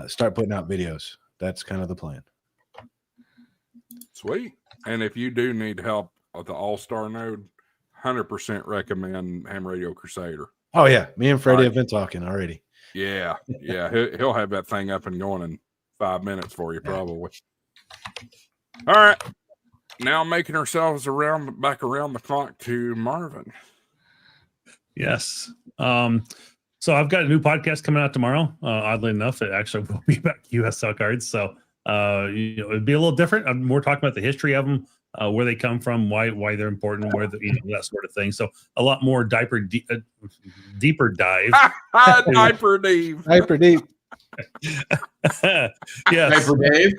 start putting out videos. That's kind of the plan. Sweet. And if you do need help with the all-star node, 100% recommend Ham Radio Crusader. Oh yeah, me and Freddie have been talking already. Yeah, yeah, he'll have that thing up and going in 5 minutes for you, probably. All right, now making ourselves back around the clock to Marvin. Yes. So I've got a new podcast coming out tomorrow. Oddly enough, it actually will be about QSL cards. So it'd be a little different. I'm more talking about the history of them, where they come from, why they're important, where that sort of thing. So a lot more deeper dive. Hyper deep. Hyper deep. Yes. Hyper Dave.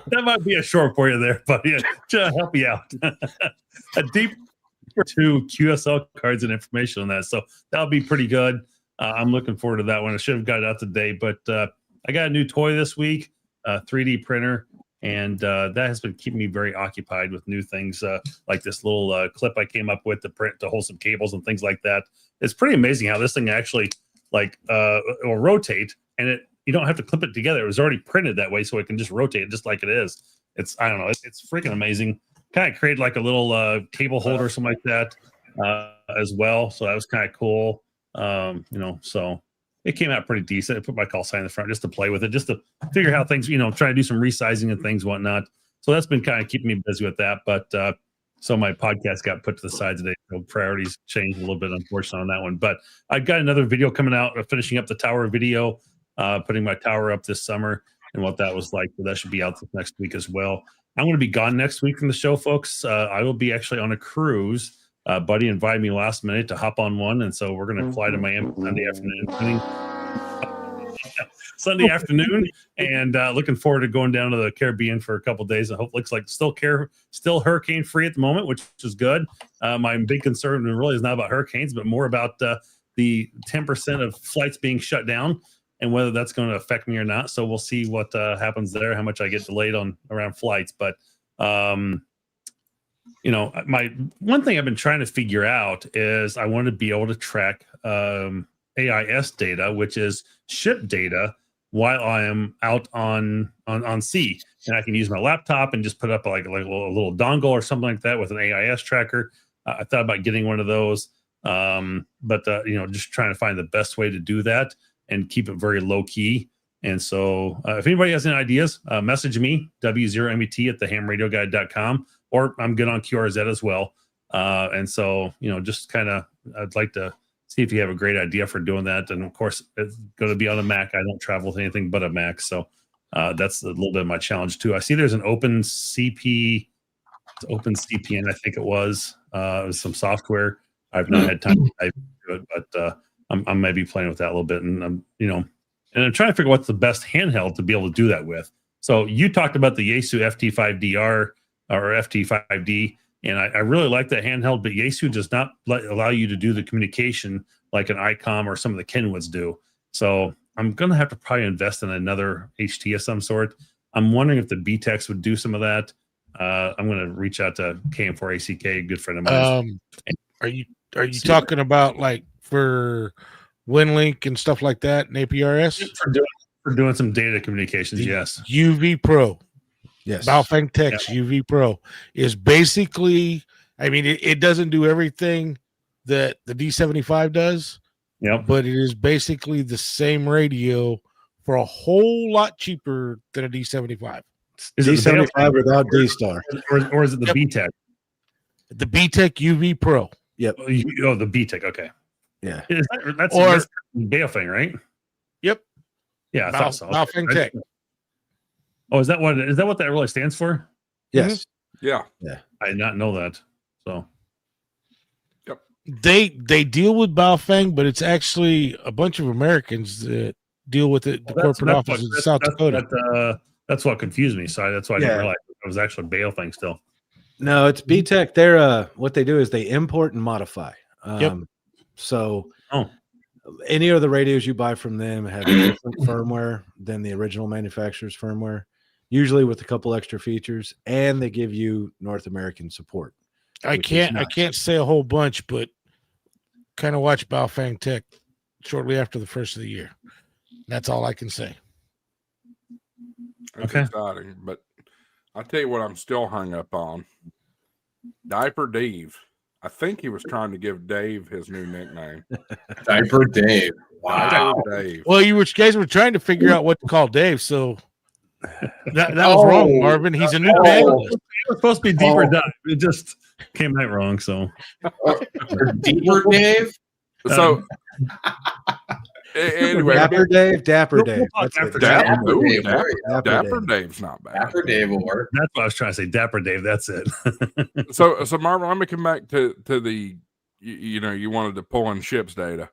That might be a short for you there, but yeah, to help you out. A deep to QSL cards and information on that. So that'll be pretty good. I'm looking forward to that one. I should have got it out today, but I got a new toy this week, 3D printer, and that has been keeping me very occupied with new things, like this little clip I came up with to print to hold some cables and things like that. It's pretty amazing how this thing actually will rotate, and you don't have to clip it together. It was already printed that way, so it can just rotate just like it is. I don't know. It's freaking amazing. Kind of created like a little cable holder or something like that as well. So that was kind of cool. So it came out pretty decent. I put my call sign in the front just to play with it, just to figure how things, try to do some resizing and things, whatnot. So that's been kind of keeping me busy with that. But So my podcast got put to the side today. So priorities changed a little bit, unfortunately, on that one. But I've got another video coming out, finishing up the tower video, putting my tower up this summer and what that was like. So that should be out this next week as well. I'm going to be gone next week from the show, folks. I will be actually on a cruise. Buddy invited me last minute to hop on one. And so we're going to fly to Miami Sunday afternoon, and looking forward to going down to the Caribbean for a couple of days. I hope looks like still hurricane free at the moment, which is good. My big concern really is not about hurricanes, but more about the 10% of flights being shut down and whether that's going to affect me or not. So we'll see what happens there, how much I get delayed around flights. But my one thing I've been trying to figure out is I want to be able to track AIS data, which is ship data, while I am out on sea, and I can use my laptop and just put up like a little dongle or something like that with an AIS tracker. I thought about getting one of those, but just trying to find the best way to do that and keep it very low key. And so, if anybody has any ideas, message me w0met@thehamradioguide.com, or I'm good on QRZ as well. And so, just kind of, I'd like to see if you have a great idea for doing that. And of course, it's going to be on a Mac. I don't travel with anything but a Mac. So that's a little bit of my challenge too. I see there's an OpenCPN, I think it was some software. I've not had time to type into it, but I might be playing with that a little bit. And I'm trying to figure out what's the best handheld to be able to do that with. So you talked about the Yaesu FT5DR or FT5D. And I really like that handheld, but Yaesu does not allow you to do the communication like an ICOM or some of the Kenwoods do. So I'm going to have to probably invest in another HT of some sort. I'm wondering if the BTEX would do some of that. I'm going to reach out to KM4ACK, a good friend of mine. Are you talking about like for WinLink and stuff like that and APRS? For doing some data communications, yes. UV Pro. Yes. Baofeng Tech's UV Pro is basically, it doesn't do everything that the D75 does. Yep. But it is basically the same radio for a whole lot cheaper than a D75. Is D75 without D-Star? Or is it the BTEC? The BTEC UV Pro. Yep. Oh, the BTEC. Okay. Yeah. That's Baofeng, right? Yep. Yeah, I thought so. Baofeng Tech. Oh, is that what that really stands for? Yes. Yeah. I did not know that. So, yep. They deal with Baofeng, but it's actually a bunch of Americans that deal with it. The corporate office in South Dakota. That's what confused me. Sorry, that's why I didn't realize it was actually Baofeng still. No, it's BTEC. They're what they do is they import and modify. So any of the radios you buy from them have a different firmware than the original manufacturer's firmware, usually with a couple extra features, and they give you North American support. I can't say a whole bunch, but kind of watch Baofeng Tech shortly after the first of the year. That's all I can say. That's exciting, but I'll tell you what I'm still hung up on. Diaper Dave. I think he was trying to give Dave his new nickname. Diaper Dave. Wow. Diaper Dave. Well, you guys were trying to figure out what to call Dave, so that was wrong, Marvin. He's a new panelist. It was supposed to be Deeper Dive. It just came out wrong. So Deeper Dave. So anyway, Dapper Dave. Dapper Dave's not bad. Dapper Dave will work. That's what I was trying to say. Dapper Dave. That's it. So Marvin, let me come back to the you wanted to pull in ships data.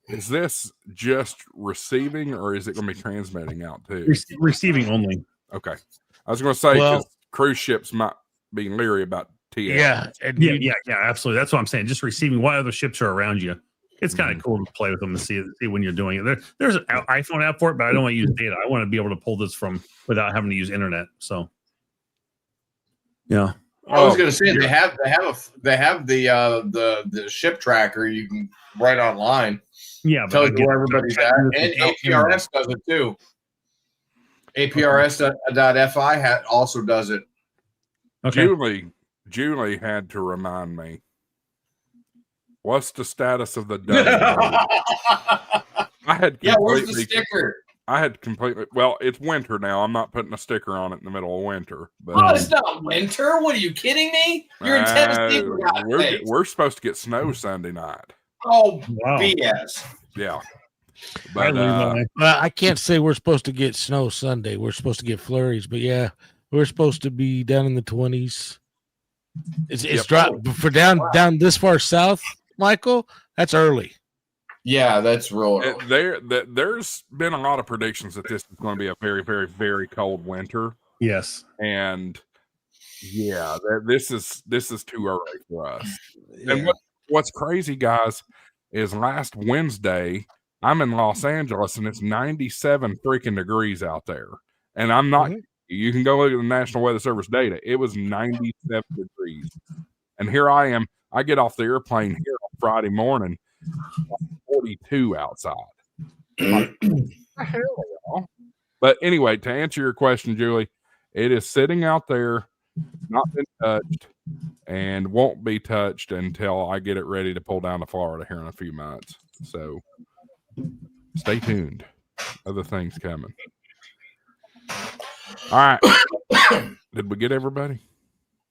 Is this just receiving, or is it going to be transmitting out too? Receiving only. Okay, I was going to say because cruise ships might be leery about TA. Yeah, absolutely. That's what I'm saying. Just receiving what other ships are around you. It's kind of cool to play with them and see when you're doing it. There's an iPhone app for it, but I don't want to use data. I want to be able to pull this from without having to use internet. So, yeah. I was going to say they have the ship tracker you can write online. Yeah, tell you where everybody's at, and APRS does it too. APRS.fi also does it. Okay. Julie had to remind me. What's the status of the I had where's the sticker? I had completely. Well, it's winter now. I'm not putting a sticker on it in the middle of winter. But Oh, it's not winter. What are you kidding me? You're in Tennessee. For God's sake. we're supposed to get snow Sunday night. Oh, Wow. BS. Yeah. I But lose my mind. I can't say we're supposed to get snow Sunday. We're supposed to get flurries, but yeah, we're supposed to be down in the 20s. It's dry for down this far south, Michael. That's early. Yeah, that's real early. There's been a lot of predictions that this is going to be a very, very, very cold winter. Yes. And yeah, this is too early for us. Yeah. And what's crazy, guys, is last Wednesday I'm in Los Angeles and it's 97 freaking degrees out there. And I'm not. You can go look at the National Weather Service data. It was 97 degrees, and here I am. I get off the airplane here on Friday morning, 42 outside. Like, what the hell, y'all? But anyway, to answer your question, Julie, it is sitting out there, not been touched, and won't be touched until I get it ready to pull down to Florida here in a few months. So stay tuned. Other things coming. All right. Did we get everybody?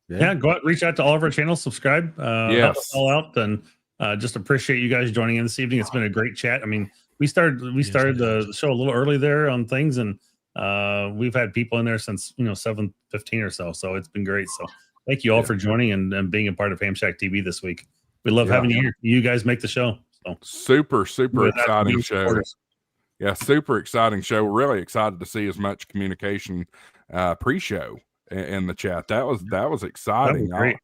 Yeah, go out, reach out to all of our channels, subscribe, help us all out, and just appreciate you guys joining in this evening. It's been a great chat. I mean, we started the show a little early there on things, and we've had people in there since 7:15 or so. So it's been great. So thank you all for joining and being a part of HamShackTV this week. We love having you here. You guys make the show. So super exciting show. Yeah, super exciting show. Really excited to see as much communication pre-show in the chat. That was exciting. That was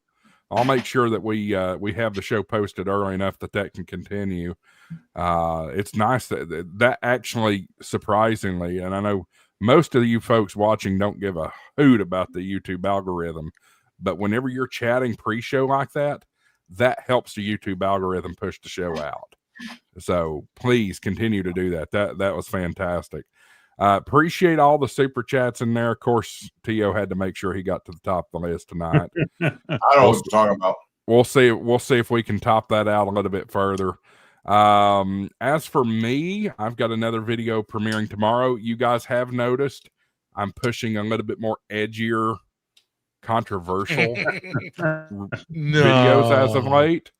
I'll make sure that we have the show posted early enough that can continue. It's nice that actually, surprisingly, and I know most of you folks watching don't give a hoot about the YouTube algorithm, but whenever you're chatting pre-show like that helps the YouTube algorithm push the show out. So please continue to do that. That was fantastic. Appreciate all the super chats in there. Of course, T.O. had to make sure he got to the top of the list tonight. I don't know what you're talking about. We'll see if we can top that out a little bit further. As for me, I've got another video premiering tomorrow. You guys have noticed I'm pushing a little bit more edgier, controversial videos as of late.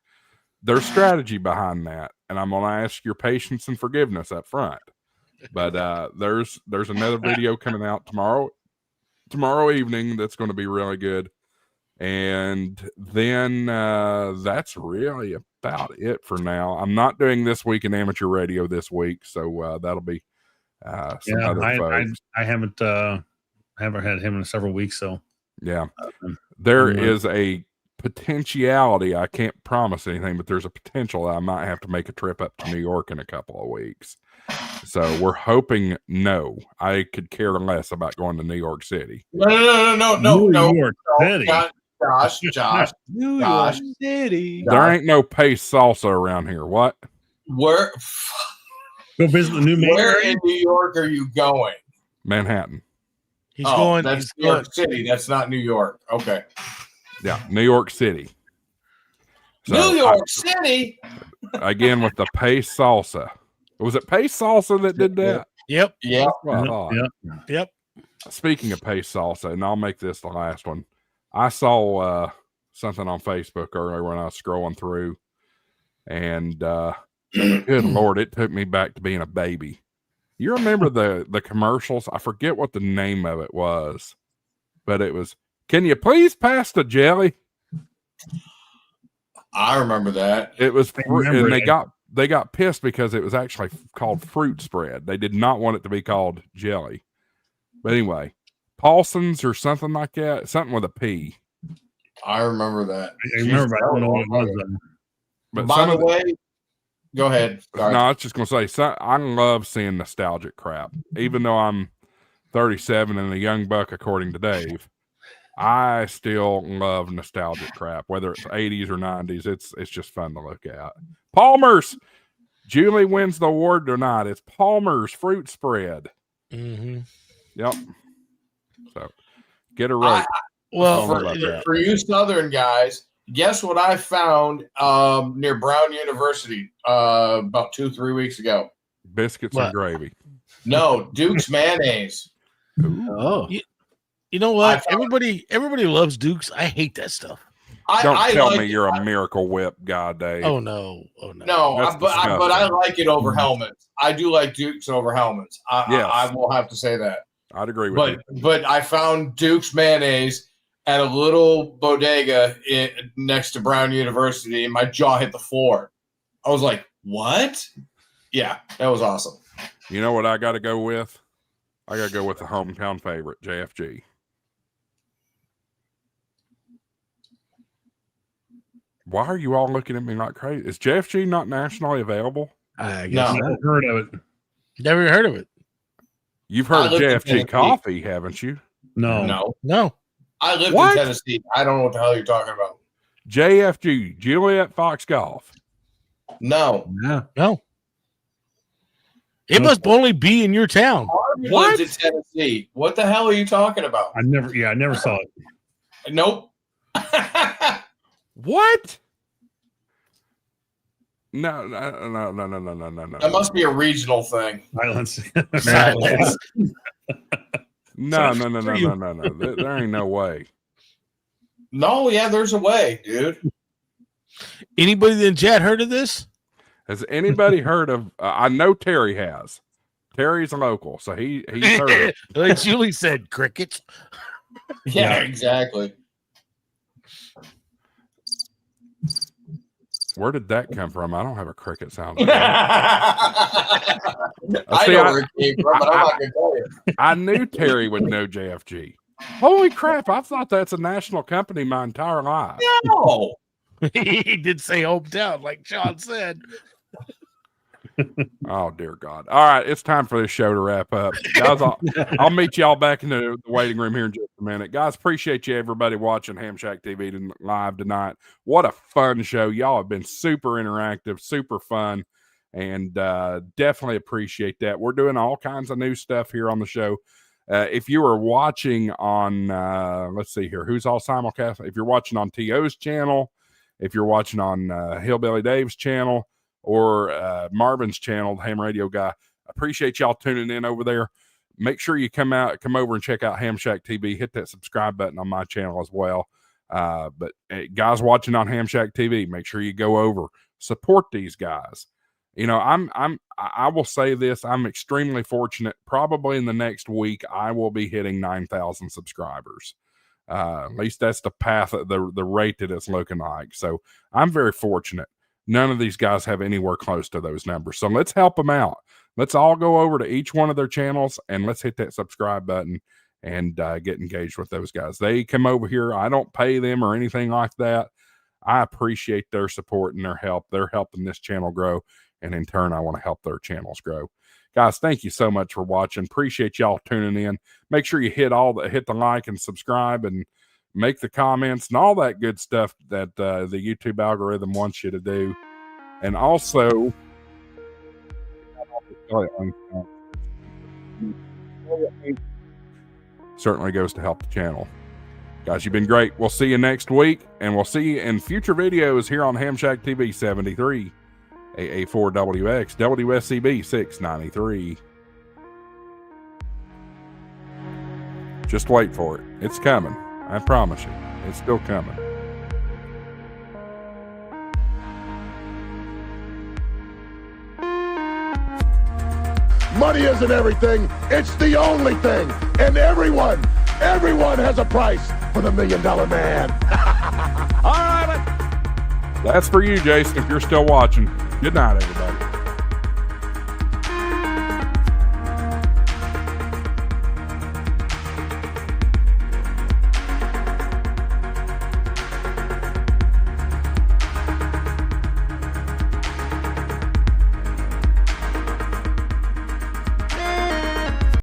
There's strategy behind that, and I'm going to ask your patience and forgiveness up front. But there's another video coming out tomorrow evening that's going to be really good. And then that's really about it for now. I'm not doing This Week in Amateur Radio this week, so that'll be some other folks. I haven't had him in several weeks, so yeah. There is a potentiality. I can't promise anything, but there's a potential that I might have to make a trip up to New York in a couple of weeks. So we're hoping. No, I could care less about going to New York City. No. New York City. Josh. New York City. There ain't no pace salsa around here. What? Where? Go visit the new Where in New York are you going? Manhattan. That's New York City. That's not New York. Okay. Yeah, New York City. So New York City. Again with the pace salsa. Was it pace salsa that did that? Yep. Yeah. Yep. Speaking of pace salsa, and I'll make this the last one. I saw something on Facebook earlier when I was scrolling through, and good Lord, it took me back to being a baby. You remember the commercials? I forget what the name of it was, but it was, "Can you please pass the jelly?" I remember that. It was, and they got pissed because it was actually called fruit spread. They did not want it to be called jelly. But anyway, Paulson's or something like that, something with a P. I remember that. I remember. I don't know what it was. But by the way, go ahead. Sorry. No, I was just going to say, I love seeing nostalgic crap. Even though I'm 37 and a young buck, according to Dave, I still love nostalgic crap, whether it's 80s or 90s. It's just fun to look at. Palmer's. Julie wins the award tonight. It's Palmer's fruit spread. Mm-hmm. Yep. So get her right. For you Southern guys, guess what I found near Brown University about 2-3 weeks ago? Biscuits and gravy. No, Duke's mayonnaise. Oh, You know what? Everybody loves Dukes. I hate that stuff. Don't tell me you're a Miracle Whip guy, Dave. Oh no! No, but I like it over helmets. I do like Dukes over helmets. I will have to say that. I'd agree with you. But I found Duke's mayonnaise at a little bodega next to Brown University, and my jaw hit the floor. I was like, "What?" Yeah, that was awesome. You know what I got to go with? I got to go with the hometown favorite, JFG. Why are you all looking at me like crazy? Is JFG not nationally available? I guess I've never heard of it. Never heard of it. You've heard of JFG coffee, haven't you? No. I lived What? in Tennessee. I don't know what the hell you're talking about. JFG, Juliet Fox Golf. No. It must only be in your town. Harvey lived in Tennessee. What the hell are you talking about? I never saw it. Nope. What? No. That must be a regional thing. Silence. No. There ain't no way. No, yeah, there's a way, dude. Anybody in chat heard of this? Has anybody heard of? I know Terry has. Terry's a local, so he's heard of it. Like Julie said, crickets. Yeah, exactly. Where did that come from? I don't have a cricket sound. I know where it came from, but I'm not going to tell you. I knew Terry would know JFG. Holy crap! I thought that's a national company my entire life. No. He did say hometown, like Sean said. Oh dear God! All right, it's time for this show to wrap up, guys. I'll meet y'all back in the waiting room here in just a minute, guys. Appreciate you everybody watching HamShack TV live tonight. What a fun show! Y'all have been super interactive, super fun, and definitely appreciate that. We're doing all kinds of new stuff here on the show. If you are watching on, let's see here, who's all simulcast? If you're watching on TO's channel, if you're watching on Hillbilly Dave's channel, or Marvin's channel, the Ham Radio Guy. Appreciate y'all tuning in over there. Make sure you come over and check out HamShack TV. Hit that subscribe button on my channel as well. But guys watching on HamShack TV, make sure you go over, support these guys. You know, I will say this, I'm extremely fortunate. Probably in the next week, I will be hitting 9,000 subscribers. At least that's the path, the rate that it's looking like. So I'm very fortunate. None of these guys have anywhere close to those numbers. So let's help them out. Let's all go over to each one of their channels and let's hit that subscribe button and get engaged with those guys. They come over here. I don't pay them or anything like that. I appreciate their support and their help. They're helping this channel grow. And in turn, I want to help their channels grow. Guys, thank you so much for watching. Appreciate y'all tuning in. Make sure you hit the like and subscribe and make the comments and all that good stuff that the YouTube algorithm wants you to do. And also, certainly goes to help the channel. Guys, you've been great. We'll see you next week, and we'll see you in future videos here on HamShack TV 73, AA4WX, WSCB 693. Just wait for it. It's coming. I promise you. It's still coming. Money isn't everything. It's the only thing. And everyone has a price for the $1 Million Man. All right. That's for you, Jason, if you're still watching. Good night, everybody.